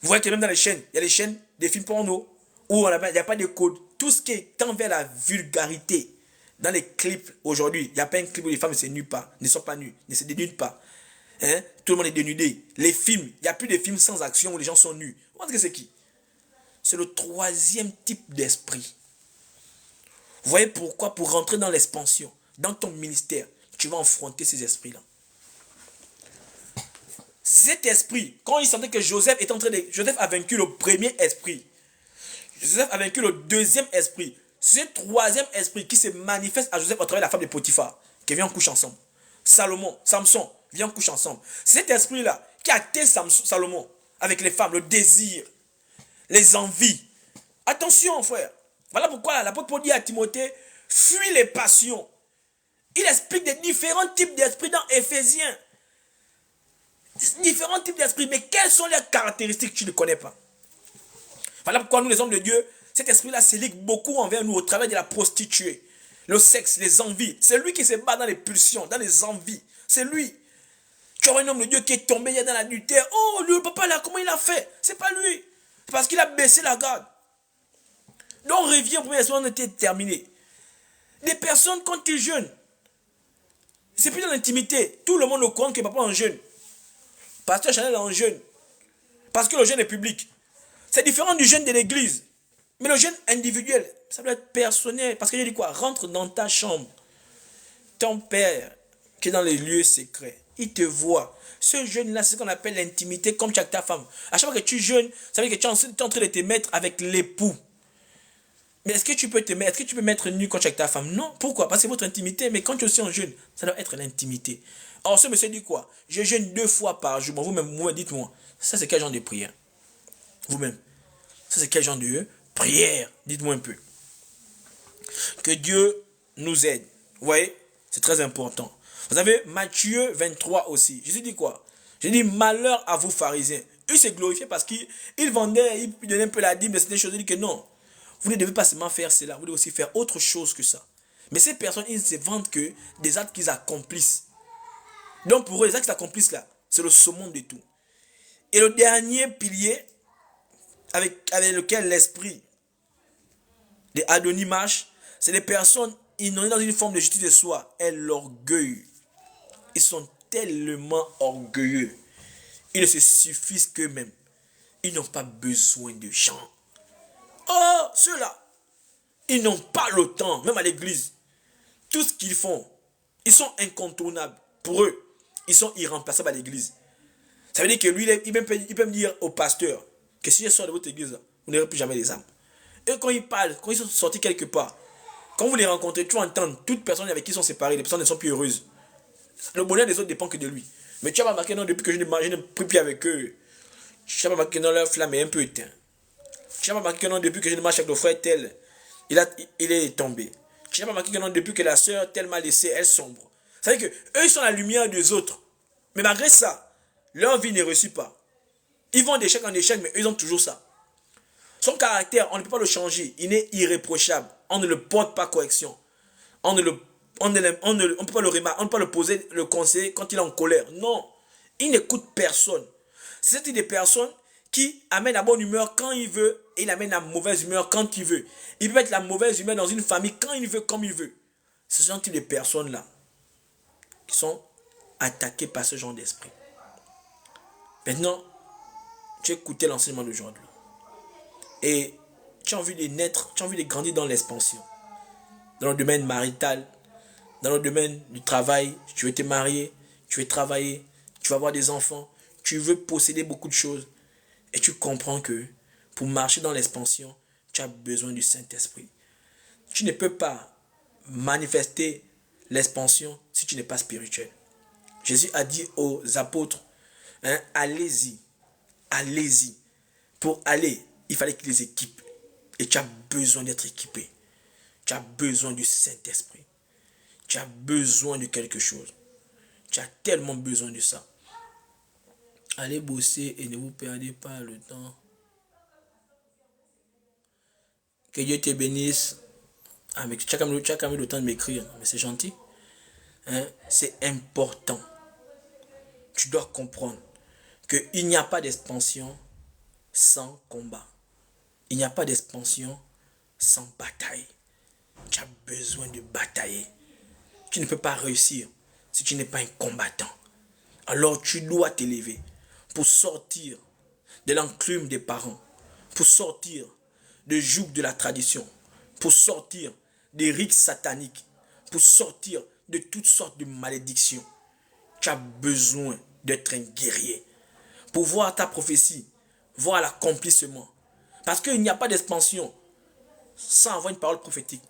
[SPEAKER 1] Vous voyez que même dans les chaînes, il y a des chaînes des films porno où il n'y a pas de code. Tout ce qui est tend vers la vulgarité. Dans les clips aujourd'hui, il n'y a pas un clip où les femmes ne sont pas nues, ne se dénudent pas. Hein? Tout le monde est dénudé. Les films, il n'y a plus de films sans action où les gens sont nus. Vous pensez que c'est qui? C'est le troisième type d'esprit. Vous voyez pourquoi? Pour rentrer dans l'expansion, dans ton ministère, tu vas affronter ces esprits-là. Cet esprit, quand il sentait que Joseph a vaincu le premier esprit. Joseph a vaincu le deuxième esprit. C'est ce troisième esprit qui se manifeste à Joseph à travers la femme de Potiphar, qui vient en couche ensemble. Samson, vient en couche ensemble. Cet esprit-là qui a atteint Salomon avec les femmes, le désir, les envies. Attention, frère. Voilà pourquoi l'apôtre Paul dit à Timothée, fuis les passions. Il explique des différents types d'esprits dans Éphésiens. Différents types d'esprits, mais quelles sont leurs caractéristiques? Tu ne connais pas. Voilà pourquoi nous, les hommes de Dieu, cet esprit-là se ligue beaucoup envers nous au travers de la prostituée, le sexe, les envies. C'est lui qui se bat dans les pulsions, dans les envies. C'est lui. Tu auras un homme de Dieu qui est tombé dans l'adultère. Oh, le papa là, comment il a fait? C'est pas lui. C'est parce qu'il a baissé la garde. Donc, on revient au premier esprit, on était terminé. Des personnes, quand ils jeûnent, c'est plus dans l'intimité. Tout le monde au courant que papa en jeûne. Pasteur Chanel est en jeûne. Parce que le jeûne est public. C'est différent du jeûne de l'église. Mais le jeûne individuel, ça doit être personnel. Parce que je dis quoi? Rentre dans ta chambre. Ton père, qui est dans les lieux secrets, il te voit. Ce jeûne-là, c'est ce qu'on appelle l'intimité, comme tu as avec ta femme. À chaque fois que tu jeûnes, ça veut dire que tu es en train de te mettre avec l'époux. Mais est-ce que tu peux te mettre, est-ce que tu peux mettre nu quand tu es avec ta femme? Non. Pourquoi? Parce que c'est votre intimité. Mais quand tu es aussi en jeûne, ça doit être l'intimité. Alors ce monsieur dit quoi? Je jeûne 2 fois par jour. Bon, vous-même, dites-moi. Ça, c'est quel genre de prière? Vous-même. Ça, c'est quel genre de prière? Dites-moi un peu. Que Dieu nous aide. Vous voyez? C'est très important. Vous avez Matthieu 23 aussi. Jésus dit quoi? Jésus dit malheur à vous pharisiens. Eux s'est glorifié parce qu'ils vendaient, ils donnaient un peu la dîme de certaines choses. Il dit que non. Vous ne devez pas seulement faire cela. Vous devez aussi faire autre chose que ça. Mais ces personnes, ils ne se vantent que des actes qu'ils accomplissent. Donc pour eux, les actes qu'ils accomplissent là, c'est le summum de tout. Et le dernier pilier avec lequel l'esprit des Adonis marche, c'est les personnes inondées dans une forme de justice de soi et l'orgueil. Ils sont tellement orgueilleux. Ils ne se suffisent qu'eux-mêmes. Ils n'ont pas besoin de gens. Oh, ceux-là, ils n'ont pas le temps, même à l'église. Tout ce qu'ils font, ils sont incontournables. Pour eux, ils sont irremplaçables à l'église. Ça veut dire que lui, il peut me dire au pasteur que si je sors de votre église, vous n'aurez plus jamais les âmes. Et quand ils parlent, quand ils sont sortis quelque part, quand vous les rencontrez, tu vas entendre toutes personnes avec qui ils sont séparés, les personnes ne sont plus heureuses. Le bonheur des autres dépend que de lui. Mais tu as remarqué, non, depuis que je ne prie plus avec eux, tu as remarqué que non, leur flamme est un peu éteinte. Tu as remarqué que non, depuis que je ne marche avec le frère tel, il est tombé. Tu n'as pas remarqué que non, depuis que la sœur tellement laissée, elle sombre. Ça veut dire que eux, ils sont la lumière des autres. Mais malgré ça, leur vie ne réussit pas. Ils vont d'échec en échec, mais eux, ils ont toujours ça. Son caractère, on ne peut pas le changer. Il est irréprochable. On ne le porte pas correction. On ne peut pas le remarquer, on ne peut pas le poser, le conseiller quand il est en colère. Non. Il n'écoute personne. C'est ce type de personne qui amène la bonne humeur quand il veut et il amène la mauvaise humeur quand il veut. Il peut mettre la mauvaise humeur dans une famille quand il veut, comme il veut. Ce sont type de personnes-là qui sont attaquées par ce genre d'esprit. Maintenant, tu as écouté l'enseignement d'aujourd'hui. Et tu as envie de naître, tu as envie de grandir dans l'expansion. Dans le domaine marital, dans le domaine du travail, tu veux te marier, tu veux travailler, tu vas avoir des enfants, tu veux posséder beaucoup de choses. Et tu comprends que pour marcher dans l'expansion, tu as besoin du Saint-Esprit. Tu ne peux pas manifester l'expansion si tu n'es pas spirituel. Jésus a dit aux apôtres, hein, allez-y, allez-y. Pour aller, il fallait qu'ils les équipent. Et tu as besoin d'être équipé. Tu as besoin du Saint-Esprit. Tu as besoin de quelque chose. Tu as tellement besoin de ça. Allez bosser et ne vous perdez pas le temps. Que Dieu te bénisse. Ah, mais tu as quand même le temps de m'écrire. Mais c'est gentil. Hein? C'est important. Tu dois comprendre qu'il n'y a pas d'expansion sans combat. Il n'y a pas d'expansion sans bataille. Tu as besoin de batailler. Tu ne peux pas réussir si tu n'es pas un combattant. Alors tu dois t'élever pour sortir de l'enclume des parents, pour sortir du joug de la tradition, pour sortir des rites sataniques, pour sortir de toutes sortes de malédictions. Tu as besoin d'être un guerrier pour voir ta prophétie, voir l'accomplissement. Parce qu'il n'y a pas d'expansion sans avoir une parole prophétique.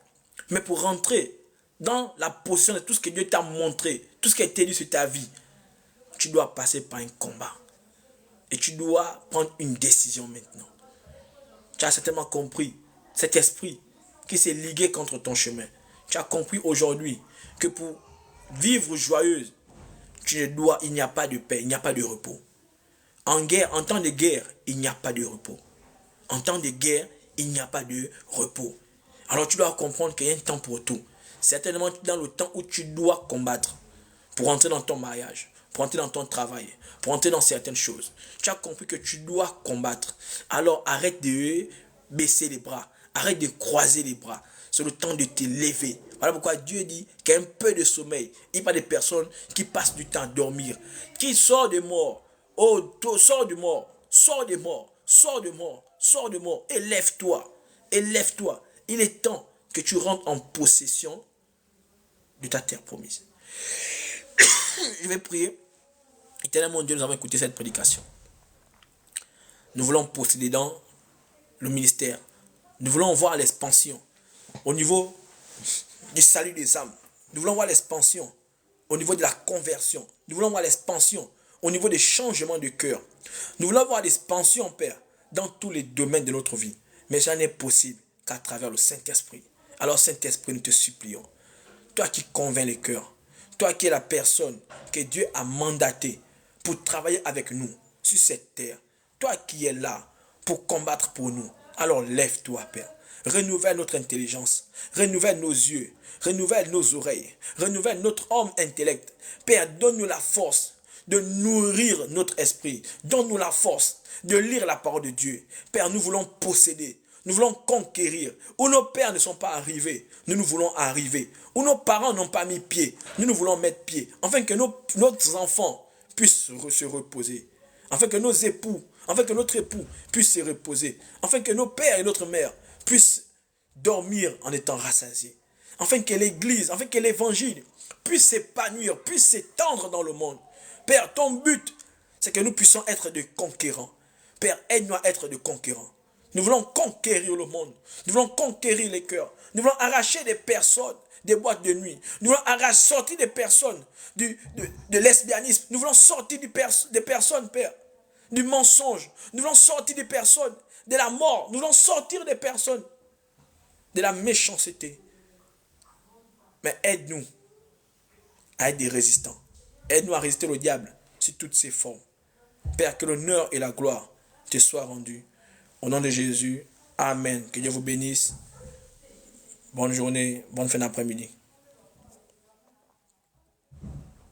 [SPEAKER 1] Mais pour rentrer dans la position de tout ce que Dieu t'a montré, tout ce qui a été dit sur ta vie, tu dois passer par un combat. Et tu dois prendre une décision maintenant. Tu as certainement compris cet esprit qui s'est ligué contre ton chemin. Tu as compris aujourd'hui que pour vivre joyeuse, il n'y a pas de paix, il n'y a pas de repos. En guerre, en temps de guerre, il n'y a pas de repos. En temps de guerre, il n'y a pas de repos. Alors tu dois comprendre qu'il y a un temps pour tout. Certainement dans le temps où tu dois combattre pour entrer dans ton mariage, pour entrer dans ton travail, pour entrer dans certaines choses. Tu as compris que tu dois combattre. Alors arrête de baisser les bras. Arrête de croiser les bras. C'est le temps de te lever. Voilà pourquoi Dieu dit qu'il y a un peu de sommeil. Il n'y a pas de personnes qui passent du temps à dormir. Qui sort de mort. Oh, sors de mort. Sors de mort. Sors de mort. Sors de mort. Et lève-toi. Et lève-toi. Il est temps que tu rentres en possession de ta terre promise. Je vais prier. Éternel mon Dieu, nous avons écouté cette prédication. Nous voulons posséder dans le ministère. Nous voulons voir l'expansion au niveau du salut des âmes. Nous voulons voir l'expansion au niveau de la conversion. Nous voulons voir l'expansion au niveau des changements de cœur. Nous voulons voir l'expansion, Père, dans tous les domaines de notre vie. Mais ça n'est possible qu'à travers le Saint-Esprit. Alors, Saint-Esprit, nous te supplions. Toi qui convaincs les cœurs. Toi qui es la personne que Dieu a mandatée pour travailler avec nous sur cette terre. Toi qui es là pour combattre pour nous. Alors lève-toi, Père. Renouvelle notre intelligence. Renouvelle nos yeux. Renouvelle nos oreilles. Renouvelle notre homme intellect. Père, donne-nous la force de nourrir notre esprit. Donne-nous la force de lire la parole de Dieu. Père, nous voulons posséder. Nous voulons conquérir. Où nos pères ne sont pas arrivés, nous voulons arriver. Où nos parents n'ont pas mis pied, nous voulons mettre pied. Afin que nos enfants puissent se reposer. Afin que nos époux, afin que notre époux puisse se reposer. Afin que nos pères et notre mère puissent dormir en étant rassasiés. Afin que l'église, afin que l'évangile puisse s'épanouir, puisse s'étendre dans le monde. Père, ton but, c'est que nous puissions être des conquérants. Père, aide-nous à être des conquérants. Nous voulons conquérir le monde. Nous voulons conquérir les cœurs. Nous voulons arracher des personnes des boîtes de nuit. Nous voulons sortir des personnes de lesbianisme. Nous voulons sortir des personnes, Père, du mensonge. Nous voulons sortir des personnes de la mort. Nous voulons sortir des personnes de la méchanceté. Mais aide-nous à être des résistants. Aide-nous à résister au diable sur toutes ses formes. Père, que l'honneur et la gloire te soient rendus. Au nom de Jésus, Amen. Que Dieu vous bénisse. Bonne journée, bonne fin d'après-midi.